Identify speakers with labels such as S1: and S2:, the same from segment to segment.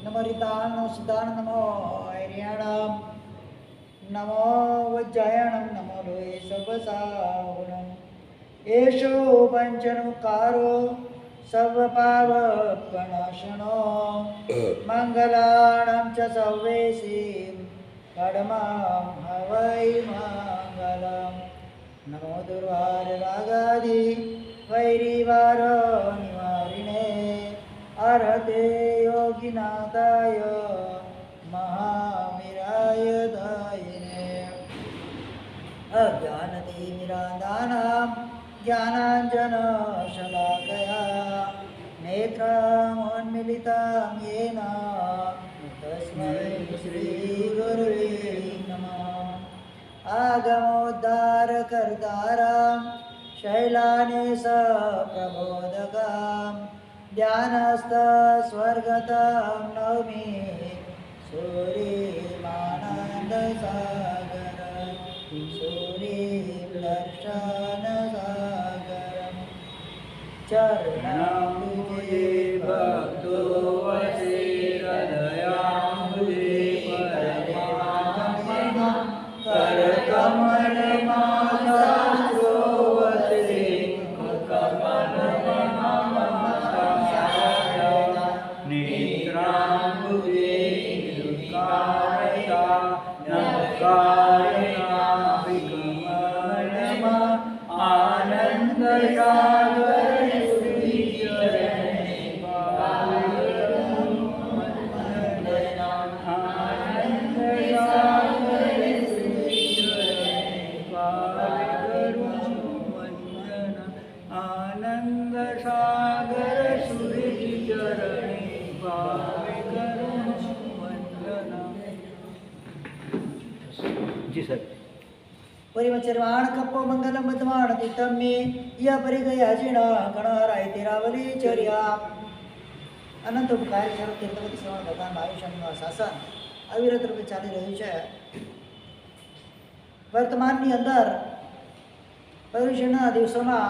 S1: नमो ऋतान् नमो सिद्धान् नमो ऐर्याणां नमो वज्रायणं नमो लोये सर्वसागुणम् एषो पञ्चनकारो सर्वपावपनाशनो मङ्गलाणां च सर्वेषां परमं हवै मङ्गलम् नमो दुर्वाररागादि वैरिवारनिवारिणे अर्हते योगिनाथाय महावीराय दायिने अज्ञानतिमिरान्धानां ज्ञानाञ्जनशलाकया नेत्रमुन्मीलितं येन तस्मै श्रीगुरुवे नमः आगमोद्धारकर्तारां शैलानेशप्रबोधकां ध्यानस्थस्वर्गतां नौमि सूर्यमानन्दसागरं सूर्यदर्शनसागरं चरणाम्बुजे
S2: भक्तो वसे हृदयाम्बुजे परमात्मना करकमलमासास्रो वसे नेत्राम्बुजे निरुकारता नमकारता विकमलमा आनन्दसागर श्रीचरणे आनन्दसागर श्रीचरणे वन्दन आनन्दसागर श्रीचरणे जी सर
S1: परिमचर्वाण कप्पो मंगलम मधवाण तीतम में या परिगया जिणा गणहराय तेरावली चर्या अनंत उपकार सर्व તીર્થવતી શ્રવણ ભગવાન મહાવીરનું શાસન અવિરત રૂપે ચાલી રહ્યું છે. વર્તમાનની અંદર પર્યુષણના દિવસોમાં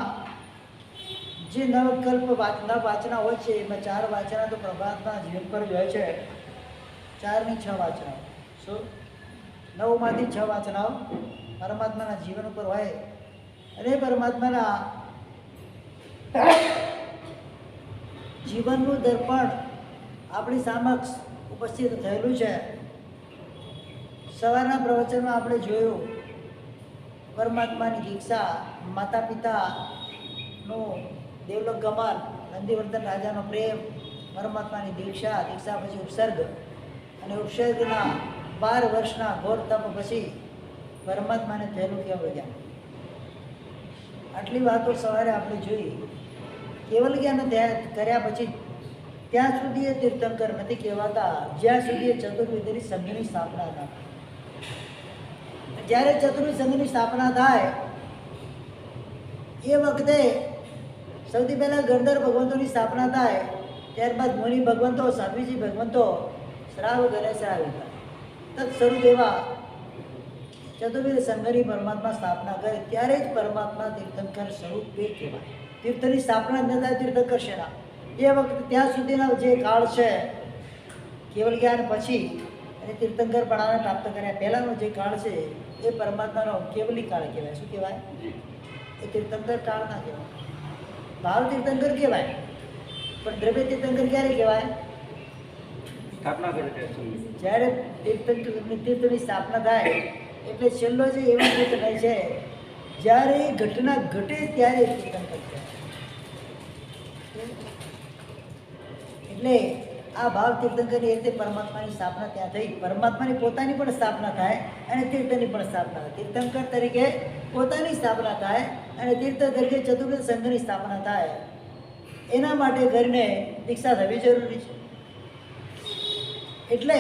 S1: જે નવકલ્પ વાંચના હોય છે એમાં 4 વાંચના તો પ્રભાતના જીવન પર જ હોય છે. 4 ની 6 વાંચનાઓ શું 9 માંથી 6 વાંચનાઓ પરમાત્માના જીવન ઉપર હોય અને પરમાત્માના જીવનનું દર્પણ આપણી સમક્ષ ઉપસ્થિત થયેલું છે. સવારના પ્રવચનમાં આપણે જોયું પરમાત્માની દીક્ષા, માતા પિતાનું દેવલોક ગમન, નંદીવર્ધન રાજાનો પ્રેમ, પરમાત્માની દીક્ષા પછી ઉપસર્ગ અને ઉપસર્ગના 12 વર્ષના ઘોર તપ પછી પરમાત્માને થયેલું કેવલ જ્ઞાન. આટલી વાતો સવારે આપણે જોઈ. કેવલ જ્ઞાન કર્યા પછી ત્યાં સુધી એ તીર્થંકર નથી કહેવાતા જ્યાં સુધી એ ચતુર્વિધની સંઘની સ્થાપના ના થાય. જ્યારે ચતુર્વિધ સંઘની સ્થાપના થાય એ વખતે સૌથી પહેલાં ગણધર ભગવંતોની સ્થાપના થાય. ત્યારબાદ મુનિ ભગવંતો, સાધ્વીજી ભગવંતો, શ્રાવ ગણે શ્રાવિતા તત્સ્વરૂપ એવા ચતુર્વિધ સંઘની પરમાત્મા સ્થાપના કરે ત્યારે જ પરમાત્મા તીર્થંકર સ્વરૂપે કહેવાય. તીર્થની સ્થાપના જ ન થાય તીર્થંકર શેના? એ વખતે ત્યાં સુધીના જે કાળ છે કેવલ જ્ઞાન પછી અને તીર્થંકરપણાને પ્રાપ્ત કર્યા પહેલાંનો જે કાળ છે એ પરમાત્માનો કેવલી કાળ કહેવાય. શું કહેવાય? એ તીર્થંકર કાળ ના કહેવાય. ભાવ તીર્થંકર કહેવાય પણ દ્રવ્ય તીર્થંકર ક્યારે કહેવાય?
S2: સ્થાપના કરે
S1: જ્યારે તીર્થની સ્થાપના થાય એટલે છેલ્લો જે એવા તીર્થનય છે જ્યારે એ ઘટના ઘટે ત્યારે તીર્થંકર છે. એટલે આ ભાવ તીર્થંકરની રીતે પરમાત્માની સ્થાપના ત્યાં થઈ. પરમાત્માની પોતાની પણ સ્થાપના થાય અને તીર્થની પણ સ્થાપના થાય. તીર્થંકર તરીકે પોતાની સ્થાપના થાય અને તીર્થ તરીકે ચતુર્વિધ સંઘની સ્થાપના થાય. એના માટે કરીને દીક્ષા થવી જરૂરી છે. એટલે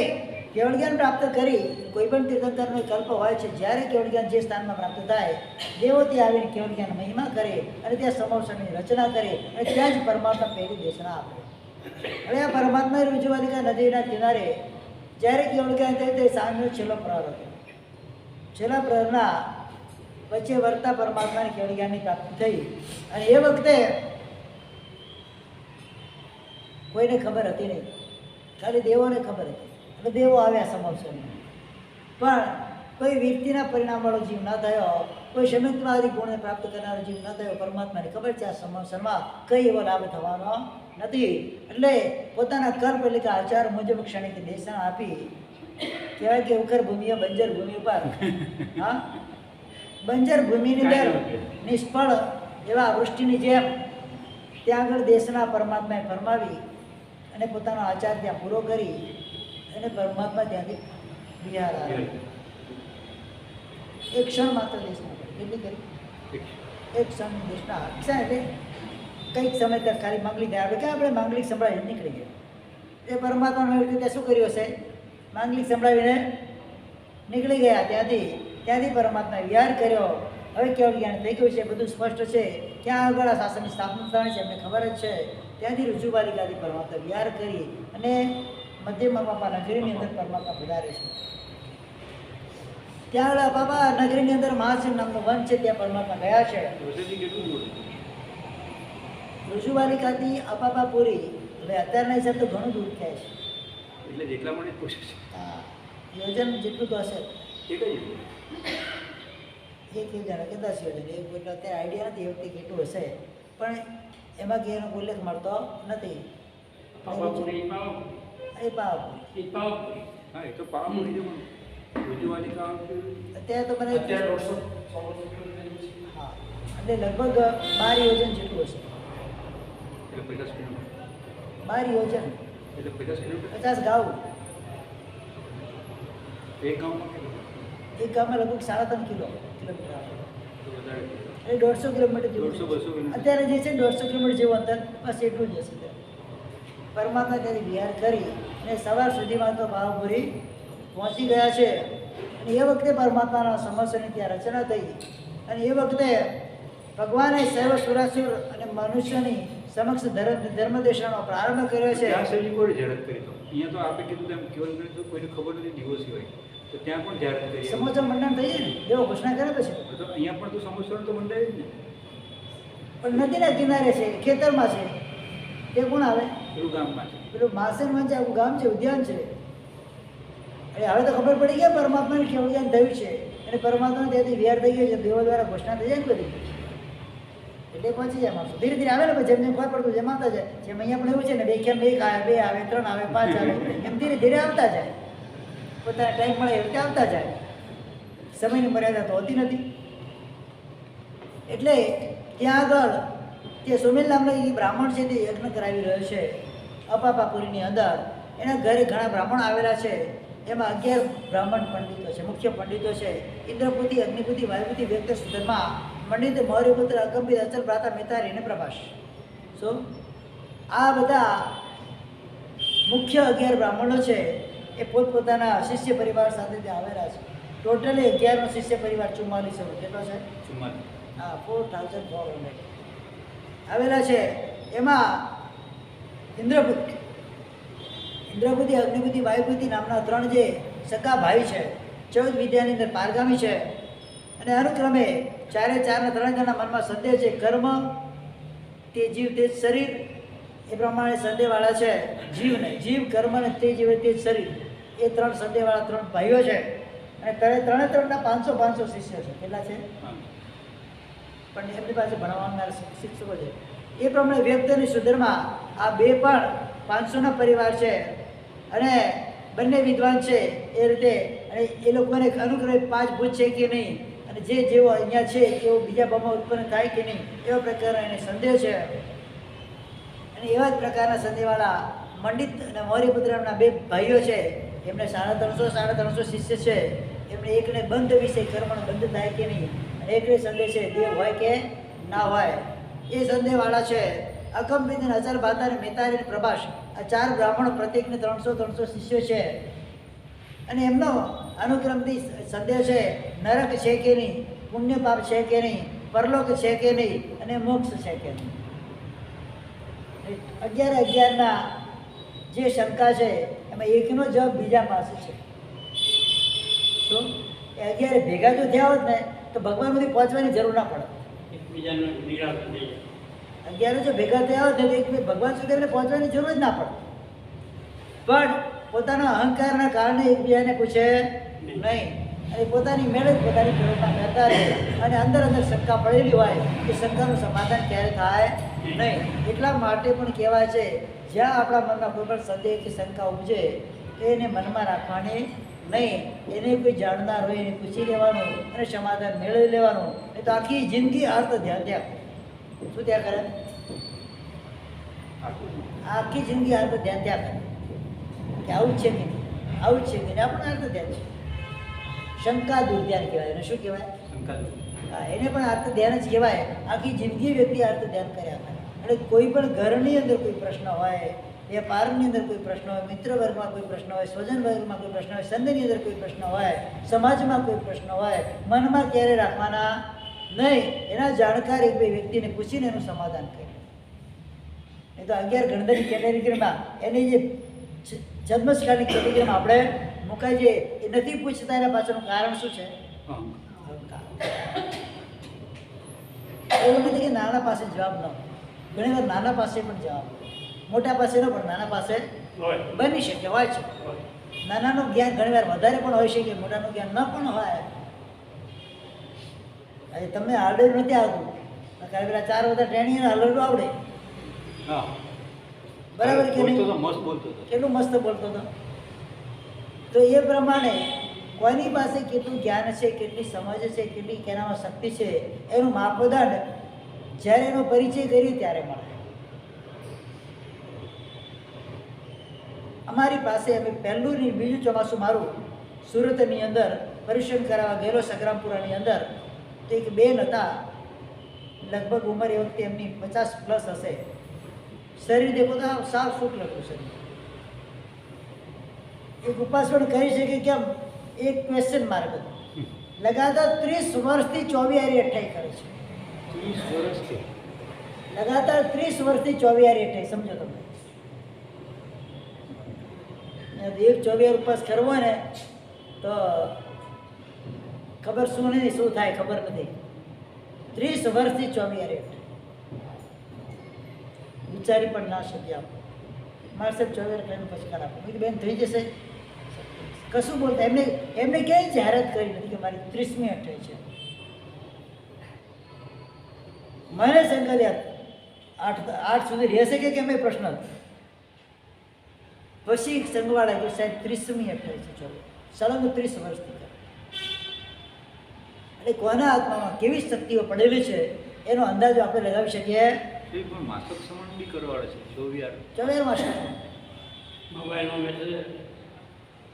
S1: કેવળ જ્ઞાન પ્રાપ્ત કરી કોઈ પણ તીર્થંકરનો કલ્પ હોય છે. જ્યારે કેવળ જ્ઞાન જે સ્થાનમાં પ્રાપ્ત થાય દેવો ત્યાં આવીને કેવળ જ્ઞાન મહિમા કરે અને ત્યાં સમોસણની રચના કરે અને ત્યાં જ પરમાત્મા પહેલી દેશના આપે. હવે આ પરમાત્મા રુજુવાલિકા નદીના કિનારે જ્યારે કેવળ જ્ઞાન થયું તે સાંજનો છેલ્લો પ્રહર હતો. છેલ્લા પ્રહરના વચ્ચે વર્તા પરમાત્માની કેવળ જ્ઞાનની પ્રાપ્તિ થઈ અને એ વખતે કોઈને ખબર હતી નહીં. ખાલી દેવોને ખબર હતી એટલે દેવો આવ્યા સમક્ષમાં. પણ કોઈ વીરતીના પરિણામવાળો જીવ ન થયો, કોઈ શમિત્વાદી ગુણને પ્રાપ્ત કરનારો જીવ ન થયો. પરમાત્માને ખબર છે આ સમક્ષમાં કઈ એવો લાભ થવાનો નથી. એટલે પોતાના કલ્પ એટલે કે આચાર મુજબ ક્ષણિક દેશના આપી કહેવાય કે ઉખર ભૂમિ બંજર ભૂમિ ઉપર હા બંજર ભૂમિની અંદર નિષ્ફળ એવા વૃષ્ટિની જેમ ત્યાં આગળ દેશના પરમાત્માએ ફરમાવી અને પોતાનો આચાર ત્યાં પૂરો કરી અને પરમાત્મા ત્યાંથી બિહાર આવ્યા. એક ક્ષણ માત્ર દેશના કેટલી કરી એક ક્ષણ દેશના ક્ષણ એટલે કંઈક સમય તક ખાલી માંગલિક ગયા આપણે ક્યાં આપણે માંગલિક સંભળાવીને નીકળી ગયા. એ પરમાત્માને એવી રીતે શું કર્યું હશે? માંગલિક સંભળાવીને નીકળી ગયા. ત્યાંથી પરમાત્માએ વિહાર કર્યો. હવે કેવળ જ્ઞાન થઈ ગયું છે, બધું સ્પષ્ટ છે. ક્યાં આગળ આ શાસનની સ્થાપના થવાની છે એમને ખબર જ છે. ત્યાંથી રુજુબાલિકાથી પરમાત્મા વિહાર કરી અને મધ્યમાં બાપા નગરીની અંદર પરમાત્મા પધારે છે. ત્યાં આગળ બાબા નગરીની અંદર મહાશિવ નામનું વન છે, ત્યાં પરમાત્મા ગયા છે. રુજુબાલિકાથી અપાપાપુરી હવે અત્યારના હિસાબ તો ઘણું દૂર થાય છે.
S2: એટલે જેટલા મને પૂછે છે
S1: હા, યોજન જેટલું તો હશે
S2: એ કઈ
S1: એક યોજન કે 10 યોજન એક એટલે અત્યારે આઈડિયા નથી એ વખતે કેટલું હશે, પણ એમાં કે એનો ઉલ્લેખ મળતો નથી. એ પાવાપુરી
S2: હા એ તો પાવાપુરી જવાનું રુજુવાલિકા
S1: અત્યારે તો મને
S2: અત્યારે 150
S1: હા એટલે લગભગ 12 યોજન જેટલું હશે.
S2: એટલે 50 કિલોમીટર
S1: 12 યોજન
S2: એટલે 50 કિલોમીટર
S1: 50 ગાઉ.
S2: એક ગામમાં કેટલું?
S1: એક ગામમાં લગભગ 3.5 કિલોમીટર આવે.
S2: તો વધારે
S1: એટલે 150 કિલોમીટર જેવું
S2: 150-200 કિલોમીટર.
S1: અત્યારે જે છે 150 કિલોમીટર જેવું અંતર બસ એટલું જ હશે. પરમાત્મા ત્યાંથી વિહાર કરી અને સવાર સુધીમાં તો પાવાપુરી પહોંચી ગયા છે. અને એ વખતે પરમાત્માના સમર્થનની ત્યાં રચના થઈ અને એ વખતે ભગવાને સર્વ સુરાસુર અને મનુષ્યની સમક્ષ ધર્મદેશનો પ્રારંભ કર્યો છે.
S2: ત્યાં સુધી કોઈ જાહેરાત કરી તો અહીંયા તો આપણે કીધું તેમ કેવલ ગણિત તો કોઈને ખબર નથી દિવસ સિવાય તો ત્યાં પણ જાહેરાત કરી
S1: સમોસા મંડળ થઈ જાય ને દેવો ઘોષણા કરે પછી
S2: તો અહીંયા પણ તો સમોસા તો મંડાય જ ને
S1: પણ નદીના કિનારે છે, ખેતરમાં છે, તે કોણ આવે?
S2: પેલું ગામમાં છે
S1: પેલું માસેન વન છે, આખું ગામ છે, ઉદ્યાન છે. એટલે હવે તો ખબર પડી ગયા પરમાત્માને કેવું જ્ઞાન થયું છે અને પરમાત્મા ત્યાંથી વિહાર થઈ ગયો છે. દેવો દ્વારા ઘોષણા થઈ જાય ને બધી એટલે પહોંચી જાય માણસો. ધીરે ધીરે આવે ને પછી જેમ જેમ ખબર પડતું જેમ આવતા જાય. જેમ અહીંયા પણ એવું છે ને બે કેમ 1 આવે 2 આવે 3 આવે 5 આવે એમ ધીરે ધીરે આવતા જાય. પોતાના ટાઈમ મળે એ રીતે આવતા જાય. સમયની મર્યાદા તો હોતી નથી. એટલે ત્યાં આગળ તે સુમિલ નામનો એ બ્રાહ્મણ છે તે યજ્ઞ કરાવી રહ્યો છે અપાપાપુરીની અંદર. એના ઘરે ઘણા બ્રાહ્મણ આવેલા છે. એમાં 11 બ્રાહ્મણ પંડિતો છે, મુખ્ય પંડિતો છે. ઇન્દ્રપુતિ, અગ્નિપુતિ, વાયુપુતિ, વ્યક્ત સુધર્મા, પંડિત, મૌર્યપુત્ર, અકંપિત, અચલ, ભ્રાતા, મેતારી અને પ્રભાસ. શું આ બધા મુખ્ય 11 બ્રાહ્મણો છે એ પોતપોતાના શિષ્ય પરિવાર સાથે ત્યાં આવેલા છે. ટોટલી 11નો શિષ્ય પરિવાર 4400 કેટલો છે?
S2: 44.
S1: હા 4400 આવેલા છે. એમાં ઇન્દ્રપુતિ, અગ્નિપુતિ, વાયુપુતિ નામના 3 જે સગા ભાઈ છે. 14 વિદ્યાની અંદર પારગામી છે. અને અનુક્રમે ચારે ચારના 3 જણા મનમાં સંદેહ છે. કર્મ તે જીવ તે શરીર એ પ્રમાણે સંદેહવાળા છે. જીવ કર્મ અને તે જીવ તે શરીર એ 3 સંદેહવાળા 3 ભાઈઓ છે. અને ત્રણના 500 શિષ્યો છે. કેટલા છે? પણ એમની પાસે ભણાવનાર શિક્ષકો છે. એ પ્રમાણે વ્યક્ત અને સુધર્મા આ 2 પણ 500ના પરિવાર છે અને બંને વિદ્વાન છે એ રીતે. અને એ લોકોને અનુક્રમે 5 ભૂત છે કે નહીં અને જેવો અહીંયા છે એવો બીજા ભાવમાં ઉત્પન્ન થાય કે નહીં એવા પ્રકારનો એને સંદેહ છે. અને એવા જ પ્રકારના સંદેહવાળા મંડિત અને મૌર્યપુત્રના 2 ભાઈઓ છે. એમને 350 શિષ્ય છે. એમને એકને બંધ વિષય કર્મનો બંધ થાય કે નહીં અને એકને સંદેહ છે દેવ હોય કે ના હોય એ સંદેહવાળા છે. અકંપિત અને અચલ, ભ્રાતા અને મેતારી અને પ્રભાસ આ 4 બ્રાહ્મણો પ્રત્યેકને 300 શિષ્યો છે. અને એમનો અનુક્રમથી સંદેહ છે નરક છે કે નહીં, પુણ્ય પાપ છે કે નહીં, પરલોક છે કે નહીં અને મોક્ષ છે કે નહીં. 11ના જે શંકા છે એમાં એકનો જવાબ બીજા પાસે છે. શું એ 11 ભેગા જો થયા હોત ને તો ભગવાન સુધી પહોંચવાની જરૂર ના પડે. 11 જો ભેગા થયા હોત ને તો ભગવાન સુધી એમને પહોંચવાની જરૂર જ ના પડે. પણ પોતાના અહંકારના કારણે એકબીજાને પૂછે નહીં, અને પોતાની મેળે જ પોતાની પ્રયોગમાં કરતા રહે, અને અંદર અંદર શંકા પડેલી હોય કે શંકાનું સમાધાન ક્યારે થાય નહીં. એટલા માટે પણ કહેવાય છે, જ્યાં આપણા મનમાં કોઈ પણ સંદેહ કે શંકા ઉપજે એને મનમાં રાખવાની નહીં. એને કોઈ જાણનાર હોય એને પૂછી લેવાનું અને સમાધાન મેળવી લેવાનું. એ તો આખી જિંદગી અર્થ ધ્યાન ત્યાં શું ત્યાં કરે, આખી જિંદગી અર્થ ધ્યાન ત્યાં કરે કે આવું જ છે કે નહીં, આવું જ છે કે નહીં, આપણને અર્થ ધ્યાન છે. શંકા દૂર ધ્યાન કહેવાય એને. શું કહેવાય? હા, એને પણ અર્થ ધ્યાન જ કહેવાય. આખી જિંદગી વ્યક્તિ અર્થ ધ્યાન કર્યા કરે. એટલે કોઈ પણ ઘરની અંદર કોઈ પ્રશ્ન હોય, વેપારની અંદર કોઈ પ્રશ્ન હોય, મિત્ર વર્ગમાં કોઈ પ્રશ્ન હોય, સ્વજન વર્ગમાં કોઈ પ્રશ્ન હોય, સંઘની અંદર કોઈ પ્રશ્ન હોય, સમાજમાં કોઈ પ્રશ્ન હોય, મનમાં ક્યારે રાખવાના નહીં. એના જાણકાર એક બે વ્યક્તિને પૂછીને એનું સમાધાન કરે. એ તો 11 ગણધરની કેટેગરીમાં એની જે જન્મસ્થાનની કેટેગરીમાં આપણે મુકાઈ જઈએ. એ નથી પૂછતા એના પાછળનું કારણ શું છે? એવું નથી કે નાના પાસે જવાબ ન હોય. ઘણી વાર નાના પાસે પણ જવાબ, મોટા પાસે ન પણ નાના પાસે બની શકે, હોય છે. નાનાનું જ્ઞાન ઘણી વાર વધારે પણ હોય છે કે મોટાનું જ્ઞાન ન પણ હોય. આજે તમને હાલડેલું નથી આવતું, કારણ પેલા 4 બધા ટ્રેનિંગ હાલડું આવડે. બરાબર કે નહીં? કેટલું મસ્ત બોલતો હતો. તો એ પ્રમાણે કોઈની પાસે કેટલું જ્ઞાન છે, કેટલી સમજ છે, કેટલી કેનામાં શક્તિ છે, એનું માપદંડ જ્યારે એનો પરિચય કરીએ ત્યારે મળે. અમારી પાસે અમે પહેલું ને બીજું ચોમાસું મારું સુરતની અંદર પરીક્ષણ કરાવવા ગયેલો, સંગ્રામપુરાની અંદર. તો એક બેન હતા, લગભગ ઉંમર એ વખતે એમની 50+ હશે. શરીર દેખો તો સાવ શુક્લ હતું શરીર. એક ઉપવાસ પણ કરી શકે કેમ? એક ક્વેશ્ચન માર્ક હતો. લગાતાર 30 વર્ષથી 24 અઠ્ઠાઈ કરે છે.
S2: 30 વર્ષથી
S1: લગાતાર 30 વર્ષથી 24 અઠ્ઠાઈ. સમજો તમે, એક 24 ઉપવાસ કરવો ને તો ખબર શું નહીં શું થાય ખબર નથી. 30 વર્ષથી 24 અઠ્ઠાઈ વિચારી પણ ના શક્યા. મારે સાહેબ 24 અઠ્ઠાઈનું પછી આપો. બીજી બેન થઈ જશે કશું બોલતા. એમને ક્યાંય જાહેરાત કરી નથી કે મારી 30મી અઠ્ઠાઈ છે. મને શંકા યાદ 8 સુધી રહેશે કે કેમ એ પ્રશ્ન. પછી સંગવાળા કે સાહેબ 30મી અઠ્ઠાઈ છે. ચલો સળંગ 30 વર્ષથી. એટલે કોના આત્મામાં કેવી શક્તિઓ પડેલી છે એનો અંદાજો આપણે લગાવી શકીએ.
S2: પણ માસક શ્રવણ બી કરવાડે છે
S1: 24 માસ.
S2: મોબાઈલમાં મેસેજ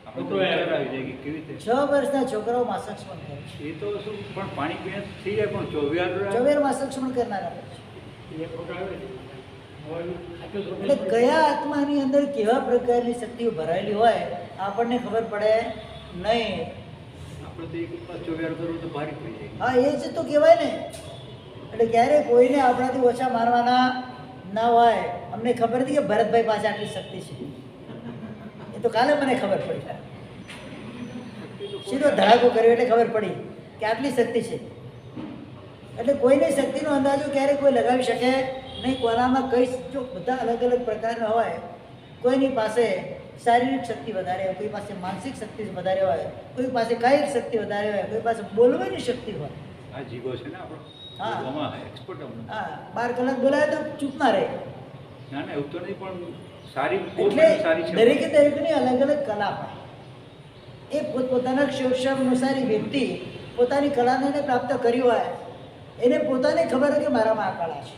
S2: આપણે આવી જાય કે કેવી રીતે
S1: 6 વર્ષના છોકરાઓ માસક શ્રવણ કરે છે.
S2: એ તો શું પણ પાણી પીને થઈ જાય, પણ
S1: 24 માસક શ્રવણ કરનારા છે. એટલે કયા આત્માની અંદર કેવા પ્રકારની શક્તિઓ ભરાયેલી હોય આપણને ખબર પડે નહીં.
S2: આપણે તો એક ઉપવાસ 24 કરવું તો ભારી પડી જાય.
S1: હા, એ જ તો કહેવાય ને. એટલે ક્યારે કોઈને આપણાથી ઓછા મારવાના ના હોય. અમને ખબર હતી કે ભરતભાઈ પાસે આટલી શક્તિ છે. એ તો કાલે મને ખબર પડી. સીધો ધડાકો કર્યો એટલે ખબર પડી કે આટલી શક્તિ છે. એટલે કોઈની શક્તિનો અંદાજો ક્યારે કોઈ લગાવી શકે નહીં. કોનામાં કઈ જો બધા અલગ અલગ પ્રકારના હોય. કોઈની પાસે શારીરિક શક્તિ વધારે હોય, કોઈ પાસે માનસિક શક્તિ વધારે હોય, કોઈ પાસે કાયિક શક્તિ વધારે હોય, કોઈ પાસે બોલવાની શક્તિ હોય.
S2: આ જીવો છે ને આપણો.
S1: હા,
S2: એક્સપર્ટ આપણે.
S1: હા, 12 કલાક બોલાય તો ચૂપ ના રહે.
S2: ના ના, એવું તો નહીં, પણ સારી
S1: એટલે
S2: સારી છે.
S1: દરેકે દરેકની અલગ અલગ કલા હોય. એ પોતપોતાના ક્ષેત્ર અનુસારી વ્યક્તિ પોતાની કલાને પ્રાપ્ત કરી હોય એને પોતાને ખબર હોય કે મારામાં આ કળા છે.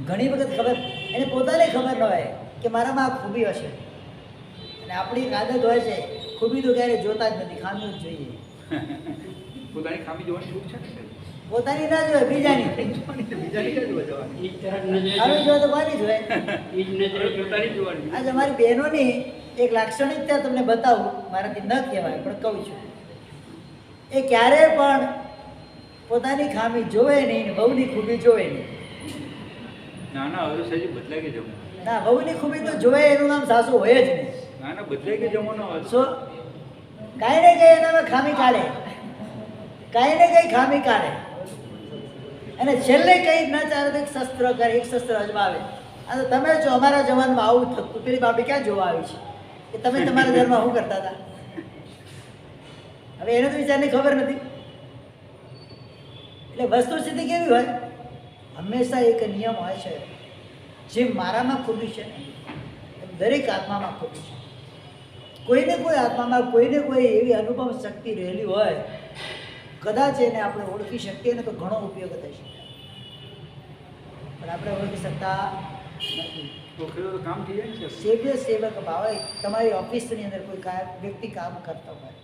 S1: ઘણી વખત ખબર એને પોતાને ખબર ન હોય કે મારામાં આ ખૂબી હશે. અને આપણી એક આદત હોય છે, ખૂબી તો ક્યારે જોતા જ નથી, ખામી જ જોઈએ.
S2: પોતાની ખામી જોવાની જરૂર છે ને.
S1: પોતાની ના જોઈએ, બીજાની.
S2: બીજાની ક્યાં જોવા જવાની?
S1: ખામી જોવા તો કોની જોઈએ?
S2: પોતાની જોવાની.
S1: આજે અમારી બહેનોની એક લાક્ષણિકતા તમને બતાવું, મારાથી ન કહેવાય પણ કહું છું. એ ક્યારે પણ પોતાની ખામી જોવે નહીં ને વહુની ખૂબી જોવે નહીં.
S2: ના ના, હવે સજી બદલાઈ ગઈ જમવાનું.
S1: ના, વહુની ખૂબી તો જોવે એનું નામ સાસુ હોય જ નહીં.
S2: ના ના, બદલાઈ ગઈ જમવાનું.
S1: શું કાંઈ ને કંઈ એનામાં ખામી કાઢે, કાંઈ ને કંઈ ખામી કાઢે. અને છેલ્લે કંઈ ન ચાલે તો એક શસ્ત્ર કરે, એક શસ્ત્ર અજમાવે. આ તો તમે જો અમારા જવાનમાં આવું થતું, પેલી બાબી ક્યાં જોવા આવી છે કે તમે તમારા ઘરમાં શું કરતા હતા? હવે એને તો વિચારની ખબર નથી. એટલે વસ્તુ સ્થિતિ કેવી હોય, હંમેશા એક નિયમ હોય છે, જે મારામાં ખોટું છે એમ દરેક આત્મામાં ખોટું છે. કોઈને કોઈ આત્મામાં કોઈને કોઈ એવી અનુભવ શક્તિ રહેલી હોય, કદાચ એને આપણે ઓળખી શકીએ ને તો ઘણો ઉપયોગ થઈ શકે, પણ આપણે ઓળખી શકતા નથી.
S2: તો ખેડૂતો કામ થઈ જાય ને
S1: સેવ્ય સેવક ભાવે તમારી ઓફિસની અંદર કોઈ વ્યક્તિ કામ કરતો હોય,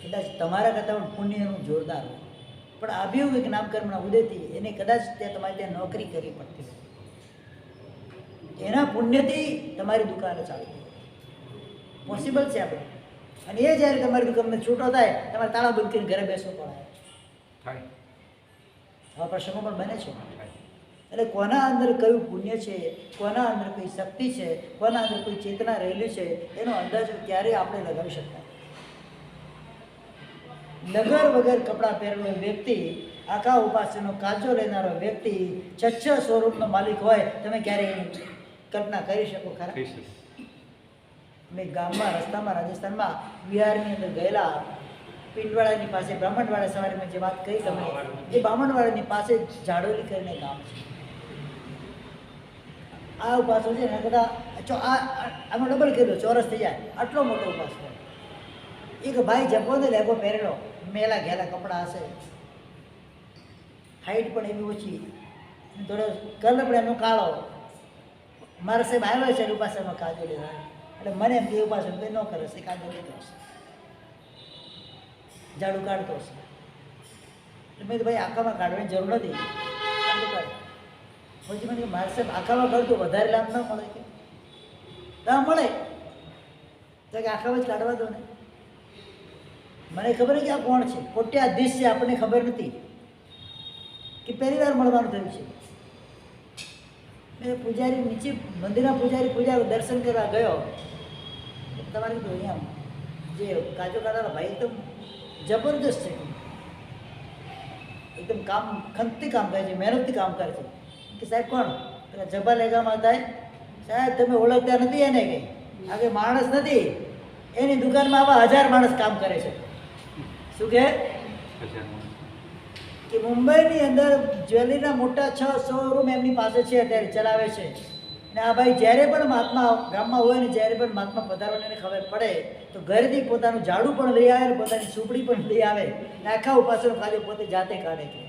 S1: કદાચ તમારા કરતાં પણ પુણ્યનું જોરદાર હોય, પણ અભિયોગ નામકર્મના ઉદયથી એને કદાચ ત્યાં તમારે ત્યાં નોકરી કરવી પડતી હોય, એના પુણ્યથી તમારી દુકાને ચાલતી હોય, પોસિબલ છે આપણે. અને એ જ્યારે તમારી દુકાનને છૂટો થાય, તમારે તાળા બંધ કરીને ઘરે બેસવું પડે
S2: થાય.
S1: આવા પ્રસંગો પણ બને છે. એટલે કોના અંદર કયું પુણ્ય છે, કોના અંદર કઈ શક્તિ છે, કોના અંદર કોઈ ચેતના રહેલી છે, એનો અંદાજ ક્યારેય આપણે લગાવી શકતા. નગર વગર કપડાં પહેરેલો વ્યક્તિ, આખા ઉપાસનો કાચો લેનારો વ્યક્તિ, છ સ્વરૂપનો માલિક હોય, તમે ક્યારેય એની કલ્પના કરી શકો ખરા? મેં ગામમાં રસ્તામાં રાજસ્થાનમાં બિહારની અંદર ગયેલા, પિંડવાડાની પાસે બ્રાહ્મણવાડા, સવારે મેં જે વાત કહી તમે, એ બ્રાહ્મણવાડાની પાસે ઝાડોલી કરીને ગામ છે. આ ઉપાસો છે ને બધા આમાં ડબલ કર્યો, ચોરસ થઈ જાય, આટલો મોટો ઉપાસ હોય. એક ભાઈ જપો ને લેગો પહેરેલો, મેલા ઘેલા કપડાં હશે, હાઈટ પણ એવી ઓછી, થોડો કલર પણ એનો કાળો. મારા સાહેબ આવ્યો છે ઉપાસનમાં કાજુ લેવા, એટલે મને એમ કે ઉપાસન કંઈ ન કરે છે, કાજુ લેતો હશે, ઝાડુ કાઢતો હશે. એટલે મેં તો ભાઈ આખામાં કાઢવાની જરૂર નથી, પછી મને મારા સાહેબ આખામાં કાઢતો વધારે લાભ ન મળે કે ના મળે તો કે આખામાં જ કાઢવા દો ને. મને ખબર કે આ કોણ છે, કોટ્યાધીશ છે, આપણને ખબર નથી કે પહેલી વાર મળવાનું થયું છે. મેં પૂજારી નીચે મંદિરના પૂજા દર્શન કરવા ગયો, તમારે કીધું અહીંયા જે કાજુ કાઢવાના ભાઈ એકદમ જબરદસ્ત છે, એકદમ કામ ખંતથી કામ કરે છે, મહેનતથી કામ કરે છે. કે સાહેબ કોણ? પેલા જબા લેગામાં થાય, સાહેબ તમે ઓળખતા નથી એને, કે આ માણસ નથી, એની દુકાનમાં આવા 1000 માણસ કામ કરે છે. શું કહે કે મુંબઈની અંદર જ્વેલરીના મોટા 6 શોરૂમ એમની પાસે છે, અત્યારે ચલાવે છે. ને આ ભાઈ જ્યારે પણ મહાત્મા ગામમાં હોય ને, જ્યારે પણ મહાત્મા પધારવાની ખબર પડે તો ઘરેથી પોતાનું ઝાડુ પણ લઈ આવે ને પોતાની સુપડી પણ લઈ આવે ને આખા ઉપાસનો કાજો પોતે જાતે કાઢે. કે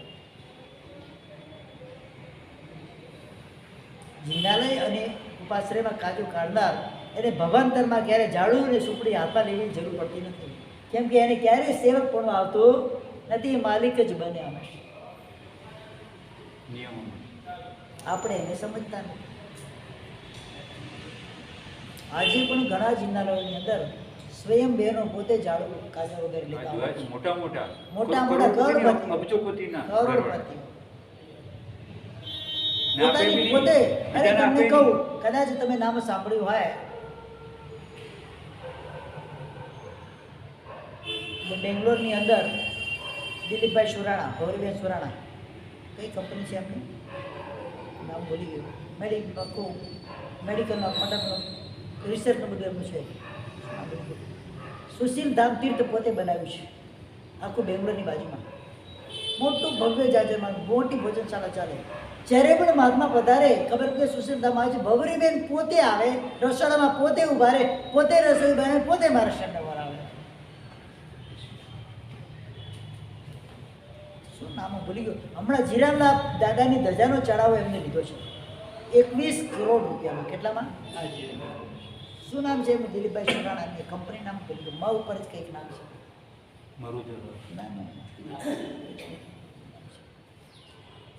S1: જિનાલય અને ઉપાશ્રયમાં કાજુ કાઢનાર એને ભવાંતરમાં ક્યારે ઝાડુ અને સુપડી હાથમાં લેવાની જરૂર પડતી નથી, કેમ કે એને ક્યારેય સેવક પણ આવતો નથી, માલિક જ બને. અમે આપણે એને સમજતા નથી. આજે પણ ઘણા જિનાલયોની અંદર સ્વયં બહેનો પોતે ઝાડુ કાજા વગેરે લેતા હોય છે. મોટા કરોડપતિ પોતાની પોતે. અરે તમને કહું, કદાચ તમે નામ સાંભળ્યું હોય, બેંગ્લોરની અંદર દિલીપભાઈ સુરાણા, ગૌરીબેન સુરાણા, કઈ કંપની છે એમની નામ ભૂલી ગયું, મેડિકલનો મતલબ રિસર્ચનું બધું એમનું છે. સુશીલ ધામ તીર્થ પોતે બનાવ્યું છે, આખું બેંગ્લોરની બાજુમાં મોટું ભવ્ય જાજરમાં મોટી ભોજનશાળા ચાલે. જ્યારે પણ મહાત્મા પધારે, ખબર કે સુશીલ ધામ આવે છે, ભવરીબેન પોતે આવે, રસોડામાં પોતે ઉભા રહે, પોતે રસોઈ બનાવે, પોતે મારા શરણે વરાવે. શું નામ ભૂલી ગયો, હમણાં જીરામના દાદાની ધજાનો ચડાવો એમને લીધો છે 21 કરોડ રૂપિયાનો. કેટલામાં? શું નામ છે એમનું? દિલીપભાઈ સુરાણાની કંપની નામ ભૂલી ગયું, મા ઉપર જ કંઈક નામ છે.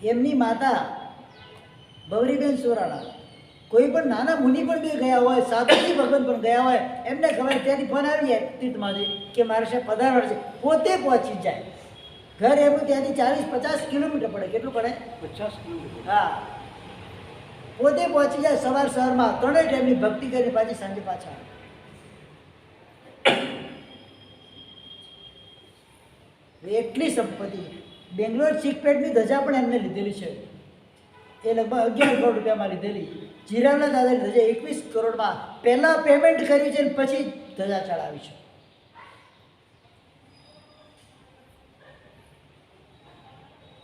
S1: એમની માતા ભવરીબેન સુરાણા, કોઈ પણ નાના મુનિ પણ બે ગયા હોય, સાધુજી ભગવાન પણ ગયા હોય, એમને ખબર ત્યાંથી ફોન આવી જાય તીર્થમાંથી કે મારે સાહેબ પધારવાનું છે, પોતે પહોંચી જાય. ઘર એમનું ત્યાંથી 40-50 કિલોમીટર પડે. કેટલું પડે?
S2: 50 કિલોમીટર.
S1: હા, પોતે પહોંચી જાય સવારમાં 3 ટાઈમની ભક્તિ કરીને પાછી સાંજે પાછા. એટલી સંપત્તિ. બેંગ્લોર ચીકપેટની ધજા પણ એમને લીધેલી છે. એ લગભગ 11 કરોડ રૂપિયામાં લીધેલી. જીરાના દાદાની ધજા 21 કરોડમાં પહેલાં પેમેન્ટ કર્યું છે અને પછી ધજા ચડાવી છે.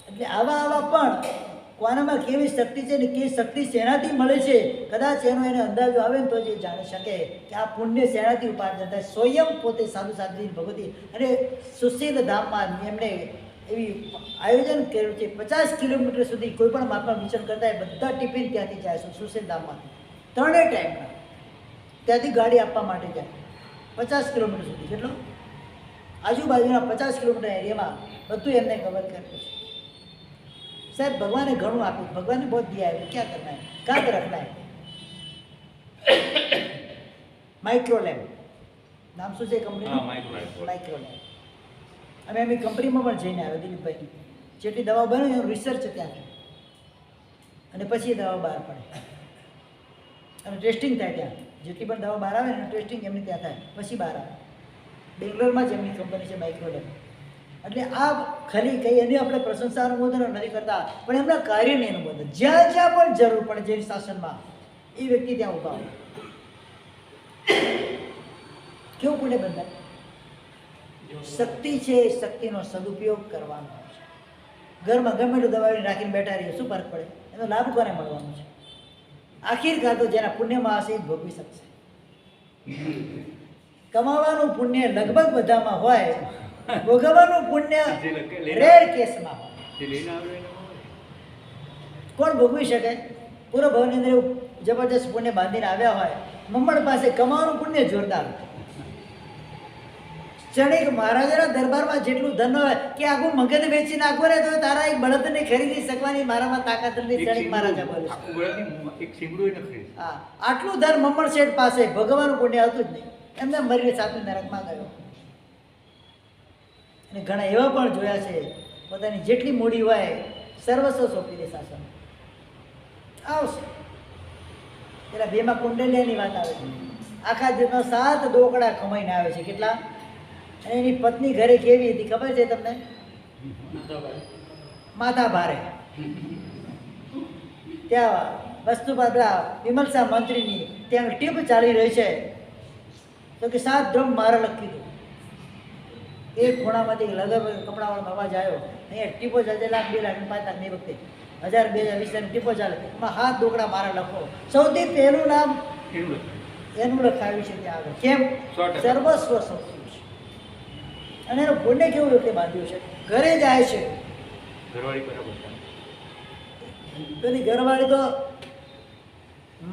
S1: એટલે આવા પણ કોનામાં કેવી શક્તિ છે ને કેવી શક્તિ શેનાથી મળે છે, કદાચ એનો એને અંદાજો આવે ને તો જ એ જાણી શકે કે આ પુણ્ય શેનાથી ઉપાર્જન થાય. સ્વયં પોતે સાધુ સાધ્વી ભગવતી અને સુશીલ ધામમાં એમણે એવી આયોજન કર્યું છે. 50 કિલોમીટર સુધી કોઈ પણ મહાત્મા વિચરણ કરતા હોય બધા ટિફિન ત્યાંથી જાય છે સુશીલ ધામમાંથી. 3 ટાઈમના ત્યાંથી ગાડી આપવા માટે જાય 50 કિલોમીટર સુધી. કેટલો? આજુબાજુના 50 કિલોમીટર એરિયામાં બધું એમને કવર કર્યું છે. साहब भगवान ने घणु आप भगवान ने बहुत दिया है, क्या करना है, कहाँ पे रखना है. माइक्रोलैब नाम શું છે કંપની? માઇક્રોલેબ. અમે એમની કંપનીમાં પણ જઈને આવ્યા દિલીપભાઈ. જેટલી દવા બને એનું રિસર્ચ ત્યાં અને પછી દવા બહાર પડે અને ટેસ્ટિંગ થાય ત્યાં. જેટલી પણ દવા બહાર આવે ને ટેસ્ટિંગ એમની ત્યાં થાય પછી બહાર આવે. બેંગ્લોરમાં જ એમની કંપની છે માઇક્રોલેબ. એટલે આ ખરી કંઈ એની આપણે પ્રશંસા અનુમોદન નથી કરતા, પણ એમના કાર્યની અનુમોદન. જ્યાં જ્યાં પણ જરૂર પડે જૈન શાસનમાં એ વ્યક્તિ ત્યાં ઊભા હોય. કેવું પુણ્ય બંધાય? શક્તિ છે એ શક્તિનો સદુપયોગ કરવાનો છે. ઘરમાં ગમે એટલું દવાઈ રાખીને બેઠા રહીએ શું ફરક પડે? એનો લાભ કોને મળવાનો છે? આખીરકાર તો જેના પુણ્યમાં હશે એ જ ભોગવી શકશે. કમાવાનું પુણ્ય લગભગ બધામાં હોય, ભોગવવાનું પુણ્ય રેર કેસમાં હોય. કોણ ભોગવી શકે? પૂરો ભવની અંદર એવું જબરજસ્ત પુણ્ય બાંધીને આવ્યા હોય, મમ્મડ પાસે કમાવાનું પુણ્ય જોરદાર. ક્ષણિક મહારાજાના દરબારમાં જેટલું ધન હોય કે આખું મગજ વેચી નાખો ને તો તારા એક બળદને ખરીદી શકવાની મારામાં તાકાત નથી. ક્ષણિક મહારાજા બોલે હા, આટલું ધન મમ્મડ શેઠ પાસે ભોગવવાનું પુણ્ય હતું જ નહીં. એમને મરીને સાથે નરકમાં ગયો. અને ઘણા એવા પણ જોયા છે પોતાની જેટલી મૂડી હોય સર્વસ્વ સોંપી દે શાસન. આવશે પેલા ભીમા કુંડલિયાની વાત આવે છે. આખા દિવસમાં 7 ડોકડા કમાઈને આવે છે. કેટલા? અને એની પત્ની ઘરે કેવી હતી ખબર છે તમને? માથા ભારે. ત્યાં વસ્તુ પેલા વિમલસા મંત્રીની ત્યાં ટીપ ચાલી રહી છે તો કે 7 ડ્રમ મારે લખી દો. એક ખૂણામાંથી લગભગ કપડાવાળો અવાજ આવ્યો. અહીંયા ટીપો ચાલે 1 લાખ 2 લાખ 5 લાખ ની વખતે 1000 2000 20 ટીપો ચાલે. એમાં 7 ડોકડા મારા લખો. સૌથી પહેલું નામ એનું લખાવ્યું છે ત્યાં આગળ. કેમ? સર્વસ્વ સોંપ્યું છે. અને એનું પુણ્ય કેવું રીતે બાંધ્યું છે? ઘરે જાય છે
S2: ઘરવાળી બરાબર.
S1: પેલી ઘરવાળી તો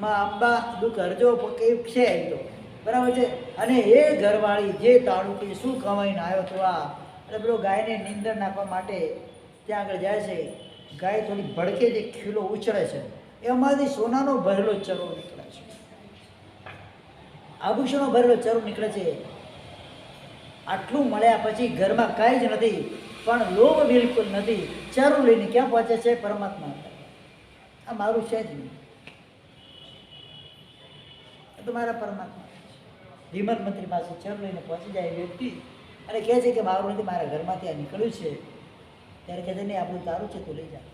S1: માં અંબા દુઃખ હરજો કઈ છે એ તો બરાબર છે. અને એ ઘરવાળી જે તાળુકી શું કમાઈને આવ્યો તો આ એટલે પેલો ગાયને નીંદર નાખવા માટે ત્યાં આગળ જાય છે. ગાય થોડી ભડકે જે ખીલો ઉછળે છે એમાંથી સોનાનો ભરેલો ચરો નીકળે છે, આભૂષણો ભરેલો ચરો નીકળે છે. આટલું મળ્યા પછી ઘરમાં કાંઈ જ નથી, પણ લોભ બિલકુલ નથી. ચરું લઈને ક્યાં પહોંચે છે? પરમાત્મા. આ મારું છે જ નહીં, તો મારા પરમાત્મા. વિમલ મંત્રી પાસે ચર લઈને પહોંચી જાય વ્યક્તિ અને કહે છે કે મારું નથી, મારા ઘરમાંથી આ નીકળ્યું છે. ત્યારે કહે છે નહીં, આપણું તારું છે, તું લઈ જા.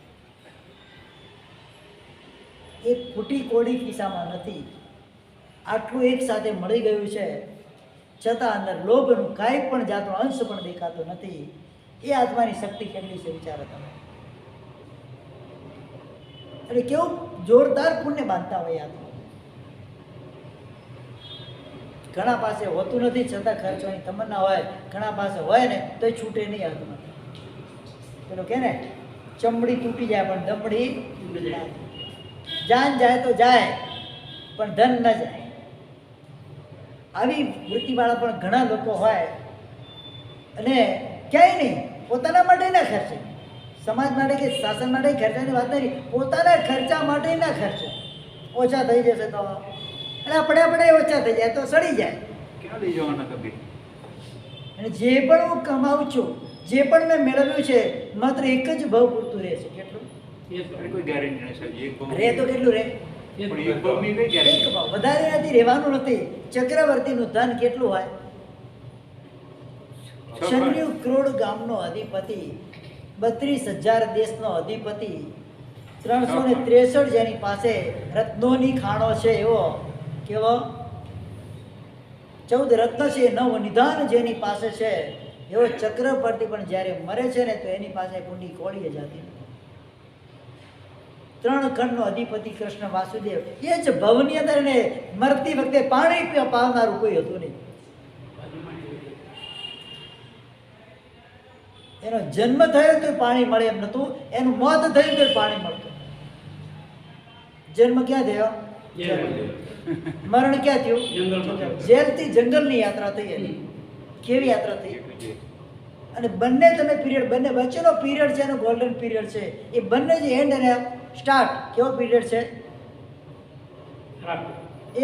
S1: એક ખૂટી કોડી ખિસ્સામાં નથી, આટલું એક સાથે મળી ગયું છે છતાં અંદર લોભનું કાંઈ પણ જાતનો અંશ પણ દેખાતો નથી. એ આત્માની શક્તિ કેટલી છે વિચારો તમે. એટલે કેવું જોરદાર પુણ્ય બાંધતા હોય આત્મા. ઘણા પાસે હોતું નથી છતાં ખર્ચવાની તમન્ના હોય, ઘણા પાસે હોય ને તો છૂટે નહીં આવતું નથી. પેલો કે ને ચમડી તૂટી જાય પણ દમડી જાન જાય તો જાય પણ ધન ન જાય. આવી વૃત્તિવાળા પણ ઘણા લોકો હોય અને ક્યાંય નહીં પોતાના માટે ના ખર્ચે, સમાજ માટે કે શાસન માટે ખર્ચાની વાત નથી, પોતાના ખર્ચા માટે ના ખર્ચે. ઓછા થઈ જશે તો એટલે આપણે ઓછા થઈ જાય તો સડી જાય.
S2: ક્યાં લઈ જવાના કબીર?
S1: અને જે પણ હું કમાઉં છું, જે પણ મેં મેળવ્યું છે માત્ર એક જ ભાવ પૂરતું રહે છે. કેટલું?
S2: કોઈ ગેરંટી નથી સાહેબ. એક ભાવ
S1: રહે તો કેટલું રહે?
S2: એક ભાવની કઈ
S1: એક
S2: ગેરંટી?
S1: ભાવ. વધારે નથી રહેવાનું નથી. ચક્રવર્તીનું ધન કેટલું હોય? 96 કરોડ ગામનો અધિપતિ, 32,000 દેશનો અધિપતિ, 363 જેની પાસે રત્નોની ખાણો છે એવો કેવો 14 રત્ન છે 9 નિધાન જેની પાસે છે એવો ચક્રવર્તી પણ જ્યારે મરે છે ને તો એની પાસે કુંડી કોળીએ જાતી નથી. 3 ખંડનો અધિપતિ કૃષ્ણ વાસુદેવ એ જ ભવની અંદર ને મરતી વખતે પાણી પાવનારું કોઈ હતું નહીં. એનો જન્મ થયો તો પાણી મળે એમ નતું, એનું મોત થયું તો પાણી મળતું. જન્મ ક્યાં થયો? મરણ ક્યાં થયું? જેલથી જંગલની યાત્રા થઈ એની. કેવી યાત્રા થઈ? અને બંને તમે પીરિયડ, બંને વચ્ચેનો પીરિયડ છે એનો ગોલ્ડન પીરિયડ છે. એ બંને જે એન્ડ અને સ્ટાર્ટ કેવો પીરિયડ છે?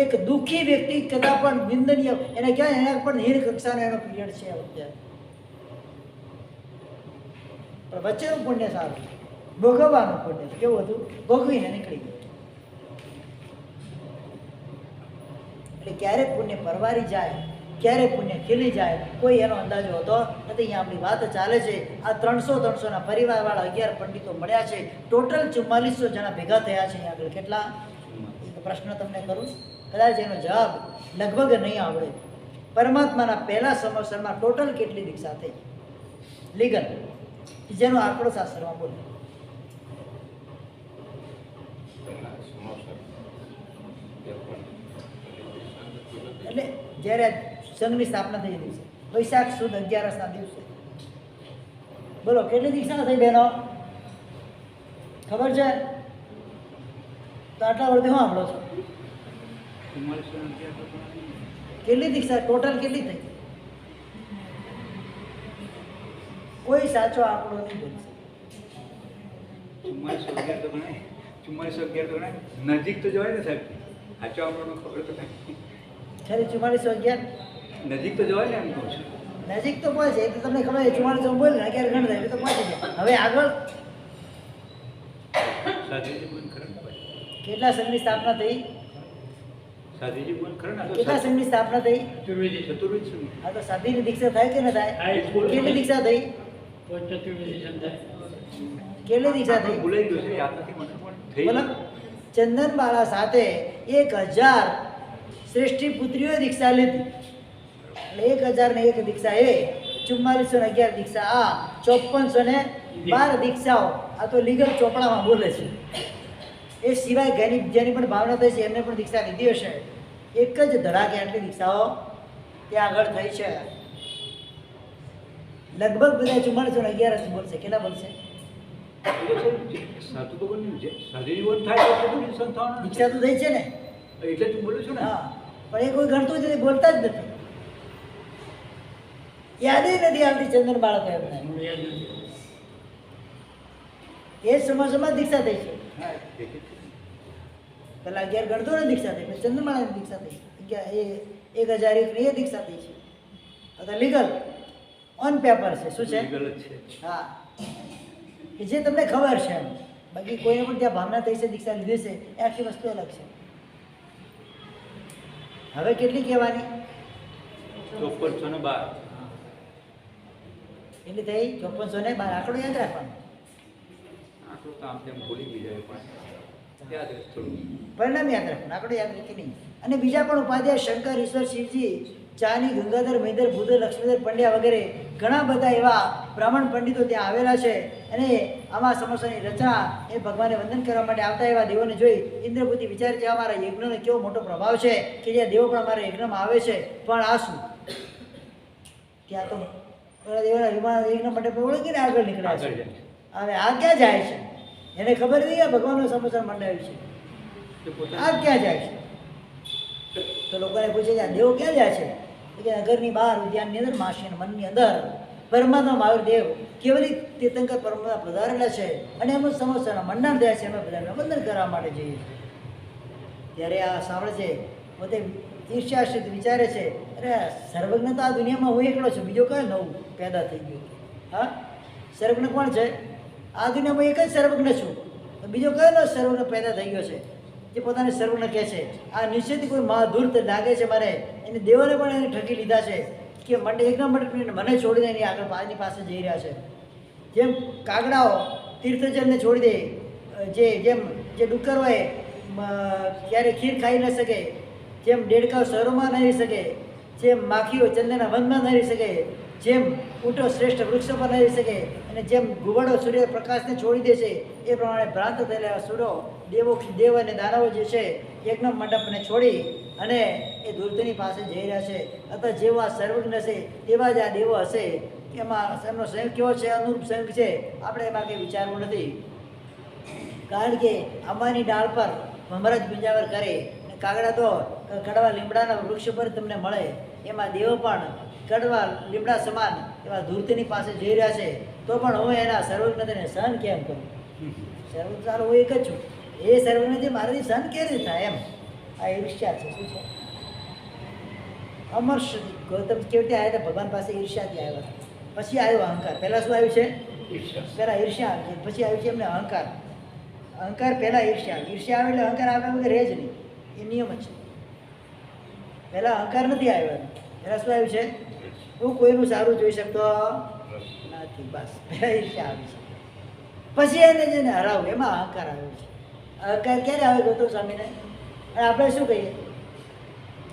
S1: એક દુઃખી વ્યક્તિ કદાચ પણ નિંદનીય એને કહેવાય એના પણ હીન કક્ષાનો એનો પીરિયડ છે અત્યારે. પણ વચ્ચેનું પુણ્ય સારું, ભોગવવાનું પુણ્ય કેવું હતું? ભોગવીને નીકળી ગયું. એટલે ક્યારે પુણ્ય પરવારી જાય, ક્યારે પુણ્ય ખીલી જાય કોઈ એનો અંદાજો હતો નથી. અહીંયા આપણી વાત ચાલે છે. આ 300 પરિવારવાળા 11 પંડિતો મળ્યા છે. ટોટલ 4400 જણા ભેગા થયા છે. અહીંયા આગળ કેટલા? એક પ્રશ્ન તમને કરું, કદાચ એનો જવાબ લગભગ નહીં આવડે. પરમાત્માના પહેલા સંવત્સરમાં ટોટલ કેટલી દીક્ષા થઈ લીગલ, જેનો આંકડો શાસ્ત્રમાં બોલે? એટલે જ્યારે સંઘની સ્થાપના થઈ દિવસે વૈશાખ સુદ 11ના દિવસે બોલો કેટલી દીક્ષા થઈ બહેનો? ખબર છે? તો આટલા વર્ષે હું સાંભળો છો? કેટલી દીક્ષા ટોટલ કેટલી થઈ? કોઈ સાચો આંકડો નહીં બોલશે.
S2: 4411 નજીક તો જવાય ને સાહેબ, સાચો આપણને ખબર તો કાંઈ
S1: ખરી 4411
S2: નજીક તો જવાય ને એમ કહું છું.
S1: નજીક તો પહોંચે, એ તો તમને ખબર છે. 4400 બોલે ને 11 ગણ થાય તો પહોંચી જાય. હવે આગળ
S2: સાધીજી બોલ ખરા ને ભાઈ?
S1: કેટલા સંઘની સ્થાપના થઈ?
S2: સાધીજી બોલ ખરા ને?
S1: કેટલા સંઘની સ્થાપના થઈ?
S2: ચતુર્વેદી છે.
S1: આ તો સાધીની દીક્ષા થાય કે ન થાય? કેટલી દીક્ષા થઈ? કેટલી દીક્ષા થઈ?
S2: ભૂલાઈ ગયું છે, યાદ નથી મને પણ થઈ.
S1: બોલો. ચંદનબાળા સાથે 1000 શ્રેષ્ઠી પુત્રીઓએ દીક્ષા લીધી. એટલે 1001 દીક્ષા એ 4411 દીક્ષા આ 5412 દીક્ષાઓ. આ તો લીગલ ચોપડામાં બોલે છે. એ સિવાય જેની પણ ભાવના થઈ છે એમને પણ દીક્ષા લીધી હશે. એક જ ધડાકે આટલી દીક્ષાઓ ત્યાં આગળ થઈ છે. લગભગ બધા 4411 બોલશે. કેટલા બોલશે?
S2: સાધુ ભગવાન સાધીજી બોલ થાય તો કેટલું સંસ્થાન
S1: દીક્ષા તો થઈ છે ને,
S2: એટલે તું બોલું છું ને.
S1: હા, પણ એ કોઈ ગણતું જ નથી, બોલતા જ નથી. યાદ નથી આવતી ચંદનબાળા તો એમને. એ સમાજમાં દીક્ષા થઈ છે. પેલા 11 ગણતો ને દીક્ષા થઈ, પછી ચંદનબાળાની દીક્ષા થઈ. 1001 ની એ દીક્ષા થઈ છે. અથવા લીગલ ઓન પેપર છે. શું છે?
S2: લીગલ જ છે.
S1: હા, કે જે તમને ખબર છે એમ. બાકી કોઈને પણ ત્યાં ભાવના થઈ છે, દીક્ષા લીધી છે, એ આખી વસ્તુ અલગ છે. હવે કેટલી કહેવાની?
S2: 5412.
S1: કેટલી થઈ? 5412. આંકડો યાદ રાખવાનો.
S2: આટલું તો આમ તેમ ભૂલી બી જાય પણ યાદ રહે થોડું.
S1: પરિણામ યાદ રાખવાનું, આંકડો યાદ રાખી નહીં. અને બીજા પણ ઉપાધ્યાય શંકર, ઈશ્વર, શિવજી, ચાની, ગંગાધર, મહિધર, ભૂધર, લક્ષ્મીધર પંડ્યા વગેરે ઘણા બધા એવા બ્રાહ્મણ પંડિતો ત્યાં આવેલા છે. અને આમાં સમસ્યાની રચના એ ભગવાનને વંદન કરવા માટે આવતા એવા દેવોને જોઈ ઇન્દ્રપુતિ વિચારે છે અમારા યજ્ઞનો કેવો મોટો પ્રભાવ છે કે જે દેવો પણ અમારા યજ્ઞમાં આવે છે. પણ આ શું? ત્યાં તો પેલા દેવોના યજ્ઞ માટે ઓળખીને આગળ નીકળ્યા છે. હવે આ ક્યાં જાય છે? એને ખબર નહીં આ ભગવાનનો સમાચાર મંડાવ્યું છે. આ ક્યાં જાય છે? તો લોકોને પૂછે છે આ દેવો ક્યાં જાય છે? કે નગરની બહાર ઉદ્યાનની અંદર માસીના મનની અંદર પરમાત્મા મહાવીર દેવ કેવલી તીર્થંકર પરમાત્મા પધારેલા છે. અને એમનું સમસ્યાના મંડાણ થયા છે. અમે બધાને વંદન કરવા માટે જઈએ છીએ. ત્યારે આ સાંભળે છે, પોતે ઈર્ષ્યાશ્રિત વિચારે છે, અરે સર્વજ્ઞ તો આ દુનિયામાં હું એકલો છું, બીજો કયો નવું પેદા થઈ ગયો? હા, સર્વજ્ઞ કોણ છે? આ દુનિયામાં એક જ સર્વજ્ઞ છું, તો બીજો કયો નવો સર્વજ્ઞ પેદા થઈ ગયો છે જે પોતાને સર્વજ્ઞ કહે છે? આ નિશ્ચિત કોઈ મહાધૂર્ત લાગે છે મને. એને દેવોને પણ એને ઠકી લીધા છે કે માટે એકના માટે મને છોડીને એની આગળ એની પાસે જઈ રહ્યા છે. જેમ કાગડાઓ તીર્થજનને છોડી દે જેમ જે ડુક્કર હોય ક્યારે ખીર ખાઈ ન શકે, જેમ દેડકાઓ શહેરોમાં ન રહી શકે, જેમ માખીઓ ચંદ્રના વનમાં ન રહી શકે, જેમ ઊંટો શ્રેષ્ઠ વૃક્ષો પર ન રહી શકે, અને જેમ ઘુવડો સૂર્યપ્રકાશને છોડી દે છે, એ પ્રમાણે ભ્રાંત થયેલા અસુરો દેવ અને દાનવો જે છે યજ્ઞ મંડપને છોડી અને એ ધૂર્તની પાસે જઈ રહ્યા છે. અથવા જેવા સર્વજ્ઞ છે તેવા જ આ દેવો હશે. એમાં એમનો સંયોગ કેવો છે, અનુરૂપ સંયોગ છે, આપણે એમાં કંઈ વિચારવું નથી. કારણ કે આંબાની ડાળ પર ભમરજ બીજાવર કરે, અને કાગડા તો કડવા લીમડાના વૃક્ષ પર તમને મળે. એમાં દેવો પણ કડવા લીમડા સમાન એવા ધૂર્તની પાસે જઈ રહ્યા છે. તો પણ હું એના સર્વજ્ઞતાને સહન કેમ કરું? સર્વજ્ઞ હું એક જ છું. એ સર્વજ્ઞ મારાથી સહન કેવી રીતે થાય? એમ આ ઈર્ષ્યા છે. શું છે? અમર્ષ ગૌતમ કેવી રીતે આવ્યા હતા? ભગવાન પાસે ઈર્ષ્યાથી આવ્યા હતા. પછી આવ્યો અહંકાર. પહેલાં શું આવ્યું છે? પહેલાં ઈર્ષ્યા આવી છે, પછી આવ્યું છે એમને અહંકાર. અહંકાર પહેલાં ઈર્ષ્યા. ઈર્ષ્યા આવે એટલે અહંકાર આવે વગર રહે જ નહીં. એ નિયમ જ છે. પહેલાં અહંકાર નથી આવ્યો. પહેલાં શું આવ્યું છે? હું કોઈનું સારું જોઈ શકતો નથી. બસ પહેલાં ઈર્ષ્યા આવી છે. પછી એને જેને હરાવું એમાં અહંકાર આવ્યો છે. અહંકાર ક્યારે આવે ગૌતમ સ્વામીને? અને આપણે શું કહીએ?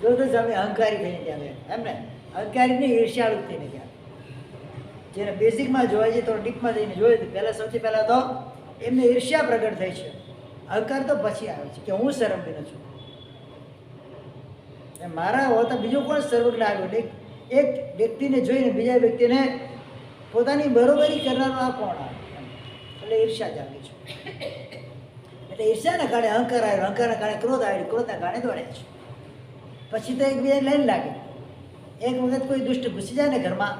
S1: ગૌતમ સ્વામી અહંકારી થઈને ત્યાં ગયા એમ ને? અહંકારીને ઈર્ષ્યાળુ થઈને ગયા. જેને બેઝિકમાં જોવાય છે, તો ડીપમાં જઈને જોઈએ તો પહેલાં સૌથી પહેલાં તો એમને ઈર્ષ્યા પ્રગટ થઈ છે. અહંકાર તો પછી આવે છે કે હું સર્વજ્ઞ છું. મારા હોતા બીજો કોણ સર્વજ્ઞ આવ્યો? એક વ્યક્તિને જોઈને બીજા વ્યક્તિને પોતાની બરોબરી કરનારો આ કોણ આવે? એટલે ઈર્ષ્યા જાગી છે. એટલે ઈર્ષ્યાના કારણે અહંકાર આવ્યો, અહંકારના કારણે ક્રોધ આવ્યો, ક્રોધના કારણે દોડ્યા છે. પછી તો એકબીજાને લઈને લાગે. એક વખત કોઈ દુષ્ટ ઘૂસી જાય ને ઘરમાં,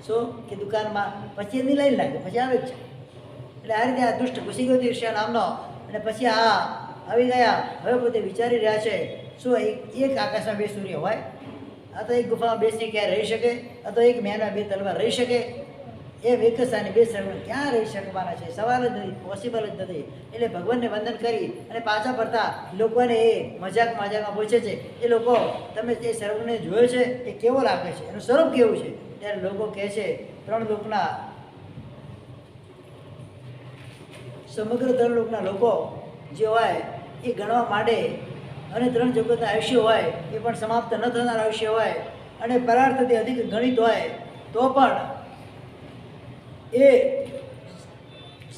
S1: શું કે દુકાનમાં, પછી એની લાઈન લાગે, પછી આવે જ છે. એટલે આ રીતે આ દુષ્ટ ઘૂસી ગયો ઈર્ષ્યા નામનો, અને પછી આ આવી ગયા. હવે પોતે વિચારી રહ્યા છે શું એક આકાશમાં બે સૂર્ય હોય? આ તો એક ગુફામાં બેસી ક્યાં રહી શકે? આ તો એક મહેલમાં બે તલવાર રહી શકે? એ વેકસાની બે સર્વણ ક્યાં રહી શકવાના છે? સવાલ જ નથી, પોસિબલ જ નથી. એટલે ભગવાનને વંદન કરી અને પાછા ફરતા લોકોને એ મજાકમાં પૂછે છે, એ લોકો તમે જે સર્વને જોયો છે એ કેવો લાગે છે, એનું સ્વરૂપ કેવું છે? ત્યારે લોકો કહે છે ત્રણ લોકના, સમગ્ર ત્રણ લોકના લોકો જે હોય એ ગણવા માંડે, અને ત્રણ જગતના આયુષ્ય હોય એ પણ સમાપ્ત ન થનાર આયુષ્ય હોય, અને પરાર્થથી અધિક ગણિત હોય તો પણ એ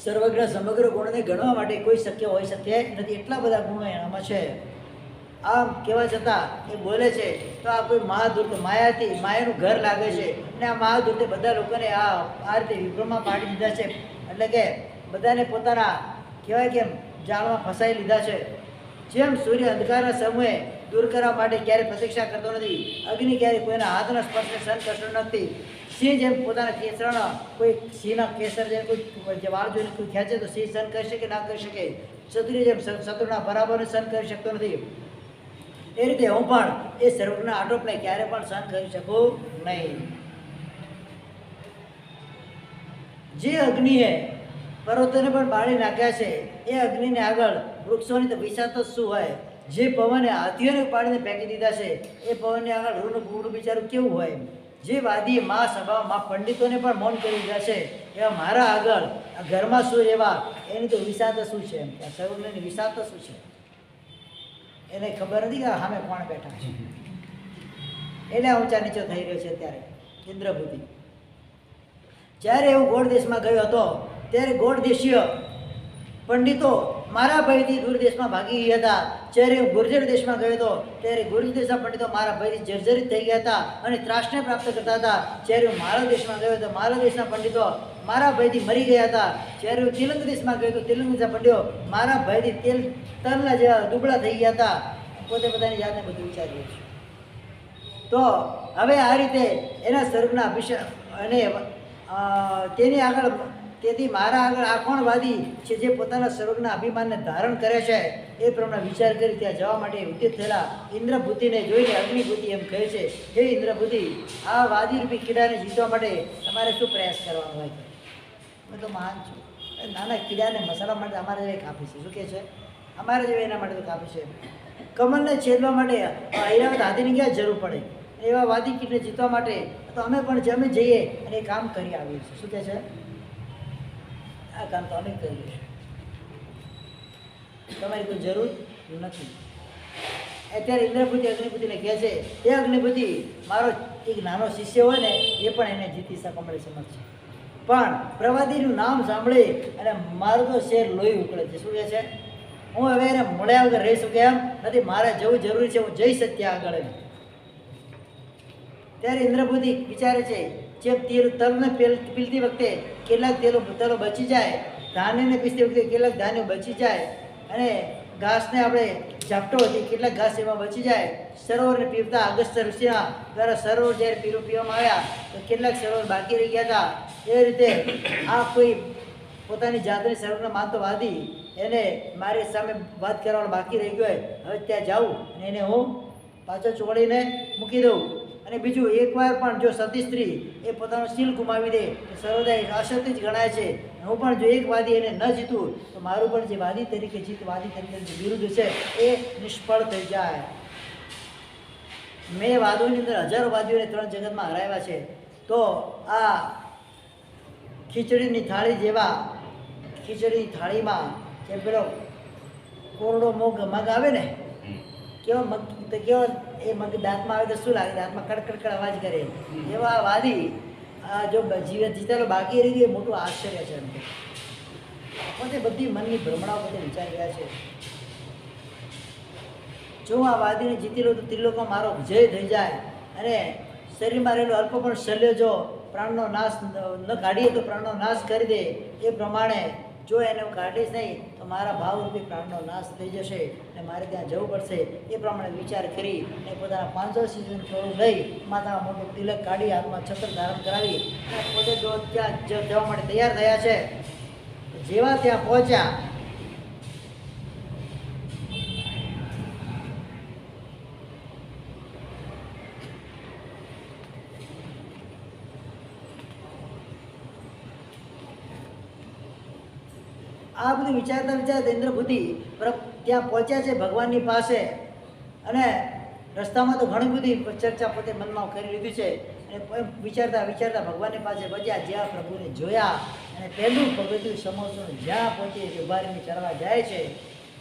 S1: સર્વજ્ઞ સમગ્ર ગુણને ગણવા માટે કોઈ શક્ય હોઈ શકે નથી. એટલા બધા ગુણો એનામાં છે. આમ કહેવા છતાં એ બોલે છે તો આ કોઈ મહાદૂત માયાથી માયાનું ઘર લાગે છે. અને આ મહાદૂતે બધા લોકોને આ રીતે વિભ્રમમાં પાડી દીધા છે. એટલે કે બધાને પોતાના કહેવાય કેમ જાળમાં ફસાઈ લીધા છે. જેમ સૂર્ય અંધકારના સમૂહે દૂર કરવા માટે ક્યારેય પ્રતીક્ષા કરતો નથી, અગ્નિ ક્યારેય કોઈના હાથના સ્પર્શને સહન કરતો નથી, સિંહ જેમ પોતાના કેસરના કોઈ સિંહના કેસર જેમ કોઈ જે વાળ જોઈને કોઈ ખેંચે તો સિંહ સહન કરી શકે ના કરી શકે, ક્ષત્રિય જેમ શત્રુના બરાબરને સહન કરી શકતો નથી, એ રીતે હું પણ એ સર્વના આટોપને ક્યારે પણ સહન કરી શકું નહીં. જે અગ્નિએ પર્વતોને પણ બાળી નાખ્યા છે, એ અગ્નિને આગળ વૃક્ષોની તો વિષાત જ શું હોય? જે પવને હાથીઓને પાડીને ફેંકી દીધા છે, એ પવનને આગળ રૂનું ગુડું બિચારું કેવું હોય? જે વાદી મા સભામાં પંડિતોને પણ મૌન કરી દીધા છે, એવા મારા આગળ આ ઘરમાં શું રહેવા? એની તો વિષાત શું છે? એમ કે સર્વની વિષાત શું છે? એને ખબર નથી કે સામે કોણ બેઠા છે. એને ઊંચા નીચો થઈ રહ્યો છે. અત્યારે ઇન્દ્રભૂતિ જ્યારે હું ગોળ દેશમાં ગયો હતો ત્યારે ગોળ દેશીય પંડિતો મારા ભયથી દૂર દેશમાં ભાગી ગયા હતા. જ્યારે હું ગુર્જર દેશમાં ગયો હતો ત્યારે ગુર્જર દેશના પંડિતો મારા ભયથી જર્જરિત થઈ ગયા હતા અને ત્રાસને પ્રાપ્ત કરતા હતા. જ્યારે હું મારા દેશમાં ગયો હતો મારા દેશના પંડિતો મારા ભયથી મરી ગયા હતા. જ્યારે હું તેલંગ દેશમાં ગયો તો તેલંગ દેશના પંડિતો મારા ભયથી તલના જેવા દુબળા થઈ ગયા હતા. પોતે બધાની જાતને બધું વિચાર્યું છે. તો હવે આ રીતે એના સ્વરૂપના અભિષેક અને તેની આગળ, તેથી મારા આગળ આ કોણ વાદી છે જે પોતાના સ્વરૂપના અભિમાનને ધારણ કરે છે? એ પ્રમાણે વિચાર કરી ત્યાં જવા માટે ઉદ્યત થયેલા ઇન્દ્રભૂતિને જોઈને અગ્નિભૂતિ એમ કહે છે, હે ઇન્દ્રભૂતિ, આ વાદીરૂપી કીડાને જીતવા માટે તમારે શું પ્રયાસ કરવાનો હોય? મેં તો મહાન છું. નાના કીડાને મસાલા માટે અમારે જેવી કાપી છે. શું કહે છે? અમારે જેવી એના માટે તો કાપી છે. કમલને છેદવા માટે ઐરાવત હાથીની ક્યાં જરૂર પડે? એવા વાદી કીડને જીતવા માટે તો અમે પણ અમે જઈએ અને એ કામ કરી આવીએ છીએ. શું કહે છે? આ કામ તો અમે કરીએ છીએ. તમારી કોઈ જરૂર નથી. અત્યારે ઇન્દ્રપુતિ અગ્નિપુતિને કહે છે, એ અગ્નિપુતિ મારો એક નાનો શિષ્ય હોય ને એ પણ એને જીતી શકવા મળે સમર્થ છે, પણ પ્રવાદીનું નામ સાંભળી અને મારું તો શેર લોહી ઉકળે છે. શું કહે છે? હું હવે એને મળ્યા વગર રહી શકું એમ નથી, મારે જવું જરૂરી છે, હું જઈ શકીએ આગળ એમ. ત્યારે ઇન્દ્રપુતિ વિચારે છે, જે તલને પીલતી વખતે કેટલાક તલો બચી જાય, ધાન્યને પીસતી વખતે કેટલાક ધાન્યો બચી જાય, અને ઘાસને આપણે ઝાપટો હતી કેટલાક ઘાસ એમાં બચી જાય. સરોવરને પીવતા અગસ્ત્ય ઋષિના દ્વારા સરોવર જ્યારે પીવામાં આવ્યા તો કેટલાક સરોવર બાકી રહી ગયા હતા. એ રીતે આ કોઈ પોતાની જાતને સરોવરને માનતો વાદી એને મારી સામે વાત કરવાનો બાકી રહી ગયો હોય, હવે ત્યાં જાઉં અને એને હું પાછો ચોળીને મૂકી દઉં. અને બીજું, એકવાર પણ જો સતી સ્ત્રી એ પોતાનું શીલ ગુમાવી દે તો સર્વદા અસત્ય જ ગણાય છે. હું પણ જો એક વાદી એને ન જીતું તો મારું પણ જે વાદી તરીકે વાદી તરીકે જે વિરુદ્ધ છે એ નિષ્ફળ થઈ જાય. મેં વાદોની અંદર હજારો વાદીઓને 3 જગતમાં હરાવ્યા છે. તો આ ખીચડીની થાળી જેવા ખીચડીની થાળીમાં જે પેલો કોરડો મગ આવે ને, કેવો મગ તો કેવો એ મગ દાંતમાં આવે તો શું લાગે? દાંતમાં કડકડ અવાજ કરે. એવા વાદી જો જીતેલો બાકી રહી ગયો, મોટું આશ્ચર્ય છે. એમ પોતે બધી મનની ભ્રમણાઓ પોતે વિચારી રહ્યા છે. જો આ વાદીને જીતી લો તો ત્રિલોકમાં મારો વિજય થઈ જાય, અને શરીરમાં રહેલો અલ્પ પણ શલ્ય જો પ્રાણનો નાશ ન કાઢીએ તો પ્રાણનો નાશ કરી દે. એ પ્રમાણે જો એને હું કાઢીશ નહીં તો મારા ભાવરૂપી પ્રાણનો નાશ થઈ જશે અને મારે ત્યાં જવું પડશે. એ પ્રમાણે વિચાર કરી અને પોતાના 500 સીઝન થોડું લઈ માથામાં મોટું તિલક કાઢી હાથમાં છત્ર ધારણ કરાવી અને પોતે જો ત્યાં જવા માટે તૈયાર થયા છે. જેવા ત્યાં પહોંચ્યા આ બધું વિચારતા ઇન્દ્રપુતિ ત્યાં પહોંચ્યા છે ભગવાનની પાસે. અને રસ્તામાં તો ઘણી બધી ચર્ચા પોતે મનમાં કરી લીધી છે. અને વિચારતા ભગવાનની પાસે પહોંચ્યા. જ્યાં પ્રભુને જોયા અને પહેલું પગથિયું સમોસું જ્યાં પહોંચી ઉભારીને ચડવા જાય છે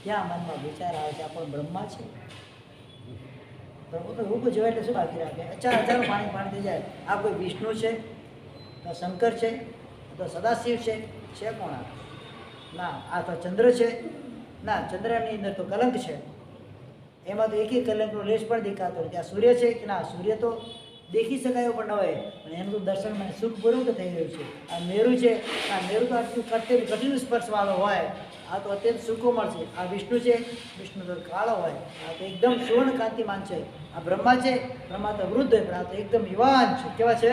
S1: ત્યાં મનમાં વિચાર આવે છે, આ પણ બ્રહ્મા છે. પ્રભુ તો રૂપ જોવા એટલે શું બાકી રાખે? હજારો પાણી થઈ જાય. આ કોઈ વિષ્ણુ છે, તો શંકર છે, તો સદાશિવ છે કોણ? ના, આ તો ચંદ્ર છે. ના, ચંદ્રની અંદર તો કલંક છે. એમાં તો એક કલંકનો લેશ પણ દેખાતો નથી. આ સૂર્ય છે કે ના, સૂર્ય તો દેખી શકાય પણ ન હોય, પણ એનું તો દર્શન મને સુખપૂર્વક થઈ રહ્યું છે. આ મેરુ છે, આ મેરુ તો આટલું કઠિન સ્પર્શવાળો હોય, આ તો અત્યંત સુકોમળ છે. આ વિષ્ણુ છે, વિષ્ણુ તો કાળો હોય, આ તો એકદમ સુવર્ણ કાંતિમાન છે. આ બ્રહ્મા છે, બ્રહ્મા તો વૃદ્ધ હોય, પણ આ તો એકદમ યુવાન છે. કેવા છે?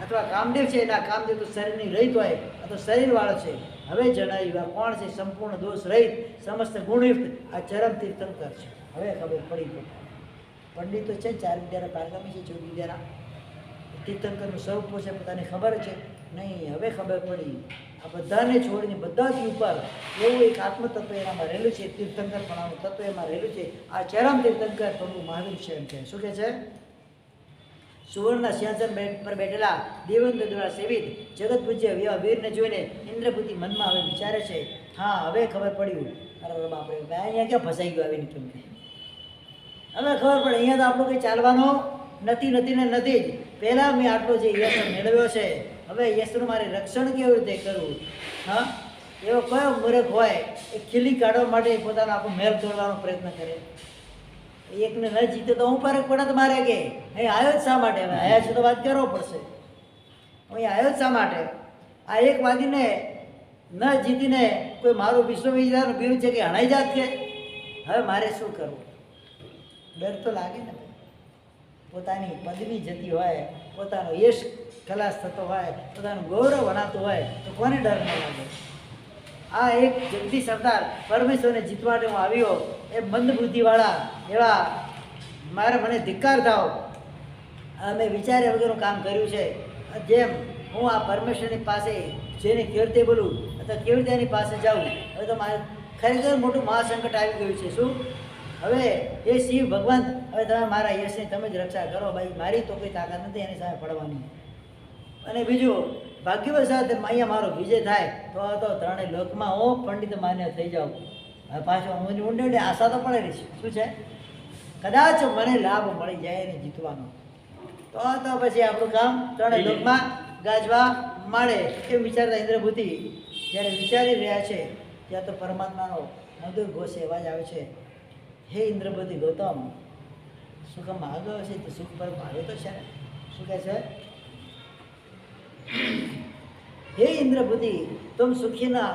S1: અથવા કામદેવ છે, એના કામદેવ તો શરીરની રહિત હોય, આ તો શરીરવાળો છે. હવે જણાવ્યું આ કોણ છે? સંપૂર્ણ દોષ રહિત, સમસ્ત ગુણયુક્ત આ ચરમ તીર્થંકર છે. હવે ખબર પડી. પંડિતો છે, 4 વિદ્યાના પારગામી છે, 14 વિદ્યાના તીર્થંકરનું સ્વરૂપ છે, પોતાને ખબર છે નહીં. હવે ખબર પડી. આ બધાને છોડીને બધાથી ઉપર એવું એક આત્મતત્વ એનામાં રહેલું છે. તીર્થંકર પણ તત્વ એમાં રહેલું છે. આ ચરમ તીર્થંકર પ્રભુ મહાવીર છે એમ છે. શું કહે છે? સુવર્ણના સિંહાસન પર બેઠેલા દેવેન્દ્ર દ્વારા સેવિત જગત પૂજ્ય એવા વીરને જોઈને ઇન્દ્રપુતિ મનમાં હવે વિચારે છે, હા હવે ખબર પડ્યું. અરે બાપરે, અહીંયા ક્યાં ફસાઈ ગયો આવીને કેમ? હવે ખબર પડે અહીંયા તો આપણું કંઈ ચાલવાનું નથી જ. પહેલાં મેં આટલો જે યશ મેળવ્યો છે, હવે યશનું મારે રક્ષણ કેવી રીતે કરવું? હા, એવો કયો મૂર્ખ હોય એ ખીલી કાઢવા માટે પોતાનો આખો મહેલ તોડવાનો પ્રયત્ન કરે? એકને ન જીતે તો હું ફરક પડે તો મારે કે અહીં આવ્યો જ શા માટે? હવે આવ્યા છે તો વાત કરવો પડશે. અહીં આવ્યો જ શા માટે? આ એક વાદીને ન જીતીને કોઈ મારું વિશ્વવિદ્યાલયનું બિરુદ છે કે હણાઈ જાત કે હવે મારે શું કરવું? ડર તો લાગે ને. પોતાની પદવી જતી હોય, પોતાનો યશ ખલાસ થતો હોય, પોતાનું ગૌરવ વણાતું હોય તો કોને ડર ન લાગે? આ એક જગદી સરદાર પરમેશ્વરને જીતવા માટે હું આવ્યો, એ મંદબુદ્ધિવાળા એવા મને ધિક્કાર થાવ. મેં વિચાર્યા વગરનું કામ કર્યું છે. જેમ હું આ પરમેશ્વરની પાસે જેને કેવી રીતે બોલું અથવા કેવી રીતે એની પાસે જાઉં, હવે તો મારે ખરેખર મોટું મહાસંકટ આવી ગયું છે. શું? હવે એ શિવ ભગવાન, હવે તમે મારા યશની તમે જ રક્ષા કરો ભાઈ, મારી તો કોઈ તાકાત નથી એની સામે પડવાની. અને બીજું, ભાગ્યવશાત અહીંયા મારો વિજય થાય તો ત્રણેય લોકમાં હું પંડિત માન્ય થઈ જાઉં. હવે પાછું અમુની ઊંડે આશા તો પડેલી છે. શું છે? કદાચ મને લાભ મળી જાય ને જીતવાનો, તો પછી આપણું કામ ત્રણેય લોકમાં ગાજવા માંડે. એમ વિચારતા ઇન્દ્રભૂતિ જ્યારે વિચારી રહ્યા છે ત્યાં તો પરમાત્માનો મધુર ઘોષ અવાજ આવે છે, હે ઇન્દ્રભૂતિ ગૌતમ, સુખ માગ્યો છે તો સુખ પર ભાવ્યો તો છે ને. શું કહે છે? હે ઇન્દ્રભૂતિ તુમ સુખીના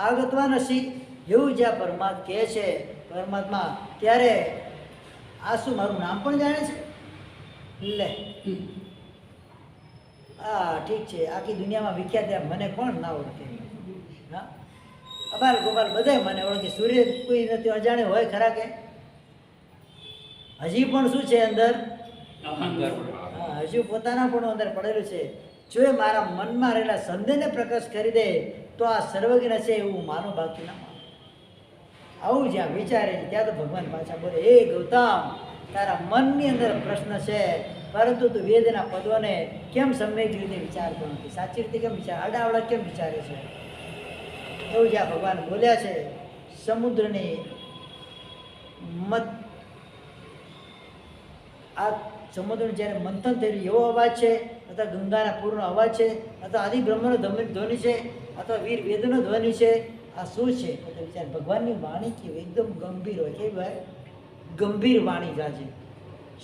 S1: આગતવા નથી, એવું જ્યાં પરમાત્મા કહે છે પરમાત્મા, ત્યારે આ શું મારું નામ પણ જાણે છે? લે હા ઠીક છે, આખી દુનિયામાં વિખ્યાત ત્યાં મને કોણ ના ઓળખે? હા, અબાલ ગોપાલ બધાય મને ઓળખે, સૂર્ય કોઈ નથી અજાણે હોય ખરા કે? હજી પણ શું છે અંદર? હા, હજુ પોતાના પણ અંદર પડેલું છે. જો એ મારા મનમાં રહેલા સંદેહને પ્રકાશ કરી દે તો આ સર્વજ્ઞ છે એવું માનો, બાકી ના માનો. આવું જ્યાં વિચારે છે ત્યાં તો ભગવાન પાછા બોલે, હે ગૌતમ, તારા મનની અંદર પ્રશ્ન છે, પરંતુ તું વેદના પદોને કેમ સમ્યક રીતે વિચારતો નથી? સાચી રીતે કેમ વિચાર, આડાવડા કેમ વિચારે છે? એવું જ્યાં ભગવાન બોલ્યા છે. સમુદ્રની મત આ સમુદ્રનું જ્યારે મંથન થયેલું એવો અવાજ છે, અથવા ગંગાના પૂરનો અવાજ છે, અથવા આદિ બ્રહ્મનો ધ્વનિ છે, અથવા વીર વેદનો ધ્વનિ છે? આ શું છે? તો વિચાર ભગવાનની વાણી કેવી એકદમ ગંભીર હોય. કેવી હોય? ગંભીર વાણી ગાજે.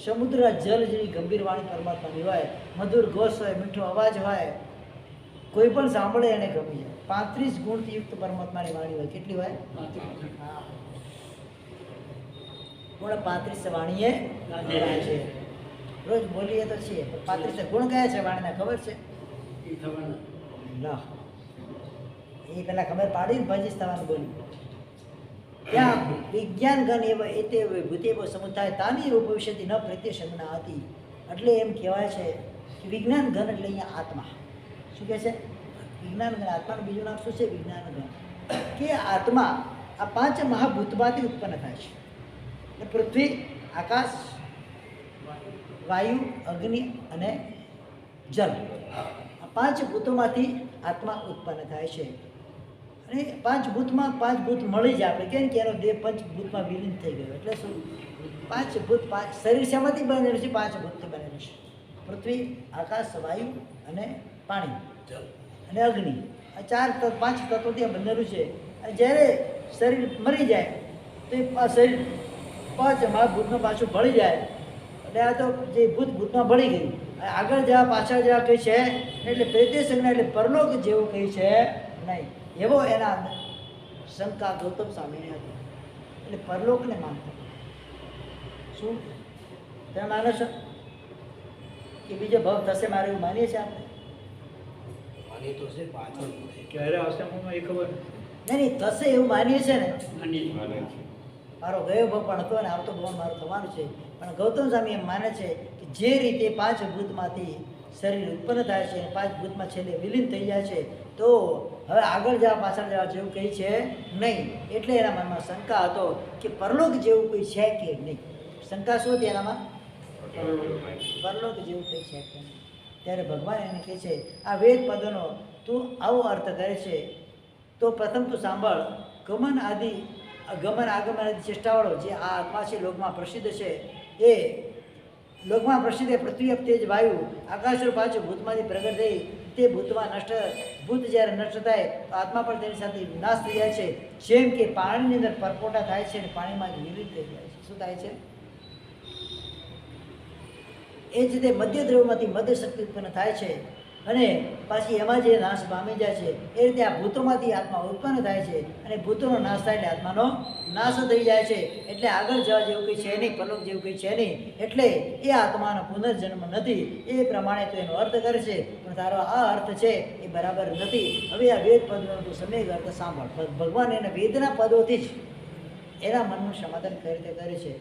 S1: સમુદ્રના જલ જેવી ગંભીર વાણી પરમાત્માની હોય, મધુર ઘોષ હોય, મીઠો અવાજ હોય, કોઈ પણ સાંભળે એને ગમી જાય. 35 ગુણથી યુક્ત પરમાત્માની વાણી હોય. કેટલી હોય? હા, ગુણ 35 વાણીએ ગાય છે. રોજ બોલીએ તો છીએ, 35 ગુણ કયા છે વાણીના ખબર છે? ના, એ પેલા ખબર પાડી ને પછી તમારે બોલી. ત્યાં વિજ્ઞાન ગણ એવા એતે ભૂતેવો સમુદાય તાની રૂપ ભવિષ્યથી ન પ્રત્યક્ષના હતી. એટલે એમ કહેવાય છે કે વિજ્ઞાન ઘન એટલે અહીંયા આત્મા. શું કહે છે? વિજ્ઞાન ઘન. આત્માનું બીજું નામ શું છે? વિજ્ઞાન ઘન. કે આત્મા આ 5 મહાભૂતમાંથી ઉત્પન્ન થાય છે. એટલે પૃથ્વી, આકાશ, વાયુ, અગ્નિ અને જલ, આ 5 ભૂતોમાંથી આત્મા ઉત્પન્ન થાય છે. અને 5 ભૂતમાં 5 ભૂત મળી જાય. આપણે કેમ કે એનો દેહ 5 ભૂતમાં વિલીન થઈ ગયો. એટલે શું? 5 ભૂત, 5 શરીર શેમાંથી બનેલું છે? 5 ભૂતથી બનેલું છે. પૃથ્વી, આકાશ, વાયુ અને પાણી અને અગ્નિ, આ 5 તત્વો ત્યાં બનેલું છે. અને જ્યારે શરીર મરી જાય તો આ શરીર 5 મહાભૂતમાં પાછું ભળી જાય. એટલે આ તો જે ભૂતમાં ભળી ગયું. આગળ જવા પાછળ જવા કંઈ છે એટલે પ્રેત્ય સંજ્ઞા એટલે પરલોક જેવું કંઈ છે નહીં. એવો એના શંકા ગૌતમ સ્વામીને હતી. એટલે પરલોકને માનતા. શું તમે માનો છો કે બીજો ભાવ થશે? મારે એવું માનીએ છીએ આપણે?
S2: ક્યારે આવશે એ ખબર
S1: નહીં, થશે એવું માનીએ છીએ ને.
S2: નહીં.
S1: મારો ગયો ભાવ પણ હતો ને આવતો ભાવ મારું થવાનું છે. પણ ગૌતમ સ્વામી એમ માને છે કે જે રીતે 5 ભૂતમાંથી શરીર ઉત્પન્ન થાય છે, 5 ભૂતમાં છેલ્લે વિલીન થઈ જાય છે, તો હવે આગળ જવા પાછળ જવા જેવું કંઈ છે નહીં. એટલે એના મનમાં શંકા હતો કે પરલોક જેવું કોઈ છે કે નહીં. શંકા શું હતી એનામાં? પરલોક જેવું કંઈ છે કે નહીં. ત્યારે ભગવાન એને કહે છે, આ વેદ પદોનો તું આવો અર્થ કરે છે તો પ્રથમ તું સાંભળ. ગમન આગમન આદિ ચેષ્ટાવાળો જે આ આત્મા છે લોકમાં પ્રસિદ્ધ છે, એ લોકમાં પ્રસિદ્ધ પૃથ્વી, તેજ, વાયુ, આકાશ 5 ભૂતમાંથી પ્રગટ થઈ તે ભૂતમાં ભૂત જ્યારે નષ્ટ થાય તો આત્મા પણ તેની સાથે નાશ થઈ જાય છે. જેમ કે પાણીની અંદર પરપોટા થાય છે અને પાણીમાં વિલીન થઈ જાય છે. શું થાય છે? એ જ રીતે મધ્ય દ્રવ્યમાંથી મધ્ય શક્તિ ઉત્પન્ન થાય છે અને પાછી એમાં જે નાશ પામી જાય છે. એ રીતે આ ભૂતોમાંથી આત્મા ઉત્પન્ન થાય છે અને ભૂતોનો નાશ થાય એટલે આત્માનો નાશ થઈ જાય છે. એટલે આગળ જવા જેવું કંઈ છે નહીં, પરલોક જેવું કંઈ છે નહીં. એટલે એ આત્માનો પુનર્જન્મ નથી. એ પ્રમાણે તો એનો અર્થ કરે છે, પણ તારો આ અર્થ છે એ બરાબર નથી. હવે આ વેદ પદનો તું સમ્યક અર્થ સાંભળ. ભગવાન એના વેદના પદોથી જ એના મનનું સમાધાન કઈ રીતે કરે છે.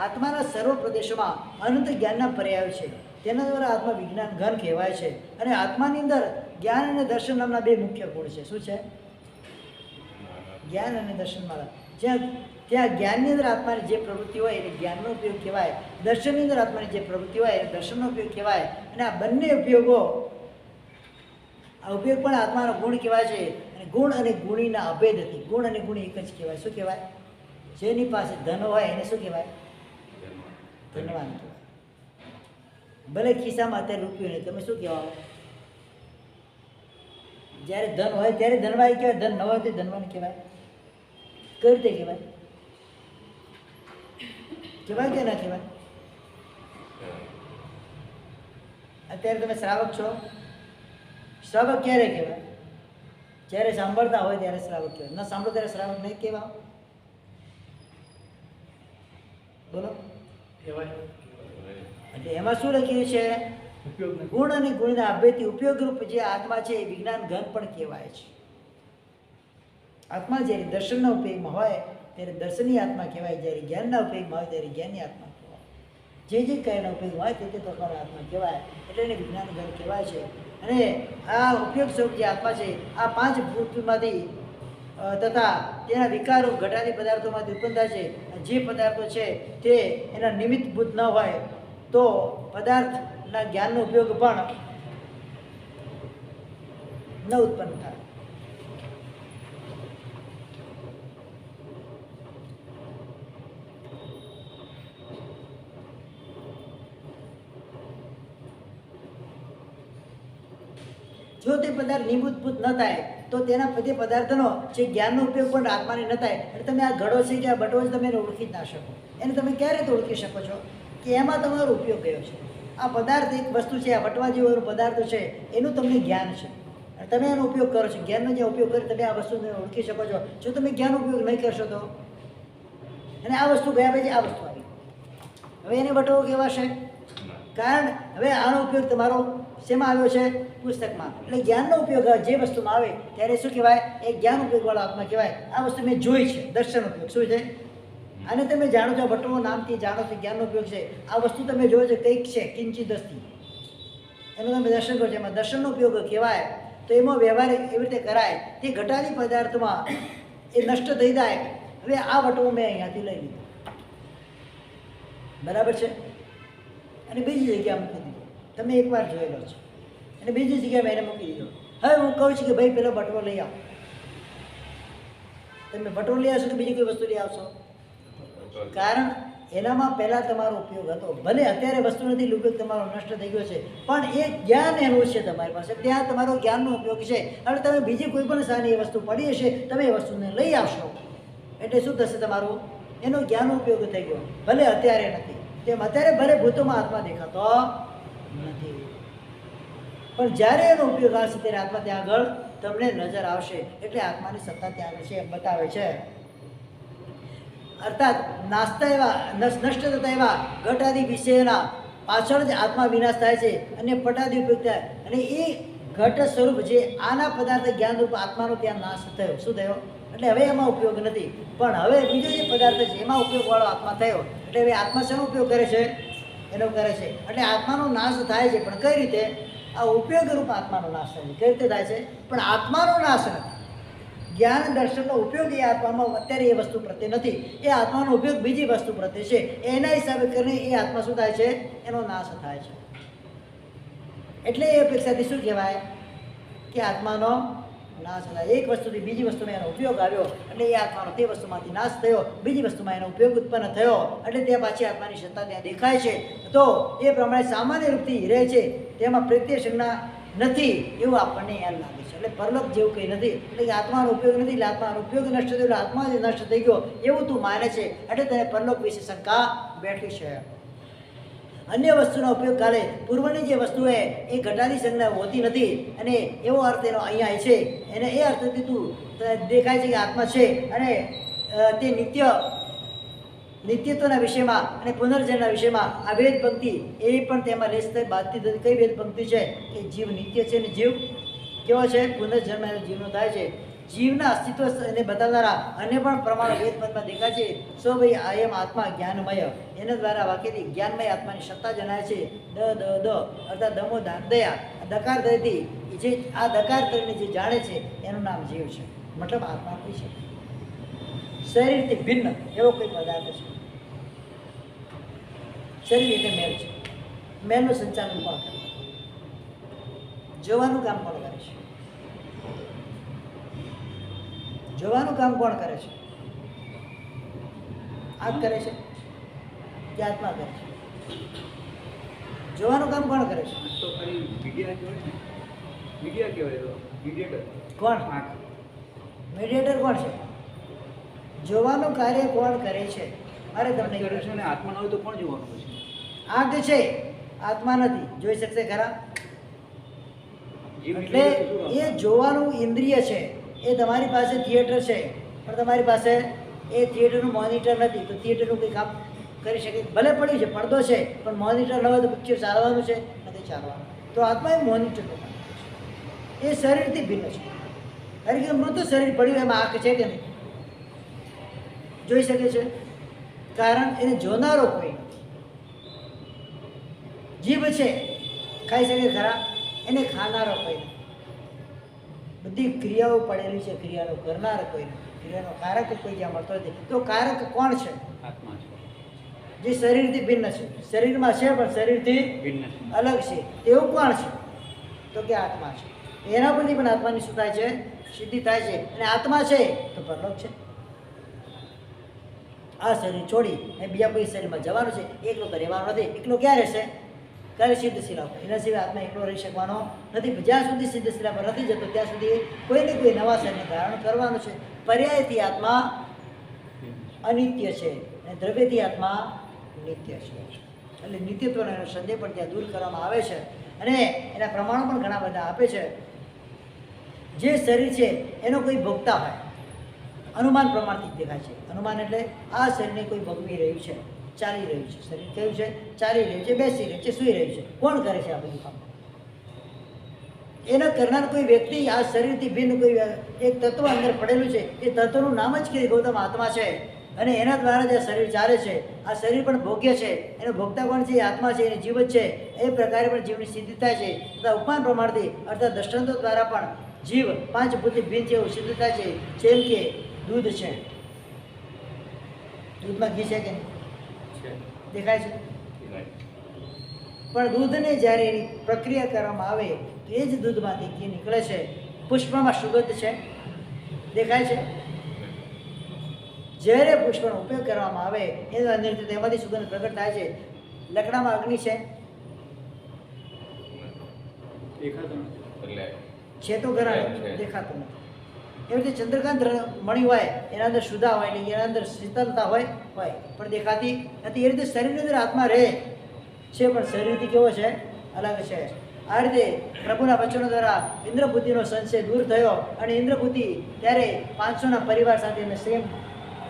S1: આત્માના સર્વ પ્રદેશોમાં અનંત જ્ઞાનના પર્યાયો છે. તેના દ્વારા આત્મા વિજ્ઞાન ઘન કહેવાય છે. અને આત્માની અંદર જ્ઞાન અને દર્શન નામના 2 મુખ્ય ગુણ છે. શું છે? જ્ઞાન અને દર્શનમાં ત્યાં જ્ઞાનની અંદર આત્માની જે પ્રવૃત્તિ હોય એને જ્ઞાનનો ઉપયોગ કહેવાય. દર્શનની અંદર આત્માની જે પ્રવૃત્તિ હોય એને દર્શનનો ઉપયોગ કહેવાય. અને આ બંને ઉપયોગો, આ ઉપયોગ પણ આત્માનો ગુણ કહેવાય છે. અને અને ગુણ અને ગુણીના અભેદથી ગુણ અને ગુણી એક જ કહેવાય. શું કહેવાય? જેની પાસે ધન હોય એને શું કહેવાય? ધનવાન કહેવાય. ભલે ખિસ્સામાં અત્યારે રૂપિયો નહીં, તમે શું કહેવાય? જ્યારે ધન હોય ત્યારે ધનવાન કહેવાય, ધન ન હોય તો ધનવાન કહેવાય. કઈ રીતે કહેવાય? કહેવાય કે ના કહેવાય? અત્યારે તમે શ્રાવક છો. શ્રાવક ક્યારે કહેવાય? જ્યારે સાંભળતા હોય ત્યારે શ્રાવક કહેવાય, ન સાંભળો ત્યારે શ્રાવક નહીં કહેવાય. બોલો. એટલે એમાં શું લખ્યું છે? ગુણ અને ગુણના અભેદથી ઉપયોગરૂપ જે આત્મા છે એ વિજ્ઞાન ઘન પણ કહેવાય છે. આત્મા જ્યારે દર્શનના ઉપયોગમાં હોય ત્યારે દર્શનની આત્મા કહેવાય, જ્યારે જ્ઞાનના ઉપયોગમાં હોય ત્યારે જ્ઞાનની આત્મા કહેવાય. જે કાર્યના ઉપયોગમાં હોય તે પ્રકારની આત્મા કહેવાય, એટલે એને વિજ્ઞાન ઘન કહેવાય છે. અને આ ઉપયોગ સ્વરૂપ જે આત્મા છે આ પાંચ ભૂતમાંથી તથા તેના વિકારો ઘટાડી પદાર્થોમાંથી ઉત્પન્ન થાય છે. જે પદાર્થો છે તે એના નિમિત્તભૂત ન હોય તો પદાર્થના જ્ઞાનનો ઉપયોગ પણ ન ઉત્પન્ન થાય. જો તે પદાર્થ નિમિત્તભૂત ન થાય તો તેના તે પદાર્થનો જે જ્ઞાનનો ઉપયોગ પણ આત્માને ન થાય. એટલે તમે આ ઘડો છે કે આ બટવો છે તમે એને ઓળખી જ ના શકો. એને તમે ક્યારે રીતે ઓળખી શકો છો? કે એમાં તમારો ઉપયોગ ગયો છે. આ પદાર્થ એક વસ્તુ છે, આ વટવા જેવો પદાર્થ છે, એનું તમને જ્ઞાન છે અને તમે એનો ઉપયોગ કરો છો. જ્ઞાનનો જે ઉપયોગ કરી તમે આ વસ્તુને ઓળખી શકો છો. જો તમે જ્ઞાનનો ઉપયોગ નહીં કરશો તો, અને આ વસ્તુ ગયા પછી આ વસ્તુ આવી, હવે એને વટવો કહેવાશે? કારણ હવે આનો ઉપયોગ તમારો શેમાં આવ્યો છે? પુસ્તકમાં. એટલે જ્ઞાનનો ઉપયોગ જે વસ્તુમાં આવે ત્યારે શું કહેવાય? એ જ્ઞાન ઉપયોગવાળો આત્મા કહેવાય. આ વસ્તુ મેં જોઈ છે, દર્શન ઉપયોગ શું છે? આને તમે જાણો છો, વટવો નામથી જાણો છો, જ્ઞાનનો ઉપયોગ છે. આ વસ્તુ તમે જોયો છે, કંઈક છે, કિંચિત અસ્તિ, એનું તમે દર્શન કરો છો, એમાં દર્શનનો ઉપયોગ કહેવાય. તો એમાં વ્યવહાર એવી રીતે કરાય તે ઘટાડી પદાર્થમાં એ નષ્ટ થઈ જાય. હવે આ વટવો મેં અહીંયાથી લઈ લીધો, બરાબર છે, અને બીજી જગ્યાએ મૂકી દીધો. તમે એકવાર જોયેલો છે અને બીજી જગ્યાએ મેં એને મૂકી દીધો. હવે હું કહું છું કે ભાઈ પેલો બટવો લઈ આવો. તમે બટવો લઈ આવશો કે બીજી કોઈ વસ્તુ લઈ આવશો? કારણ એનામાં પહેલાં તમારો ઉપયોગ હતો. ભલે અત્યારે વસ્તુ નથી, ઉપયોગ તમારો નષ્ટ થઈ ગયો છે, પણ એ જ્ઞાન એનું છે તમારી પાસે, ત્યાં તમારો જ્ઞાનનો ઉપયોગ છે. હવે તમે બીજી કોઈ પણ સારી એ વસ્તુ પડી હશે, તમે એ વસ્તુને લઈ આવશો એટલે શું થશે? તમારું એનો જ્ઞાનનો ઉપયોગ થઈ ગયો. ભલે અત્યારે નથી, તેમ અત્યારે ભલે ભૂતોમાં આત્મા દેખાતો નથી, પણ જ્યારે એનો ઉપયોગ આવશે ત્યારે આત્મા ત્યાં આગળ તમને નજર આવશે. એટલે આત્માની સત્તા ત્યાં આગળ છે એમ બતાવે છે. અર્થાત નાસ્તા એવા નષ્ટ થતા એવા ઘટાદી વિષયોના પાછળ જ આત્મા વિનાશ થાય છે અને પટાદી ઉપયોગ થાય. અને એ ઘટ સ્વરૂપ જે આના પદાર્થ જ્ઞાનરૂપ આત્માનો ત્યાં નાશ થયો. શું થયો? એટલે હવે એમાં ઉપયોગ નથી, પણ હવે બીજો જે પદાર્થ છે એમાં ઉપયોગવાળો આત્મા થયો. એટલે હવે આત્મા શેનો ઉપયોગ કરે છે? એનો કરે છે. એટલે આત્માનો નાશ થાય છે, પણ કઈ રીતે? આ ઉપયોગરૂપ આત્માનો નાશ થાય છે. કઈ રીતે થાય છે? પણ આત્માનો નાશ નથી. જ્ઞાન દર્શનનો ઉપયોગ એ આત્મામાં અત્યારે એ વસ્તુ પ્રત્યે નથી, એ આત્માનો ઉપયોગ બીજી વસ્તુ પ્રત્યે છે. એના હિસાબે કરીને એ આત્મા શું થાય છે? એનો નાશ થાય છે. એટલે એ અપેક્ષાથી શું કહેવાય? કે આત્માનો નાશ થાય. એક વસ્તુથી બીજી વસ્તુમાં એનો ઉપયોગ આવ્યો એટલે એ આત્માનો તે વસ્તુમાંથી નાશ થયો, બીજી વસ્તુમાં એનો ઉપયોગ ઉત્પન્ન થયો. એટલે ત્યાં પાછી આત્માની સત્તા ત્યાં દેખાય છે. તો એ પ્રમાણે સામાન્ય રૂપથી રહે છે, તેમાં પ્રત્યક્ષ સંજ્ઞા નથી એવું આપણને યાદ લાગે છે. એટલે પરલોક જેવું કંઈ નથી. એટલે કે આત્માનો ઉપયોગ નથી, એટલે આત્માનો ઉપયોગ નષ્ટ થયો એટલે આત્મા જ નષ્ટ થઈ ગયો એવું તું માને છે. એટલે તેને પરલોક વિશે શંકા બેઠી છે. અન્ય વસ્તુનો ઉપયોગ કાલે પૂર્વની જે વસ્તુ એ ઘટાડી સંજ્ઞા હોતી નથી, અને એવો અર્થ એનો અહીંયા છે. એને એ અર્થથી તું દેખાય છે કે આત્મા છે અને તે નિત્યત્વના વિષયમાં અને પુનર્જન્મના વિષયમાં આ વેદ પંક્તિ એ પણ તેમાં લેશ થઈ બાદથી કઈ વેદ પંક્તિ છે? કે જીવ નિત્ય છે અને જીવ કેવો છે? પુનર્જન્મ એનો જીવનો થાય છે. જીવના અસ્તિત્વ એને બતાવનારા અન્ય પણ પ્રમાણ વેદ પદમાં દેખાય છે. સો ભાઈ આયમ આત્મા જ્ઞાનમય, એના દ્વારા વાક્યથી જ્ઞાનમય આત્માની સત્તા જણાય છે. દ દ દ અર્થાત દમો દાન દયા, દકાર દયથી જે આ દકાર કરીને જે જાણે છે એનું નામ જીવ છે. મતલબ આત્મા કોઈ છે શરીરથી ભિન્ન એવો કોઈ પદાર્થ છે. શરીર એટલે મેલ છે. મેલનું સંચાલન કોણ કરે? જોવાનું કામ કોણ કરે છે? જોવાનું કામ કોણ કરે છે? આંખ કરે છે કે આત્મા કરે છે? જોવાનું કામ કોણ કરે છે?
S2: તો ખાલી મીડિયા કહેવાય ને, મીડિયા કહેવાય તો મીડિયેટર.
S1: કોણ?
S2: આંખ.
S1: મીડિયેટર કોણ છે? જોવાનું કાર્ય કોણ કરે છે? અરે તમને
S2: કરે છે ને આત્મા ન હોય તો કોણ જોવાનું પછી?
S1: આંખ છે, આત્મા નથી. જોઈ શકશે ખરા?
S2: જીવ
S1: એટલે
S2: એટલે તો શું?
S1: એ જોવાનું ઇન્દ્રિય છે. એ તમારી પાસે થિયેટર છે, પણ તમારી પાસે એ થિયેટરનું મોનિટર નથી, તો થિયેટરનું કંઈ કામ કરી શકે? ભલે પડ્યું છે, પડદો છે, પણ મોનિટર ન હોય તો પિક્ચર ચાલવાનું છે? નથી ચાલવાનું. તો આત્મા એ મોનિટર એ શરીરથી ભિન્ન છે. કારણ કે મૃત શરીર પડ્યું એમાં આંખ છે કે નહીં? જોઈ શકે છે? કારણ એને જોનારો કોઈ નથી. જીભ છે, ખાઈ શકે ખરા? એને ખાનારો કોઈ નથી. બધી ક્રિયાઓ પડેલી છે, ક્રિયાનો કરનાર કોઈ નથી. ક્રિયાનો કારક કોઈ જ્યાં મળતો નથી. તો કારક કોણ છે?
S2: આત્મા છે.
S1: જે શરીરથી ભિન્ન છે. શરીરમાં છે પણ શરીરથી
S2: ભિન્ન છે.
S1: અલગ છે. તેવું કોણ છે? તો કે આત્મા છે. એના પરથી પણ આત્માની શું થાય છે? સિદ્ધિ થાય છે. અને આત્મા છે તો પરલોક છે. આ શરીર છોડી અને બીજા કોઈ શરીરમાં જવાનું છે. એકલો તો રહેવાનો નથી. એકલો ક્યાં રહેશે? ત્યારે સિદ્ધ શિલા પર. એના સિવાય આત્મા એકલો રહી શકવાનો નથી. જ્યાં સુધી સિદ્ધ શિલા પર નથી જતો ત્યાં સુધી કોઈને કોઈ નવા શરીરને ધારણ કરવાનું છે. પર્યાયથી આત્મા અનિત્ય છે અને દ્રવ્યથી આત્મા નિત્ય છે. એટલે નિત્યત્વનો એનો સંદેહ પણ ત્યાં દૂર કરવામાં આવે છે. અને એના પ્રમાણો પણ ઘણા બધા આપે છે. જે શરીર છે એનો કોઈ ભોગતા હોય, અનુમાન પ્રમાણથી દેખાય છે. અનુમાન એટલે આ શરીરને કોઈ ભોગવી રહ્યું છે, ચાલી રહ્યું છે. શરીર કેવું છે? ચાલી રહ્યું છે, બેસી રહ્યું છે, સૂઈ રહ્યું છે. કોણ કરે છે આ બધું કામ? એના કરનાર કોઈ વ્યક્તિ, આ શરીરથી ભિન્ન કોઈ એક તત્વ અંદર પડેલું છે. એ તત્વનું નામ જ કે ગૌતમ આત્મા છે. અને એના દ્વારા જે શરીર ચાલે છે, આ શરીર પણ ભોગ્ય છે. એનો ભોગતા કોણ છે? એ આત્મા છે, એની જીવ જ છે. એ પ્રકારે પણ જીવની સિદ્ધિ થાય છે. તથા ઉપમાન પ્રમાણથી અર્થાત દ્રષ્ટાંતો દ્વારા પણ જીવ પાંચ ભૂતથી ભિન્ન છે એવું સિદ્ધ થાય છે. જેમ કે દૂધ છે, દૂધમાં ઘી છે કે નહીં?
S2: છે.
S1: દેખાય છે.
S2: Right.
S1: પણ દૂધને જ્યારે એની પ્રક્રિયા કરવામાં આવે તો એ જ દૂધમાંથી ઘી નીકળે છે. પુષ્પમાં સુગંધ છે, દેખાય છે. જ્યારે પુષ્પનો ઉપયોગ કરવામાં આવે એના અંદર તેમાંથી સુગંધ પ્રગટ થાય છે. લકડામાં અગ્નિ છે,
S2: દેખાતો નથી.
S1: છે તો ખરા, દેખાતું નથી. એવી રીતે ચંદ્રકાંત મણી હોય એના અંદર સુધા હોય એટલે એના અંદર શીતળતા હોય પણ દેખાતી નથી. એ રીતે શરીરની અંદર આત્મા રહે છે પણ શરીરથી કેવો છે? અલગ છે. આ રીતે પ્રભુના વચનો દ્વારા ઇન્દ્રબુદ્ધિનો સંશય દૂર થયો અને ઇન્દ્રબુદ્ધિ ત્યારે 500ના પરિવાર સાથે એમને સંયમ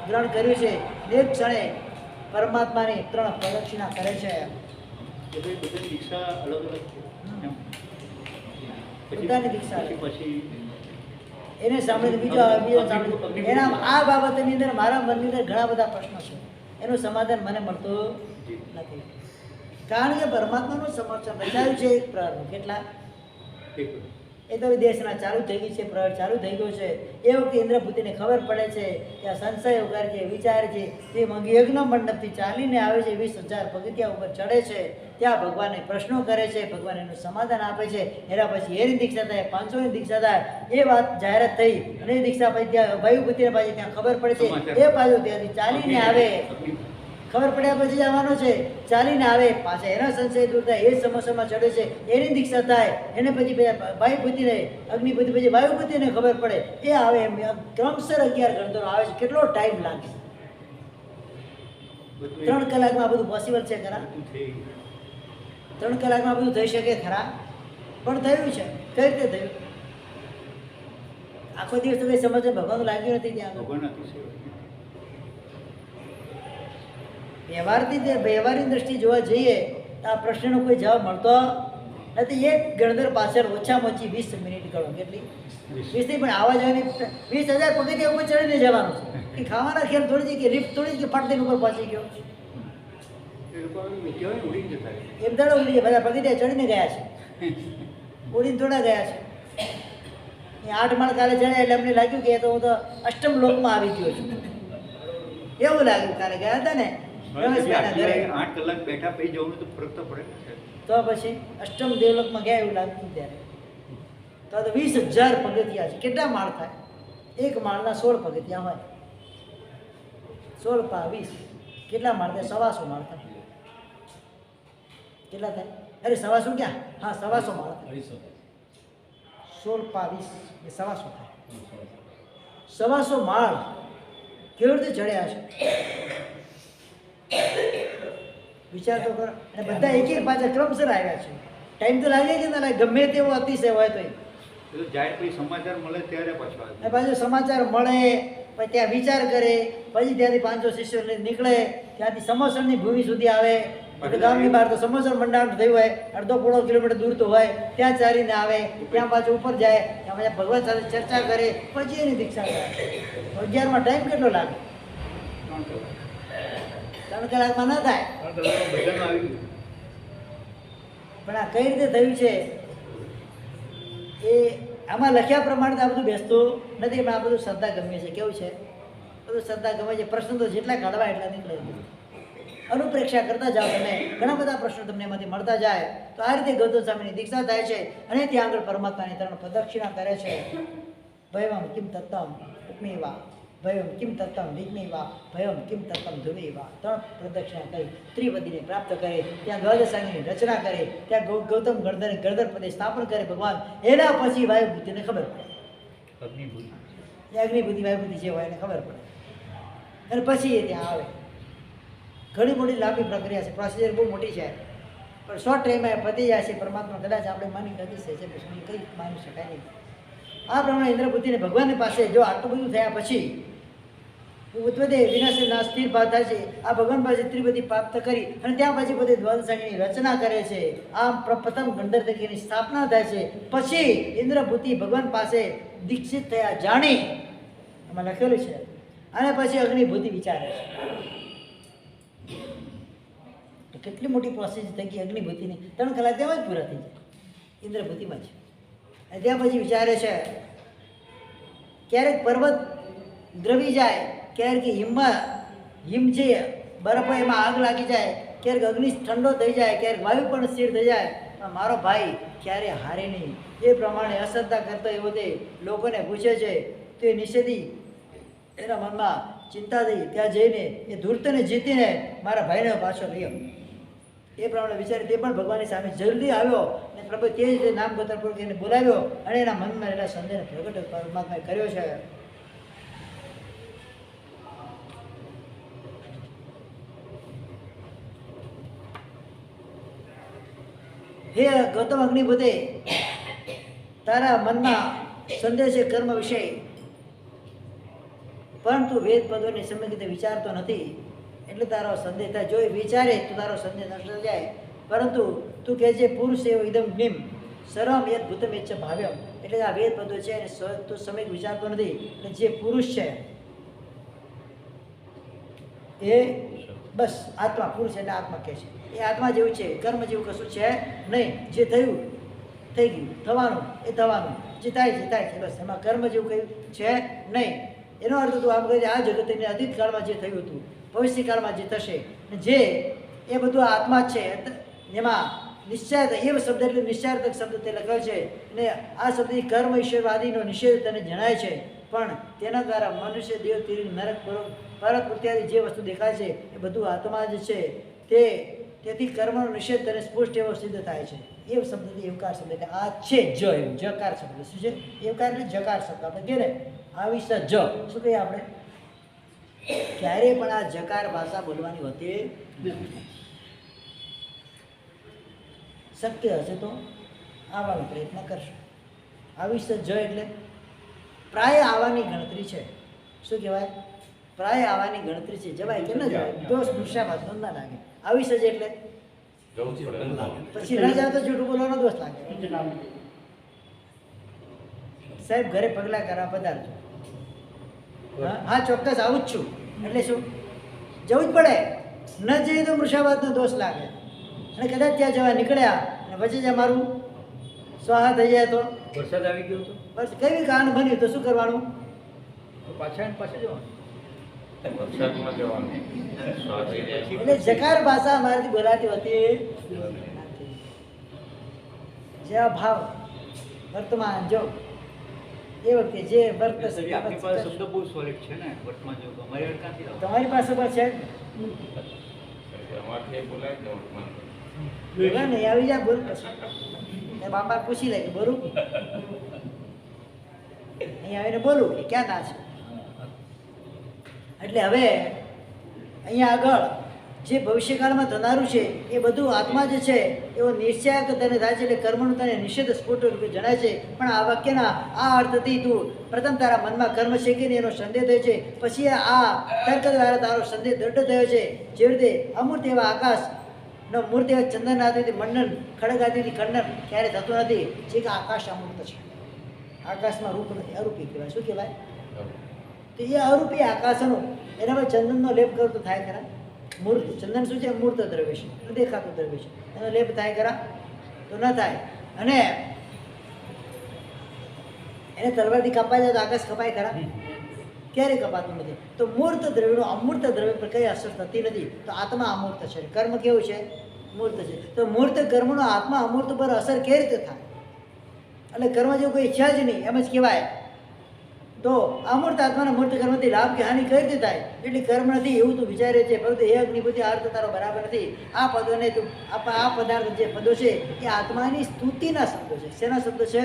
S1: ગ્રહણ કર્યું છે. એક ક્ષણે પરમાત્માની 3 પ્રદક્ષિણા કરે છે.
S2: એટલે બધાની દીક્ષા અલગ અલગ છે. એમ.
S1: બધાની દીક્ષા અલગ.
S2: પછી
S1: એને સાંભળીને બીજો સાંભળીને એના આ બાબતની અંદર મારા મનની અંદર ઘણા બધા પ્રશ્નો છે. એનું સમાધાન મને મળતું નથી. કારણ કે પરમાત્માનું સમર્થન રચાયું છે એક પ્રહરનું. કેટલા?
S2: એક
S1: એ તો દેશના ચાલુ થઈ ગઈ છે, પ્રહર ચાલુ થઈ ગયો છે. એ વખતે ઇન્દ્રભૂતિને ખબર પડે છે કે આ સંશયો કરે છે, વિચાર છે. તે યજ્ઞ મંડપથી ચાલીને આવે છે, 20,000 પગથિયા ઉપર ચડે છે. ત્યાં ભગવાનને પ્રશ્નો કરે છે, ભગવાન એનું સમાધાન આપે છે. એના પછી એની દીક્ષા થાય, 500ની દીક્ષા થાય. એ વાત જાહેરાત થઈ અને એ દીક્ષા પછી ત્યાં વાયુભૂતિને પાછી ત્યાં ખબર પડે છે. એ પાછો ત્યાંથી ચાલીને આવે. ખબર પડ્યા પછી આવવાનો છે, ચાલીને આવે. પાછા એના સંશય દૂર થાય, એ સમસ્યામાં ચડે છે, એની દીક્ષા થાય. એને પછી વાયુભૂતિને, અગ્નિભૂતિ પછી વાયુભૂતિને ખબર પડે, એ આવે. એમ ક્રમશર 11 ગણતરો આવે છે. કેટલો ટાઈમ લાગે? 3 કલાકમાં આ બધું પોસિબલ છે ખરા? 3 કલાકમાં બધું થઈ શકે ખરા? પણ થયું છે. કઈ રીતે થયું? આખો દિવસ તો કઈ સમજ ભગવાનનું લાગ્યું નથી ત્યાં આગળ.
S2: ભગવાન અતિશય
S1: વ્યવહારની દ્રષ્ટિએ જોવા જઈએ તો આ પ્રશ્નનો કોઈ જવાબ મળતો નથી. એક ગણતર પાછળ ઓછામાં ઓછી 20 મિનિટ ગણો. કેટલી? 20 નહીં, પણ આવા જવાની 20,000 પગથિયા ઉપર ચડીને જવાનું છે. કે ખાવાના ખેલ થોડી છે કે લિફ્ટ થોડી છે કે ફાટતીને ઉપર પહોંચી ગયો.
S2: એ લોકો કહેવાય ઉડી જતા રહે.
S1: એમ દાડો ઉડી ગયા. બધા પગથિયા ચડીને ગયા છે, ઉડીને થોડા ગયા છે. એ 8 માળ કાલે ચડ્યા એટલે અમને લાગ્યું કે એ તો હું તો અષ્ટમ લોકમાં આવી ગયો છું. એવું લાગ્યું કાલે ગયા હતા ને રમેશભાઈના ઘરે.
S2: 8 કલાક બેઠા પછી જવાનું તો ફરક તો પડે ને.
S1: તો પછી અષ્ટમ દેવલોકમાં ગયા એવું લાગતું ત્યારે. તો 20,000 પગથિયા છે. કેટલા માળ થાય? એક માળના 16 પગથિયાં હોય, 16 પા 20, કેટલા માળ થાય? 125 માળ થાય. કેટલા થાય? અરે 125 ક્યાં? હા 125 માળ થાય. 16 પા 20 એ 125 થાય. 125 માળ કેવી રીતે ચડ્યા છે વિચાર તો કરો. અને બધા એક એક પાછા ક્રમસર આવ્યા છે. ટાઈમ તો લાગે કે ના લાગે, ગમે તેવો અતિશય હોય તો
S2: જાય પછી સમાચાર મળે ત્યારે પાછું આવે.
S1: અને પાછું સમાચાર મળે, પછી ત્યાં વિચાર કરે, પછી ત્યાંથી 500 શિષ્યો લઈને નીકળે, ત્યાંથી સમોસણની ભૂમિ સુધી આવે. એટલે ગામની બહાર તો સમોસણ મંડાણ થયું હોય, અડધો પોણો કિલોમીટર દૂર તો હોય, ત્યાં ચાલીને આવે, ત્યાં પાછું ઉપર જાય, ત્યાં પાછા ભગવાન સાથે ચર્ચા કરે, પછી એની દીક્ષા કરે. 11માં ટાઈમ કેટલો લાગે? 3 કલાકમાં ના થાય.
S2: બધામાં આવી ગયું.
S1: પણ આ કઈ રીતે થયું છે એ આમાં લખ્યા પ્રમાણે તો આ બધું બેસતું નથી, પણ આ બધું શ્રદ્ધા ગમે છે. કેવું છે? બધું શ્રદ્ધા ગમે છે. પ્રશ્ન તો જેટલા કાઢવા એટલા નીકળે. અનુપ્રેક્ષા કરતા જાઓ તમે, ઘણા બધા પ્રશ્નો તમને એમાંથી મળતા જાય. તો આ રીતે ગૌતમ સ્વામીની દીક્ષા થાય છે અને ત્યાં આગળ પરમાત્માની 3 પ્રદક્ષિણા કરે છે. ભયમ કિમ તત્તમ ઉપમેવા, ભયમ કિમ તત્તમ વિજ્ઞેવા, ભયમ કિમ તત્તમ ધ્રુવેવા. 3 પ્રદક્ષિણા કરી ત્રિપદીને પ્રાપ્ત કરે, ત્યાં દ્વાદશાંગની રચના કરે, ત્યાં ગૌતમ ગણધર પદે સ્થાપન કરે ભગવાન. એના પછી વાયુબુદ્ધિને ખબર પડે,
S2: અગ્નિભૂતિ.
S1: અગ્નિબુદ્ધિ વાયુબુદ્ધિ જે હોય એને ખબર પડે, અને પછી એ ત્યાં આવે. ઘણી મોટી લાંબી પ્રક્રિયા છે, પ્રોસિજર બહુ મોટી છે, પણ શોર્ટ ટાઈમમાં પતી જાય છે. પરમાત્મા કદાચ આપણે માની કદી છે પછી કંઈ માની શકાય નહીં. આ પ્રમાણે ઇન્દ્રબુદ્ધિને ભગવાનની પાસે જો આટલું બધું થયા પછી ઉત્પત્તિ વિનાશના સ્થિર ભાવ થાય છે. આ ભગવાન પાસે ત્રિપદી પ્રાપ્ત કરી અને ત્યાં પછી પોતે દ્વાદશાંગની રચના કરે છે. આમ પ્રથમ ગંધર્વ તરીકેની સ્થાપના થાય છે. પછી ઇન્દ્રબુદ્ધિ ભગવાન પાસે દીક્ષિત થયા જાણી, એમાં લખેલું છે. અને પછી અગ્નિબુદ્ધિ વિચારે છે. તો કેટલી મોટી પ્રોસેસ થઈ ગઈ અગ્નિબુદ્ધિની. 3 કલાક તેમાં જ પૂરા થઈ જાય ઇન્દ્રબુદ્ધિમાં જ. અને ત્યાં પછી વિચારે છે. ક્યારેક પર્વત દ્રવી જાય, ક્યારેક હિમ છે બરફ હોય એમાં આગ લાગી જાય, ક્યારેક અગ્નિ ઠંડો થઈ જાય, ક્યારેક વાયુ પણ સ્થિર થઈ જાય, પણ મારો ભાઈ ક્યારે હારે નહીં. એ પ્રમાણે અશ્રદ્ધા કરતા એ વખતે લોકોને પૂછે છે. તો એ નિષેધી એના મનમાં ચિંતા થઈ, ત્યાં જઈને એ ધૂર્તને જીતીને મારા ભાઈને પાછો લઈ એ પ્રમાણે વિચારી તે પણ ભગવાનની સામે જલ્દી આવ્યો અને પ્રભુ તે જ રીતે નામ ગોત્રપૂર્વક એને બોલાવ્યો અને એના મનમાં રહેલા સંદેહને પ્રગટ પરમાત્માએ કર્યો છે. હે ગૌતમ અગ્નિબુદ્ધે, તારા મનમાં સંદેહ છે કર્મ વિષય, પરંતુ વેદ પદોની સમય રીતે વિચારતો નથી એટલે તારો સંદેહ થાય. જો એ વિચારે તો તારો સંદેહ નષ્ટ જાય. પરંતુ તું કહે છે પુરુષ એવો ઇદમ જ્ઞિમ સર્વમ યદ ભૂતમ યચ્છ ભાવ્યમ, એટલે આ વેદ પદો છે એને તું સમય વિચારતો નથી. એટલે જે પુરુષ છે એ બસ આત્મા, પુરુષ એટલે આત્મા કહે છે. એ આત્મા જેવું છે, કર્મ જેવું કશું છે નહીં. જે થયું થઈ ગયું, થવાનું એ થવાનું, જે થાય છે થાય છે, બસ. એમાં કર્મ જેવું કયું છે નહીં. એનો અર્થ તું આમ કહે આ જગતને અતીતકાળમાં જે થયું હતું, ભવિષ્યકાળમાં જે થશે, જે એ બધું આત્મા જ છે. એમાં નિશ્ચય એવ શબ્દ એટલે નિશ્ચયાર્થક શબ્દ તે લખ્યો છે. અને આ શબ્દથી કર્મ ઈશ્વરવાદીનો નિષેધ તને જણાય છે, પણ તેના દ્વારા મનુષ્ય, દેવ, તીર, નરક, પરત ઇત્યાદિ જે વસ્તુ દેખાય છે એ બધું આત્મા જ છે. તેથી કર્મનો નિષેધ તને સ્પષ્ટ એવો સિદ્ધ થાય છે. એ શબ્દથી એવકાર શબ્દ એટલે આ છે જ, એવું જકાર શબ્દ શું છે? એવકાર એટલે જકાર શબ્દ. આપણે કહે ને આવી જ શું કહીએ આપણે? ક્યારેય પણ આ જકાર ભાષા બોલવાની હોતી નથી. શક્ય હશે તો આવવાનો પ્રયત્ન કરશો. આવીશ જ એટલે પ્રાય આવવાની ગણતરી છે. શું કહેવાય? પ્રાય આવવાની ગણતરી છે. જવાય કે ન જવાય? દોષ દુષ્યાભાત ના લાગે. આવીશ જ એટલે પછી ન જાવ તો જૂઠું બોલવાનો દોષ લાગે. સાહેબ ઘરે પગલાં કરવા પધારજો. હા ચોક્કસ આવું જ છું એટલે શું જવું જ પડે. ન જઈએ તો મૃષાવાદનો દોષ લાગે. અને કદાચ ત્યાં જવા નીકળ્યા અને પછી જ અમારું સ્વાહા થઈ જાય તો
S2: વરસાદ આવી ગયો તો
S1: બસ કેવી કારણ બન્યું તો શું કરવાનું?
S2: તો પાછા જવાનું.
S1: એટલે જકાર ભાષા અમારાથી બોલાતી હોતી જેવા ભાવ વર્તમાન જો એ વખતે જે વર્ત
S2: એટલે આપણી પાસે શબ્દ બહુ સોલિડ છે ને વર્તમાન યુગ અમારી આગળ ક્યાંથી આવે?
S1: તમારી પાસે પણ છે
S3: અમારથી બોલાય ને વર્તમાન.
S1: બોલા નહીં આવી જાય બોલ પછી બાપા પૂછી લે કે બોલું અહીં આવીને બોલું કે ક્યાં ના છે. એટલે હવે અહીંયા આગળ જે ભવિષ્યકાળમાં થનારું છે એ બધું આત્મા જે છે એવો નિશ્ચય તને થાય છે એટલે કર્મનું તને નિષેધ સ્ફુટ રૂપે જણાય છે. પણ આ વાક્યના આ અર્થથી તું પ્રથમ તારા મનમાં કર્મ છે કે નહીં એનો સંદેહ થયો છે, પછી આ તર્ક દ્વારા તારો સંદેહ દ્રઢ થયો છે. જેવી રીતે અમૂર્ત એવા આકાશનો મૂર્ત એવા ચંદન આદિથી મંડન ખડગ આદિથી ખંડન ક્યારે થતું નથી, જે કે આકાશ અમૂર્ત છે. આકાશમાં રૂપ નથી, અરૂપી કહેવાય. શું કહેવાય? તો એ અરૂપી આકાશનું એના પર ચંદનનો લેપ કરો તો થાય ખરા? મૂર્ત ચંદન શું છે? મૂર્ત દ્રવ્ય છે, દેખાતું દ્રવ્ય છે. એનો લેપ થાય ખરા? તો ન થાય. અને એને તલવારથી કાપાઈ જાય તો આકાશ કપાય ખરા? ક્યારે કપાતું નથી. તો મૂર્ત દ્રવ્યનો અમૂર્ત દ્રવ્ય પર કઈ અસર થતી નથી. તો આત્મા અમૂર્ત છે, કર્મ કેવું છે? મૂર્ત છે. તો મૂર્ત કર્મનો આત્મા અમૂર્ત પર અસર કેવી રીતે થાય? એટલે કર્મ જેવું કોઈ ઈચ્છા જ નહીં એમ જ કહેવાય. તો અમૂર્ત આત્માના મૂર્ત કર્મથી લાભ કે હાનિ કઈ રીતે થાય? એટલે કર્મ નથી એવું તું વિચારે છે, પરંતુ એ અગ્નિબુદ્ધિ અર્થ તારો બરાબર નથી. આ પદોને તું આ પદાર્થ જે પદો છે એ આત્માની સ્તુતિના શબ્દો છે. શેના શબ્દો છે?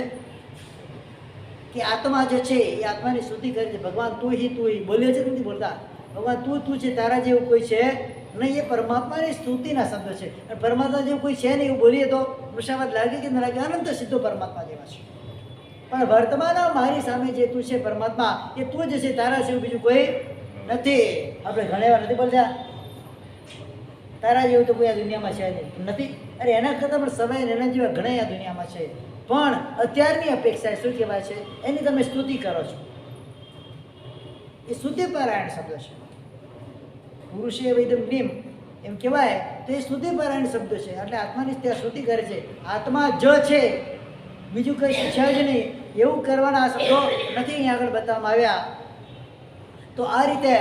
S1: કે આત્મા જે છે એ આત્માની સ્તુતિ કરે છે. ભગવાન તું હિ બોલ્યો છે નથી બોલતા. ભગવાન તું છે, તારા જેવું કોઈ છે નહીં. એ પરમાત્માની સ્તુતિના શબ્દો છે. અને પરમાત્મા જેવું કોઈ છે નહીં એવું બોલીએ તો મુસાફત લાગે કે ન લાગે? અનંત સિદ્ધો પરમાત્મા જેવા છે. પણ વર્તમાન મારી સામે જે તું છે પરમાત્મા એ તું જ છે, તારા જેવું બીજું કોઈ નથી. આપણે ઘણી વાર નથી બોલતા તારા જેવું તો કોઈ આ દુનિયામાં છે નથી. અરે એના કરતાં પણ સમય એના જેવા ઘણા આ દુનિયામાં છે. પણ અત્યારની અપેક્ષાએ શું કહેવાય છે? એની તમે સ્તુતિ કરો છો. એ સ્તુતિપરાયણ શબ્દ છે. પુરુષે વૈદમ નિમ એમ કહેવાય તો એ સ્તુતિપરાયણ શબ્દ છે. એટલે આત્માની ત્યાં સ્તુતિ કરે છે. આત્મા જ છે, બીજું કંઈ છે જ નહીં. એવું કરવાના આ શબ્દો નથી અહીંયા આગળ બતાવવામાં આવ્યા. તો આ રીતે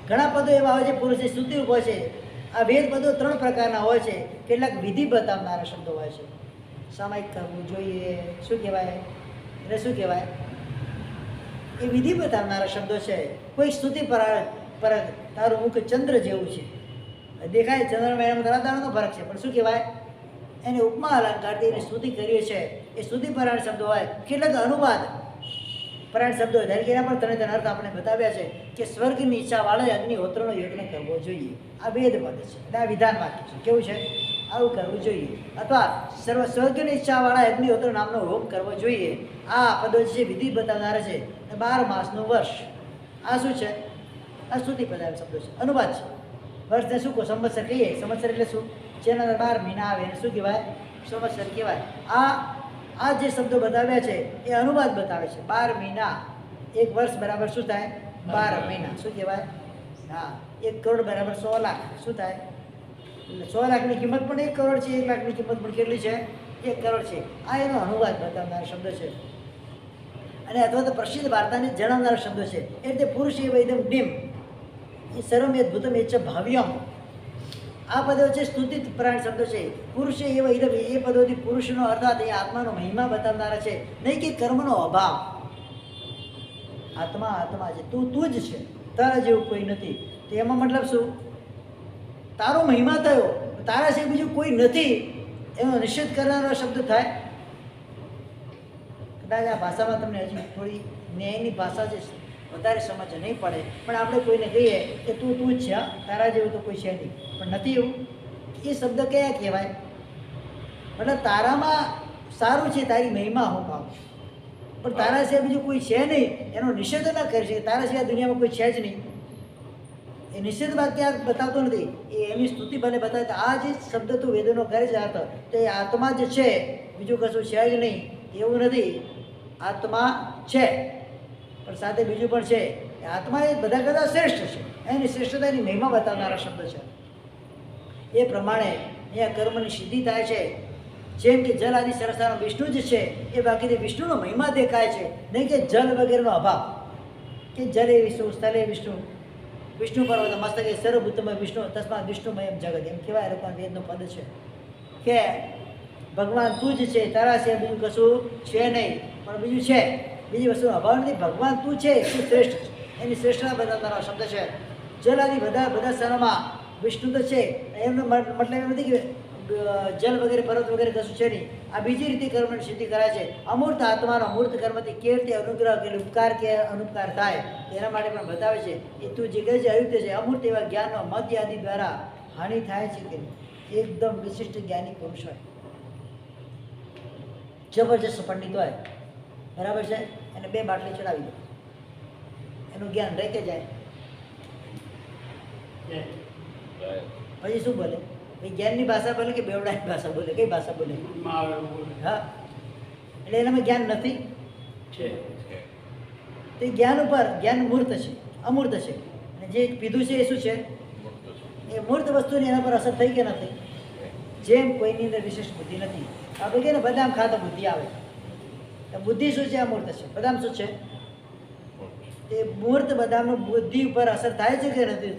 S1: ઘણા પદો એવા હોય છે પુરુષની સ્તુતિ રૂપ હોય છે. આ વેદ પદો 3 પ્રકારના હોય છે. કેટલાક વિધિ બતાવનારા શબ્દો હોય છે. સામાયિક કરવું જોઈએ, શું કહેવાય એટલે શું કહેવાય? એ વિધિ બતાવનારા શબ્દો છે. કોઈ સ્તુતિ પર તારું મુખ ચંદ્ર જેવું છે, દેખાય ચંદ્રમાં એનામાં ધરાધારનો ફરક છે, પણ શું કહેવાય? એને ઉપમા અલંકારથી એની સ્તુતિ કરીએ છે. એ સ્તુતિ પરાયણ શબ્દો હોય. કેટલાક અનુવાદ પરાયણ શબ્દો હોય. ધારી કે એના પણ ત્રણે અર્થ આપણે બતાવ્યા છે કે સ્વર્ગની ઈચ્છાવાળા અગ્નિહોત્રનો યજ્ઞ કરવો જોઈએ. આ વેદ પદ છે અને આ વિધાન વાક્ય છે. કેવું છે? આવું કરવું જોઈએ. અથવા સ્વર્ગની ઈચ્છાવાળા અગ્નિહોત્ર નામનો હોમ કરવો જોઈએ. આ પદો છે વિધિ બતાવનારા છે. 12 માસનું વર્ષ. આ શું છે? આ સ્તુતિ પરાયણ શબ્દો છે, અનુવાદ છે. વર્ષને શું કહો? સંવત્સર કહીએ. સંવત્સર એટલે શું? જેના અંદર 12 મહિના આવે એને શું કહેવાય? સંવત્સર કહેવાય. આ જે શબ્દો બતાવ્યા છે એ અનુવાદ બતાવે છે. 12 મહિના, 1 વર્ષ બરાબર શું થાય? 12 મહિના. શું કહેવાય? હા, 1 કરોડ બરાબર 100 લાખ. શું થાય? એટલે 100 લાખની કિંમત પણ 1 કરોડ છે. 1 લાખની કિંમત પણ કેટલી છે? 1 કરોડ છે. આ એનો અનુવાદ બતાવનાર શબ્દ છે. અને અથવા તો પ્રસિદ્ધ વાર્તાને જણાવનાર શબ્દો છે. એ રીતે પુરુષ એ વૈદમ ડિમ એ સર્વમ અદ્ભુતમ એ ભાવ્યમ. આ પદો છે સ્તુતિ પરાયણ શબ્દો છે. પુરુષે એવા ઇદમ એ પદોથી પુરુષનો અર્થાત એ આત્માનો મહિમા બતાવનારા છે, નહીં કે કર્મનો અભાવ. આત્મા છે, તું જ છે, તારા જેવું કોઈ નથી. તો એમાં મતલબ શું? તારો મહિમા થયો, તારા સિવાય બીજું કોઈ નથી એનો નિષેધ કરનારો શબ્દ થાય. કદાચ આ ભાષામાં તમને હજી થોડી ન્યાયની ભાષા જે વધારે સમજ નહીં પડે, પણ આપણે કોઈને કહીએ કે તું જ છે, તારા જેવું તો કોઈ છે નહીં, પણ નથી એવું. એ શબ્દ કયા કહેવાય? મતલબ તારામાં સારું છે, તારી મહિમા હું પાઉં, પણ તારા સિવાય બીજું કોઈ છે નહીં એનો નિષેધ ના કરી શકે. તારા સિવાય દુનિયામાં કોઈ છે જ નહીં. એ નિષેધ વાક્ય બતાવતો નથી, એ એની સ્તુતિ ભલે બતાવે. તો આ જે શબ્દ તું વેદનો કરે છે અર્થ, તો એ આત્મા જ છે, બીજું કશું છે જ નહીં એવું નથી. આત્મા છે પણ સાથે બીજું પણ છે. એ આત્મા એ બધા કરતાં શ્રેષ્ઠ છે. એની શ્રેષ્ઠતાની મહિમા બતાવનારા શબ્દ છે. એ પ્રમાણે અહીંયા કર્મની સિદ્ધિ થાય છે. જેમ કે જલ આદિ સરસાનો વિષ્ણુ જ છે, એ બાકીથી વિષ્ણુનો મહિમા દેખાય છે, નહીં કે જલ વગેરેનો અભાવ. કે જલે વિષ્ણુ, સ્થલે વિષ્ણુ, વિષ્ણુ પર્વત મસ્તકે સર્વભૂતમય વિષ્ણુ તસ્માત વિષ્ણુમય જગત, એમ કહેવાય. લોકો વેદનો પદ છે કે ભગવાન તું જ છે, તારા છે બીજું કશું છે નહીં, પણ બીજું છે. બીજી વસ્તુનો અભાવ નથી. ભગવાન તું છે તું શ્રેષ્ઠ છે, એની શ્રેષ્ઠતા બતાવવાનો શબ્દ છે. જલાદી બધા સ્થાનોમાં વિષ્ણુ તો છે, એમનો મતલબ એમ નથી કે જલ વગેરે પર્વત વગેરે કશું છે નહીં. આ બીજી રીતે કર્મની સિદ્ધિ કરાય છે. અમૂર્ત આત્માનો અમૂર્ત કર્મથી કેવી રીતે અનુગ્રહ કે ઉપકાર કે અનુપકાર થાય એના માટે પણ બતાવે છે. એ તું જે કહે છે અયુક્ત છે, અમૂર્ત એવા જ્ઞાનનો મધ્ય આદિ દ્વારા હાનિ થાય છે કે એકદમ વિશિષ્ટ જ્ઞાની પુરુષ હોય, જબરજસ્ત પંડિત હોય, બરાબર છે, એને 2 બાટલી ચડાવી દો, એનું જ્ઞાન રહે કે જાય? પછી શું બોલે? ભાઈ જ્ઞાનની ભાષા બોલે કે બેવડાની ભાષા બોલે? કઈ ભાષા બોલે? હા, એટલે એનામાં જ્ઞાન નથી. તે જ્ઞાન ઉપર જ્ઞાન મૂર્ત છે, અમૂર્ત છે, અને જે પીધું છે એ શું છે? એ મૂર્ત વસ્તુની એના પર અસર થઈ કે નથી? જેમ કોઈની અંદર વિશેષ બુદ્ધિ નથી. આપણે કહીએ ને બદામ ખાતો બુદ્ધિ આવે, તો બુદ્ધિ શું છે? અમૂર્ત છે. બદામ શું છે? તે મૂર્ત બદામનો બુદ્ધિ ઉપર અસર થાય છે કે નથી?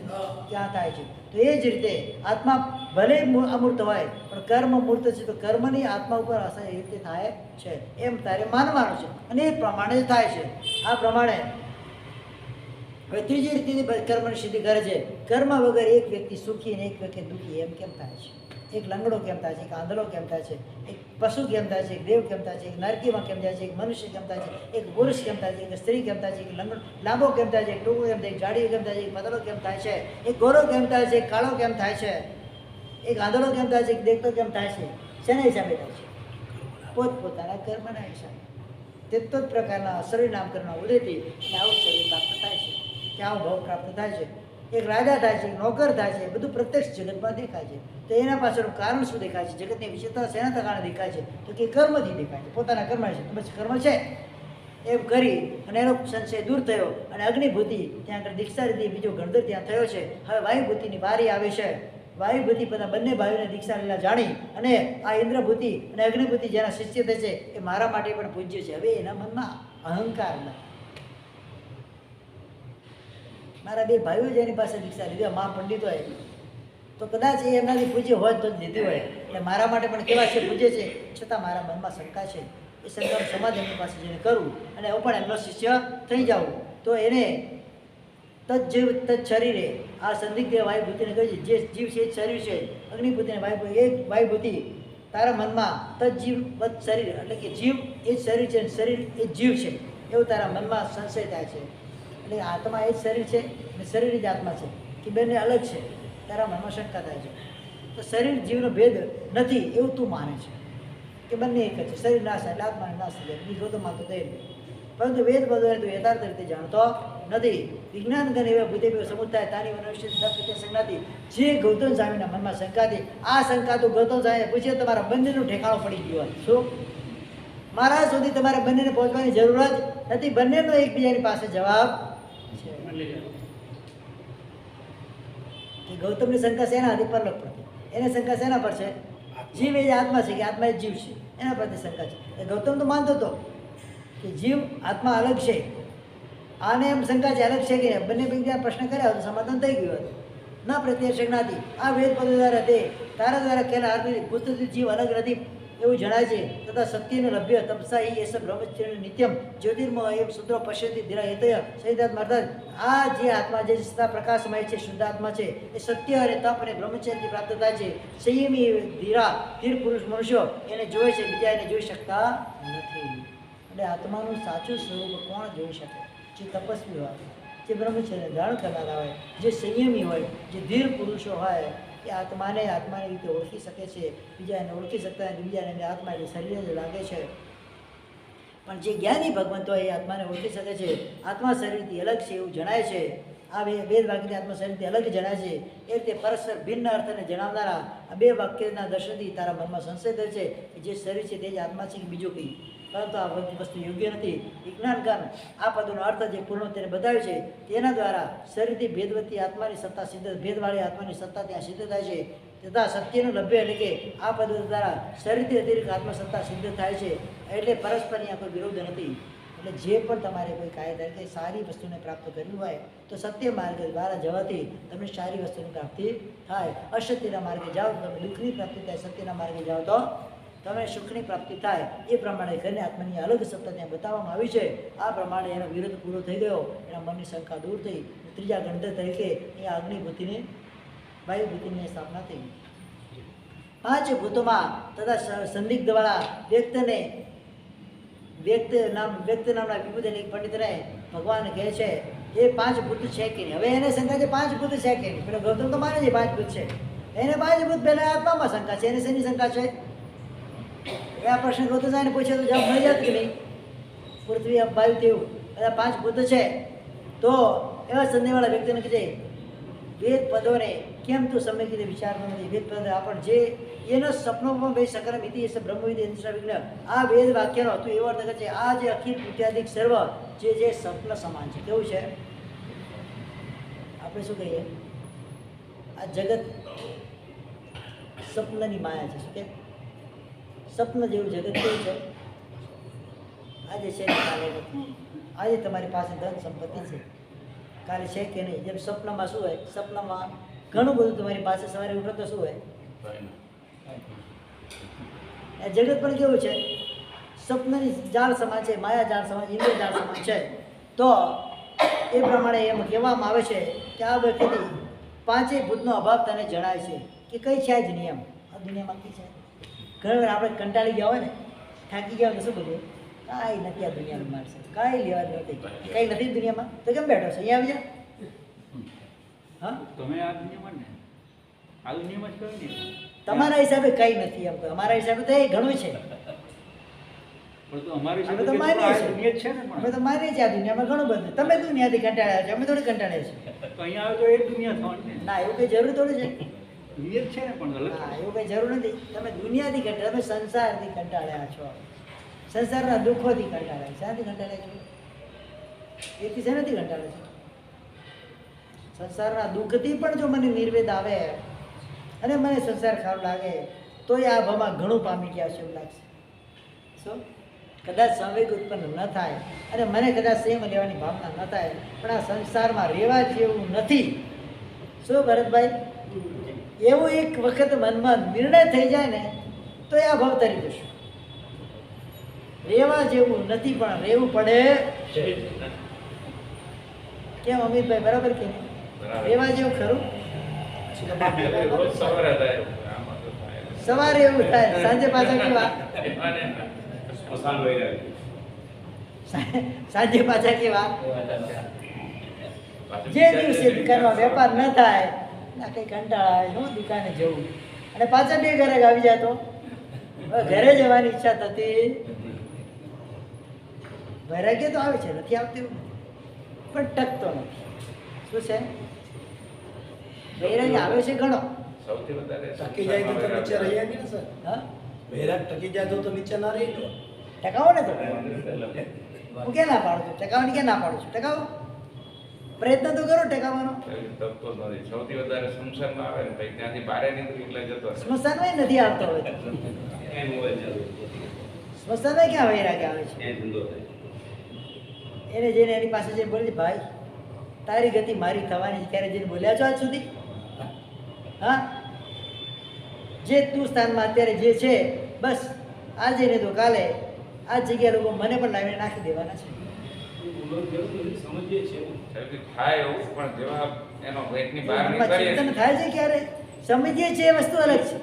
S1: ક્યાં થાય છે? તો એ જ રીતે આત્મા ભલે અમૂર્ત હોય પણ કર્મ મૂર્ત છે, તો કર્મની આત્મા ઉપર અસર એ રીતે થાય છે એમ તારે માનવાનું છે, અને એ પ્રમાણે જ થાય છે. આ પ્રમાણે હવે ત્રીજી રીતે કર્મની સિદ્ધિ કરે છે. કર્મ વગર એક વ્યક્તિ સુખી અને એક વ્યક્તિ દુઃખી એમ કેમ થાય છે? એક લંગડો કેમ થાય છે? એક આંધળો કેમ થાય છે? એક પશુ કેમ થાય છે? એક દેવ કેમ થાય છે? એક નરકીમાં કેમ થાય છે? એક મનુષ્ય કેમ થાય છે? એક પુરુષ કેમ થાય છે? એક સ્ત્રી કેમ થાય છે? એક લાંબો કેમ થાય છે? એક ટૂંકો કેમ થાય છે? એક જાડી કેમ થાય છે? એક પતળો કેમ થાય છે? એક ગોરો કેમ થાય છે? એક કાળો કેમ થાય છે? એક આંધળો કેમ થાય છે? એક દેખતો કેમ થાય છે? શેના હિસાબે થાય છે? પોતપોતાના કર્મના હિસાબે. તે જ પ્રકારના શરીર નામકરણના ઉદયથી આવું શરીર પ્રાપ્ત થાય છે, ત્યાં ભાવ પ્રાપ્ત થાય છે. એક રાજા થાય છે, એક નોકર થાય છે, બધું પ્રત્યક્ષ જગતમાં દેખાય છે. તો એના પાછળનું કારણ શું દેખાય છે? જગતની વિશેષતા શેના કારણે દેખાય છે? તો કે કર્મથી દેખાય છે, પોતાના કર્મ છે. તો પછી કર્મ છે એમ કરી અને એનો સંશય દૂર થયો, અને અગ્નિભૂતિ ત્યાં આગળ દીક્ષા લીધી, બીજો ગણધર ત્યાં થયો છે. હવે વાયુભૂતિની વારી આવે છે. વાયુભૂતિ બધા બંને ભાઈઓને દીક્ષા લીલા જાણી અને આ ઇન્દ્રભૂતિ અને અગ્નિભૂતિ જેના શિષ્ય થાય છે એ મારા માટે પણ પૂજ્ય છે. હવે એના મનમાં અહંકાર નથી. મારા 2 ભાઈઓ જેની પાસે દીક્ષા લીધી મહા પંડિત હોય, તો કદાચ એ એમનાથી પૂજ્ય હોય તો જ લીધી હોય, એટલે મારા માટે પણ કેવા છે? પૂજ્ય છે. છતાં મારા મનમાં શંકા છે. એ શંકાનું સમાધાન એમની પાસે જઈને કરું અને હું પણ એમનો શિષ્ય થઈ જાઉં, તો એને તજીવ તજ શરીરે આ સંદિગ્ધ વાયુભૂતિને કહે છે, જે જીવ છે એ શરીર છે. અગ્નિભૂતિને વાયુભૂતિ, એક વાયુભૂતિ તારા મનમાં તજીવ વત શરીર, એટલે કે જીવ એ જ શરીર છે, શરીર એ જીવ છે, એવું તારા મનમાં સંશય થાય છે. એટલે આત્મા એ જ શરીર છે અને શરીર જ આત્મા છે કે બંને અલગ છે, તારા મનમાં શંકા થાય છે. તો શરીર જીવનો ભેદ નથી એવું તું માને છે કે બંને એક જ છે. શરીર નાશ એટલે આત્માને નાશ થઈ જાય, બીજો તો માનતો થઈ નહીં. પરંતુ વેદ બધો તું યથાર્થ રીતે જાણતો નથી. વિજ્ઞાન ગણ એવા ભૂતે સમુદાય તાની મનુષ્ય સંજ્ઞાથી જે ગૌતમ સ્વામીના મનમાં શંકા હતી, આ શંકા તો ગૌતમ સ્વામીને પૂછીએ તમારા બંનેનું ઠેકાણું પડી ગયું હોય. શું મારા સુધી તમારે બંનેને પહોંચવાની જરૂર જ નથી? બંનેનો એકબીજાની પાસે જવાબ છે. કે ગૌતમની શંકા શેના હતી? પરલોક પરથી. એને શંકા શેના પર છે? જીવ એ આત્મા છે કે આત્મા એ જીવ છે, એના પરથી શંકા છે. એ ગૌતમ તો માનતો હતો કે જીવ આત્મા અલગ છે. આને એમ શંકા છે અલગ છે કે બંને બીજા પ્રશ્ન કર્યા તો સમાધાન થઈ ગયું હતું. ના પ્રત્યે શંકાથી આ વેદ પદ દ્વારા તે તારા દ્વારા કહેલા અર્થ પુસ્તકથી જીવ અલગ નથી એવું જણાય છે. તથા સત્યનો લભ્ય તપસા એ એસ બ્રહ્મચર્ય નિત્યમ જ્યોતિર્મય એમ સૂત્રો પશ્યથી ધીરા હેતય સહિતાત્મા અર્થાત આ જે આત્મા જે સદા પ્રકાશમય છે, શુદ્ધ આત્મા છે, એ સત્ય અને તપ અને બ્રહ્મચર્યથી પ્રાપ્ત થાય છે. સંયમી ધીરા ધીર પુરુષ મનુષ્યો એને જોવે છે, બીજા એને જોઈ શકતા નથી. એટલે આત્માનું સાચું સ્વરૂપ કોણ જોઈ શકે? જે તપસ્વી હોય, જે બ્રહ્મચર્ય ધારણ કરનારા હોય, જે સંયમી હોય, જે ધીર પુરુષો હોય, એ આત્માની રીતે ઓળખી શકે છે. બીજા એને ઓળખી શકતા નથી, બીજાને એને આત્મા એટલે શરીર જ લાગે છે. પણ જે જ્ઞાની ભગવંત હોય એ આત્માને ઓળખી શકે છે. આત્મા શરીરથી અલગ છે એવું જણાય છે. આ વેદ વાક્યની આત્મા શરીરથી અલગ જણાય છે. એ રીતે પરસ્પર ભિન્ન અર્થને જણાવનારા આ 2 વાક્યના દર્શનથી તારા મનમાં સંશય થાય છે કે જે શરીર છે તે જ આત્મા છે કે બીજું કંઈ. પરંતુ આ બધી વસ્તુ યોગ્ય નથી. વિજ્ઞાનગાન આ પદોનો અર્થ જે પૂર્ણ તેને બતાવ્યો છે તેના દ્વારા શરીરથી ભેદવતી આત્માની સત્તા સિદ્ધ, ભેદવાળી આત્માની સત્તા ત્યાં સિદ્ધ થાય છે. તથા સત્યનું લભ્ય એટલે કે આ પદો દ્વારા શરીરથી અતિરિક્ત આત્મસત્તા સિદ્ધ થાય છે. એટલે પરસ્પર અહીંયા કોઈ વિરોધ નથી. એટલે જે પણ તમારે કોઈ કાયદા કે સારી વસ્તુને પ્રાપ્ત કરવી હોય તો સત્ય માર્ગ દ્વારા જવાથી તમને સારી વસ્તુની પ્રાપ્તિ થાય. અસત્યના માર્ગે જાઓ તો તમે દુઃખની પ્રાપ્તિ થાય, સત્યના માર્ગે જાઓ તો તમે સુખની પ્રાપ્તિ થાય એ પ્રમાણે કરીને આત્માની અલગ સત્તા ત્યાં બતાવવામાં આવી છે. આ પ્રમાણે એનો વિરોધ પૂરો થઈ ગયો, એના મનની શંકા દૂર થઈ. ત્રીજા ગણધર તરીકે એ અગ્નિભૂતિની વાયુભૂતિની સ્થાપના થઈ. 5 ભૂતોમાં તથા સંદિગ્ધવાળા વ્યક્ત નામના વિભૂતિને એક પંડિતને ભગવાન કહે છે એ 5 ભૂત છે કે નહીં. હવે એને શંકા છે 5 ભૂત છે કે નહીં. પેલો ગૌતમ તો માને છે 5 ભૂત છે. એને 5 ભૂત પહેલા આત્મામાં શંકા છે. એને શેની શંકા છે? એ આ પ્રશ્ન ગૌતમ સાહેબને પૂછે તો જવાબ મળી જાત કે નહીં? પૃથ્વી વાયુ તેવું બધા 5 ભૂત છે. તો એવા સંદેહવાળા વ્યક્તિને કહે છે વેદ પદોને કેમ તું સમય કીધે વિચારતો નથી? વેદ પદ આપણ જે એનો સપનોમાં ભાઈ સકરમ ઇતિ એ બ્રહ્મવિદ વિજ્ઞાન આ વેદ વાક્યનો તું એવો અર્થ કરે છે આ જે અખિલ ઇત્યાદિક સર્વ જે સ્વપ્ન સમાન છે. કેવું છે? આપણે શું કહીએ? આ જગત સ્વપ્નની માયા છે. શું કે સ્વપ્ન જેવું જગત કેવું છે? આજે છે ને કાલે નથી. આજે તમારી પાસે ધન સંપત્તિ છે, કાલે છે કે નહીં? જેમ સ્વપ્નમાં શું હોય? સ્વપ્નમાં ઘણું બધું તમારી પાસે સવારે ઉઠો તો શું હોય? એ જગત પણ કેવું છે? સ્વપ્નની જાળ સમાન છે, માયા જાળ સમાન, ઇન્દ્રિય જાળ સમાન છે. તો એ પ્રમાણે એમ કહેવામાં આવે છે કે આ વ્યક્તિથી 5 ભૂતનો અભાવ તને જણાય છે કે કઈ છે જ નિયમ આ દુનિયામાં કઈ છે? ઘણી વાર આપણે કંટાળી ગયા હોય ને, થાકી ગયા હોય તો શું બોલીએ? કાંઈ નથી આ દુનિયામાં મારશે, કાંઈ લેવા દેવા નથી, કંઈ નથી દુનિયામાં. તો કેમ બેઠો છે? અહીંયા આવી જા. હા,
S2: તમે આ દુનિયામાં ને આ દુનિયામાં જ કરો ને.
S1: તમારા હિસાબે કંઈ નથી એમ કહો, અમારા હિસાબે તો એ ઘણું છે.
S2: પણ તો અમારી
S1: અમે તો
S2: સાથે
S1: માનીએ
S2: આ
S1: છીએ.
S2: દુનિયા જ છે ને.
S1: અમે
S2: પણ
S1: તો માનીએ છીએ આ દુનિયામાં ઘણું બધું. તમે દુનિયાથી કંટાળ્યા છો, અમે થોડી કંટાળ્યા છીએ.
S2: તો અહીંયા આવે તો એ જ દુનિયા થવાની ને.
S1: ના, એવું કંઈ જરૂર થોડી છે.
S2: દુનિયા જ છે ને, પણ અલગ
S1: હા, એવું કંઈ જરૂર નથી. તમે દુનિયાથી કંટાળ્યા, તમે સંસારથી કંટાળ્યા છો, સંસારના દુઃખોથી કંટાળ્યા. શાંતિ કંટાળ્યા છો? એથી શેનાથી કંટાળે છે? સંસારના દુઃખથી પણ જો મને નિર્વેદ આવે અને મને સંસાર ખરાબ લાગે તો એ આ ભાવમાં ઘણું પામી ગયા છે એવું લાગશે. શું? કદાચ સંવેગ ઉત્પન્ન ન થાય અને મને કદાચ સેમ લેવાની ભાવના ન થાય, પણ આ સંસારમાં રહેવા જેવું નથી. શું ભરતભાઈ? એવું એક વખત મનમાં નિર્ણય થઈ જાય ને તો એ આ ભાવ તરી જશે. રહેવા જેવું નથી પણ રહેવું પડે. કેમ અમિતભાઈ, બરાબર કે નહીં? રહેવા જેવું ખરું? સવારે એવું થાય, સાંજે પાછા કેવા? સાંજે પાછા કેવા? જે દિવસે દુકાનમાં વેપાર ન થાય ના કંઈ કંટાળા આવે, હું દુકાને જવું અને પાછા 2 ઘરે આવી જાય તો હવે ઘરે જવાની ઈચ્છા થતી. વૈરાગ્ય તો આવે છે, નથી આવતું પણ ટકતો નથી. શું છે? વૈરાગ્ય આવે છે ઘણો.
S3: સૌથી વધારે
S4: ટકી જાય તો નીચે રહી આવી ને સર.
S1: હા,
S4: વૈરાગ ટકી જાય તો નીચે ના રહી તો.
S1: ટકાવો ને તો હું ક્યાં ના પાડું છું? ટકાવવાની ક્યાં ના પાડું છું? ટકાવો, પ્રયત્ન તો કરો ટકાવવાનો.
S3: તપતો જ નથી. સૌથી વધારે સંસારમાં આવે ને પછી ત્યાંથી બહાર નીકળી એટલે જતો રહે.
S1: સ્મશાનમાં નથી આવતો હવે તો.
S3: એ મોબાઈલ ચાલુ.
S1: સ્મશાનમાં ક્યાં વૈરાગ્ય આવે છે?
S3: એ ધંધો થાય.
S1: એને જઈને એની પાસે જઈને બોલે છે ભાઈ તારી ગતિ મારી થવાની છે. ક્યારે જઈને બોલ્યા છો આજ સુધી? હા, જે તું સ્થાનમાં અત્યારે જે છે બસ આજે ને તો કાલે આ જગ્યાએ લોકો મને પણ લાવીને નાખી દેવાના છે.
S3: સૌથી થાય એવું પણ જેવા એનો પેટની બહાર
S1: એમાં
S3: નીકળીએ
S1: ચિંતન થાય છે ક્યારે? સમજીએ છીએ એ વસ્તુ અલગ છે.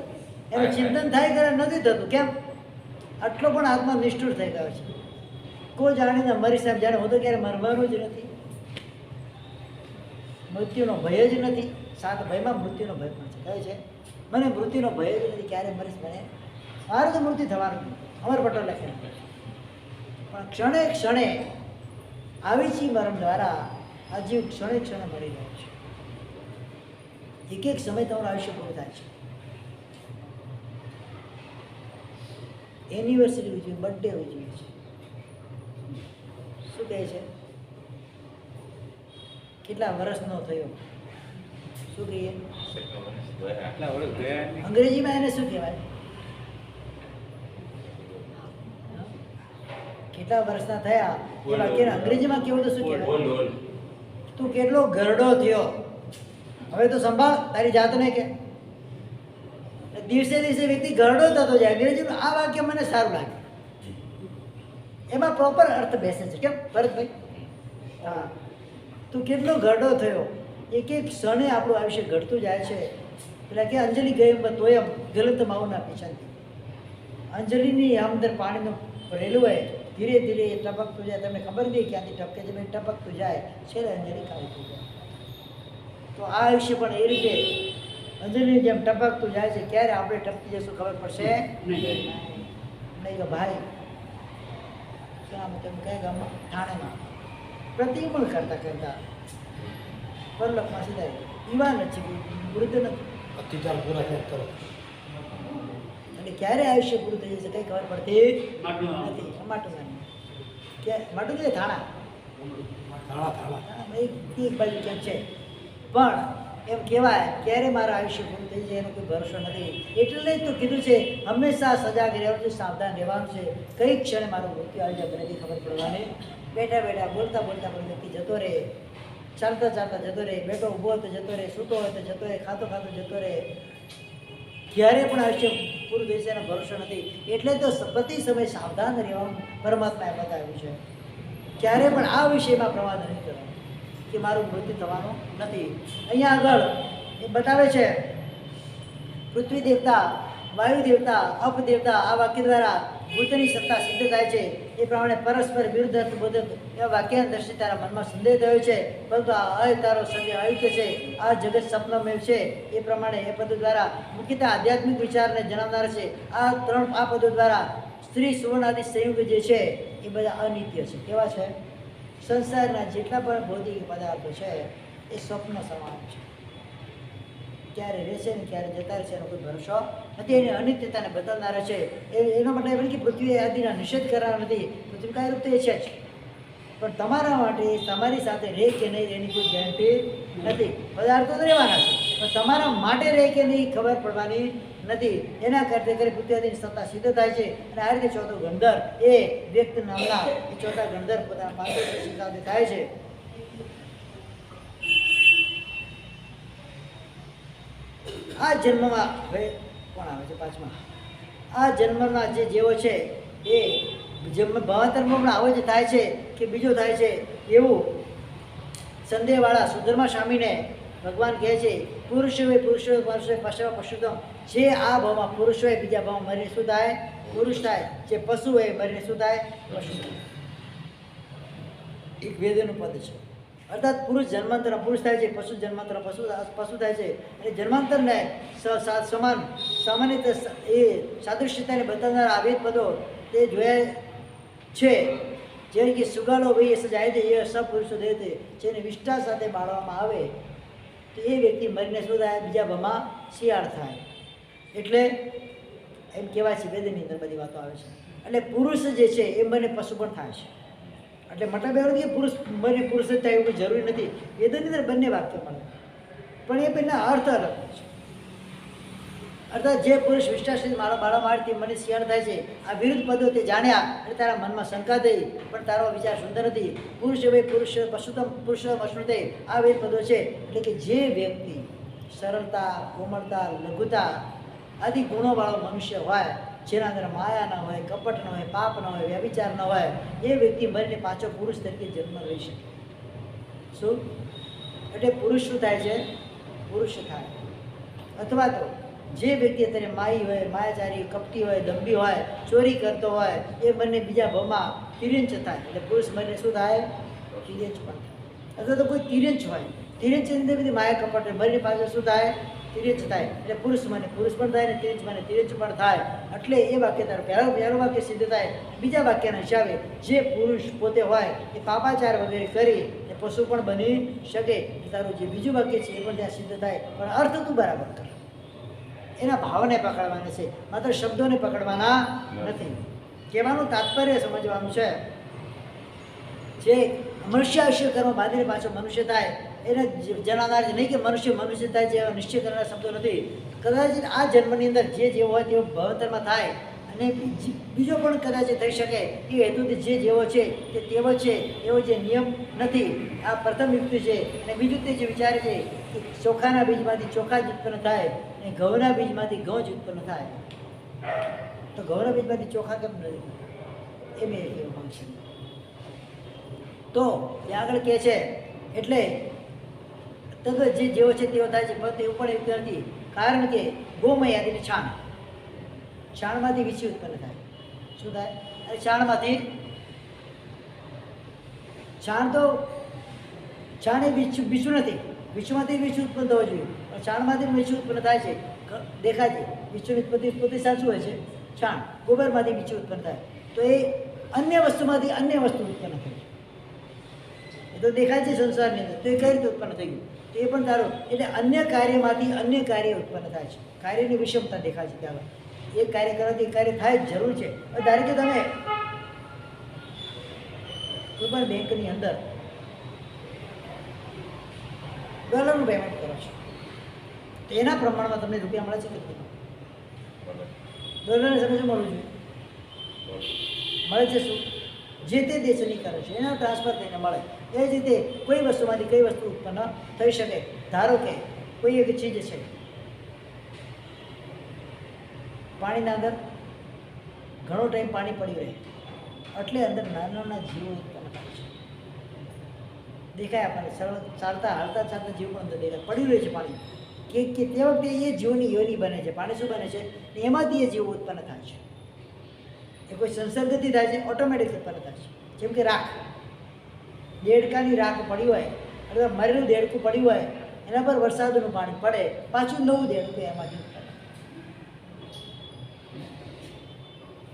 S1: એનું ચિંતન થાય ક્યારે નથી થતું. કેમ? આટલો પણ આત્મા નિષ્ઠુર થઈ ગયો છે. કોઈ જાણીને મરી સાહેબ જાણે હું તો ક્યારે મરવાનું જ નથી, મૃત્યુનો ભય જ નથી. 7 ભયમાં મૃત્યુનો ભય પણ છે. કહે છે મને મૃત્યુનો ભય જ નથી, ક્યારે મરીશ મને, મારું તો મૃત્યુ થવાનું નથી. અમર પટેલ લખે પણ ક્ષણે ક્ષણે આવી છે મરણ દ્વારા આ જીવ ક્ષણે ક્ષણે મરી રહ્યો છે. એક એક સમય તમારું આયુષ્ય પૂરું થાય છે. એનિવર્સરી ઉજવી, બર્થડે ઉજવી છે. શું કહે છે? કેટલા વર્ષનો થયો? શું કહીએ?
S2: આટલા વર્ષ ગયા નહીં.
S1: અંગ્રેજીમાં એને શું કહેવાય? કેટલા વર્ષના થયા એ વાક્યને અંગ્રેજીમાં કેવું તો શું કહેવાય? તું કેટલો ગરડો થયો હવે તો સંભાળ તારી જાતને કે દિવસે દિવસે વ્યક્તિ ઘરડો થતો જાય. અંગ્રેજીનું આ વાક્ય મને સારું લાગે, એમાં પ્રોપર અર્થ બેસે છે. કેમ ભરતભાઈ? હા, તું કેટલો ઘરડો થયો, એક એક ક્ષણે આપણું આયુષ્ય ઘટતું જાય છે. એટલે કે અંજલિ ગઈ તોય ગલત માવના પીછાથી, અંજલિની અંદર પાણીનું ભરેલું હોય, ધીરે ધીરે એ ટપકતું જાય. તમને ખબર નહીં ક્યાંથી ટપકે છે, ટપકતું જાય, છેલ્લે અંજલિ ખાલી થઈ જાય. તો આ આયુષ્ય પણ એ રીતે અંજલિની જેમ ટપકતું જાય છે. ક્યારે આપણે ટપકી જશું ખબર પડશે નહીં કે ભાઈ ક્યાં તમે કયા ગામમાં ઠાણેમાં પ્રતિમણ કરતા કરતા પરલોકમાં સીધા યુવાન જ છે, વૃદ્ધ નથી.
S4: અત્યાચાર પૂરા ક્યાંક કરો.
S1: અને ક્યારે આયુષ્ય પૂરું થઈ જશે કઈ ખબર પડતી
S2: માટું
S1: નથી. માટું નાની કે માટું કે થાણા
S4: થાળા થાળા.
S1: એક બાજુ ક્યાંક છે, પણ એમ કહેવાય ક્યારે મારું આયુષ્ય પૂરું થઈ જાય એનો કોઈ ભરોસો નથી. એટલે જ તો કીધું છે હંમેશા સજાગ રહેવાનું છે, સાવધાન રહેવાનું છે. કઈ ક્ષણે મારું મૃત્યુ આવી જાય મને ખબર પડવાની. બેઠા બેઠા બોલતા બોલતા પણ વ્યક્તિ જતો રહે, ચાલતા ચાલતા જતો રહે, બેઠો ઊભો હોય તો જતો રહે, સૂતો હોય તો જતો રહે, ખાતો ખાતો જતો રહે. ક્યારે પણ આયુષ્ય પૂરું થઈ જાય એનો ભરોસો નથી. એટલે તો પ્રતિ સમય સાવધાન રહેવાનું પરમાત્માએ બતાવ્યું છે. ક્યારે પણ આ વિષયમાં પ્રમાદ નહીં કરવાનો કે મારું મૃત્યુ થવાનું નથી. અહીંયા આગળ એ બતાવે છે પૃથ્વી દેવતા, વાયુ દેવતા, અપ દેવતા આ વાક્ય દ્વારા ભૂતની સત્તા સિદ્ધ થાય છે. એ પ્રમાણે પરસ્પર વિરુદ્ધ અર્થબોધક એવા વાક્યાંત દર્શી તારા મનમાં સંદેહ થયો છે, પરંતુ આ અય તારો સંદેહ અયુક્ત છે, આ જગત સપનમેવ છે. એ પ્રમાણે એ પદો દ્વારા મુખ્યતઃ આધ્યાત્મિક વિચારને જણાવનાર છે. આ પદો દ્વારા સ્ત્રી સુવર્ણ આદિ સંયુગ જે છે એ બધા અનિત્ય છે. કેવા છે? સંસારના જેટલા પણ ભૌતિક પદાર્થો છે એ સ્વપ્ન સમાન છે, ક્યારે રહેશે ને ક્યારે જતા રહેશે એનો કોઈ ભરોસો નથી. એની અનિત્યતાને બતાવનારા છે. એનો મતલબ એમ કે પૃથ્વી આદિના નિષેધ કરનાર નથી. પૃથ્વી કાંઈ રૂપ તો એ છે જ, પણ તમારા માટે તમારી સાથે રહે કે નહીં એની કોઈ ગેરંટી નથી. પદાર્થો તો રહેવાના છે, પણ તમારા માટે રહે કે નહીં ખબર પડવાની નથી. એના કરતે કરી પૃથ્વી આદિની સત્તા સિદ્ધ થાય છે. અને આ રીતે ચોથો ગંધર એ વ્યક્ત નામના એ ચોથા ગંધર પોતાના માર્ગદર્શી સાથે થાય છે. આ જન્મમાં હવે કોણ આવે છે પાંચમા? આ જન્મના જે જેવો છે એ જન્મ ભાવાંતરમાં પણ આવો જ થાય છે કે બીજો થાય છે એવું સંદેહવાળા સુધર્મા સ્વામીને ભગવાન કહે છે પુરુષ હોય પુરુષ હોય પુરુષ હોય પશુ પશુતમ. જે આ ભાવમાં પુરુષ હોય બીજા ભાવમાં મરીને શું થાય? પુરુષ થાય. જે પશુ હોય મરીને શું થાય? પશુ થાય. એક વેદનું પદ છે. અર્થાત પુરુષ જન્માંતર પુરુષ થાય છે, પશુ જન્માંતર પશુ થાય છે. અને જન્માંતરને સમાન સામાન્ય એ સાદૃશ્યતાને બતાવનાર આ વેદ પદો તે જોયા છે. જેમ કે સુગાડો ભાઈ એ સજાય છે એ સપુરુષો દે છે, જેને વિષ્ઠા સાથે બાળવામાં આવે તો એ વ્યક્તિ મરીને શું થાય? બીજા ભાવમાં શિયાળ થાય. એટલે એમ કહેવાય છે વેદની અંદર બધી વાતો આવે છે. એટલે પુરુષ જે છે એ મને પશુ પણ થાય છે. એટલે મતલબ એવો કે પુરુષ મને પુરુષ જ થાય એવું જરૂરી નથી. વેદની અંદર બંને વાક્ય મળે, પણ એ બંને અર્થ અલગ છે. અર્થાત જે પુરુષ વિષ્ઠાશ્રિત બાળા મારતી મને શિયાળ થાય છે, આ વિરુદ્ધ પદો તે જાણ્યા અને તારા મનમાં શંકા થઈ, પણ તારો વિચાર સુંદર નથી. પુરુષ હવે પુરુષ પશુતમ પુરુષ અશ્નુતે આ વેદ પદો છે. એટલે કે જે વ્યક્તિ સરળતા, કોમળતા, લઘુતા આદિ ગુણોવાળો મનુષ્ય હોય, જેના અંદર માયા ન હોય, કપટ ન હોય, પાપ ન હોય, વ્યભિચાર ન હોય, એ વ્યક્તિ મરીને પાછો પુરુષ તરીકે જન્મ લઈ શકે. શું? એટલે પુરુષ શું થાય છે? પુરુષ થાય. અથવા તો જે વ્યક્તિ અત્યારે માઈ હોય, માયાચારી, કપટી હોય, દંભી હોય, ચોરી કરતો હોય, એ બંને બીજા ભાવમાં તિર્યંચ થાય. એટલે પુરુષ મરીને શું થાય? તિર્યંચ પણ થાય. અથવા તો કોઈ તિર્યંચ હોય, તિર્યંચની અંદર બધી માયા કપટ હોય, મરીને પાછળ શું થાય? તિર્યંચ થાય. એટલે પુરુષ મને પુરુષ પણ થાય ને તિર્યંચ મને તિર્યંચ પણ થાય. એટલે એ વાક્ય તારું પહેલું વાક્ય સિદ્ધ થાય. બીજા વાક્યના હિસાબે જે પુરુષ પોતે હોય એ પાપાચાર વગેરે કરી એ પશુ પણ બની શકે. તારું જે બીજું વાક્ય છે એ પણ ત્યાં સિદ્ધ થાય. પણ અર્થ તું બરાબર કર, એના ભાવને પકડવાના છે, માત્ર શબ્દોને પકડવાના નથી. કહેવાનું તાત્પર્ય સમજવાનું છે. જે મનુષ્ય આયુષ્ય કર્મ બાંધીને પાછો મનુષ્ય થાય એને જણાવનાર છે. નહીં કે મનુષ્ય થાય છે નિશ્ચય કરનાર શબ્દો નથી. કદાચ આ જન્મની અંદર જે જેવો હોય તેવો ભવંતરમાં થાય અને બીજો પણ કદાચ થઈ શકે એ હેતુથી જે જેવો છે તે તેવો છે એવો જે નિયમ નથી. આ પ્રથમ યુક્તિ છે. અને બીજું તે જે વિચારે છે કે ચોખાના બીજમાંથી ચોખા જ ઉત્પન્ન થાય અને ઘઉંના બીજમાંથી ઘઉં જ ઉત્પન્ન થાય તો ઘઉંના બીજમાંથી ચોખા કેમ નથી? એ મેં કહેવા માંગુ છું. તો ત્યાં આગળ કહે છે એટલે તદ્દન જે જેવો છે તેવો થાય છે, પણ એવું પણ એવું નથી, કારણ કે ગોમય આદિની છાણમાંથી વીછી ઉત્પન્ન થાય. શું થાય? અને છાણ એ બીછું નથી, વિછુમાંથી વીછું ઉત્પન્ન થવું જોઈએ, પણ છાણમાંથી વીછું ઉત્પન્ન થાય છે. દેખાય છે વિછુની ઉત્પત્તિ સાચું હોય છે. છાણ ગોબરમાંથી વીછું ઉત્પન્ન થાય તો એ અન્ય વસ્તુમાંથી અન્ય વસ્તુ ઉત્પન્ન થઈ. એ તો દેખાય છે સંસારની અંદર, તો એ કઈ રીતે ઉત્પન્ન થઈ ગયું? તો એ પણ તારું એટલે અન્ય કાર્યમાંથી અન્ય કાર્ય ઉત્પન્ન થાય છે. કાર્યની વિષમતા દેખાય છે ત્યાં. એક કાર્ય કરવાથી એક કાર્ય થાય જ જરૂર છે. ધારો કે તમે કોઈ પણ બેંકની અંદર ડોલરનું પેમેન્ટ કરો છો તો એના પ્રમાણમાં તમને રૂપિયા મળે છે કે નહીં? ડોલરની સમય શું મળવું જોઈએ? મળે છે શું? જે તે દેશની કરે છે એના ટ્રાન્સફર થઈને મળે. એ જ રીતે કોઈ વસ્તુમાંથી કઈ વસ્તુ ઉત્પન્ન થઈ શકે. ધારો કે કોઈ એક ચીજ છે, પાણીના અંદર ઘણો ટાઈમ પાણી પડી રહે એટલે અંદર નાના નાના જીવો ઉત્પન્ન થાય છે. દેખાય આપણને ચાલતા ચાલતા જીવ પણ અંદર દેખાય, પડી રહ્યું છે પાણી કે તે વખતે એ જીવોની યોની બને છે. પાણી શું બને છે? એમાંથી એ જીવો ઉત્પન્ન થાય છે. એ કોઈ સંસર્ગથી થાય છે, ઓટોમેટિક ઉત્પન્ન થાય છે. જેમ કે રાખ, દેડકાની રાખ પડી હોય અથવા મરેલું દેડકું પડ્યું હોય એના પર વરસાદનું પાણી પડે, પાછું નવું દેડકું એમાંથી ઉત્પન્ન.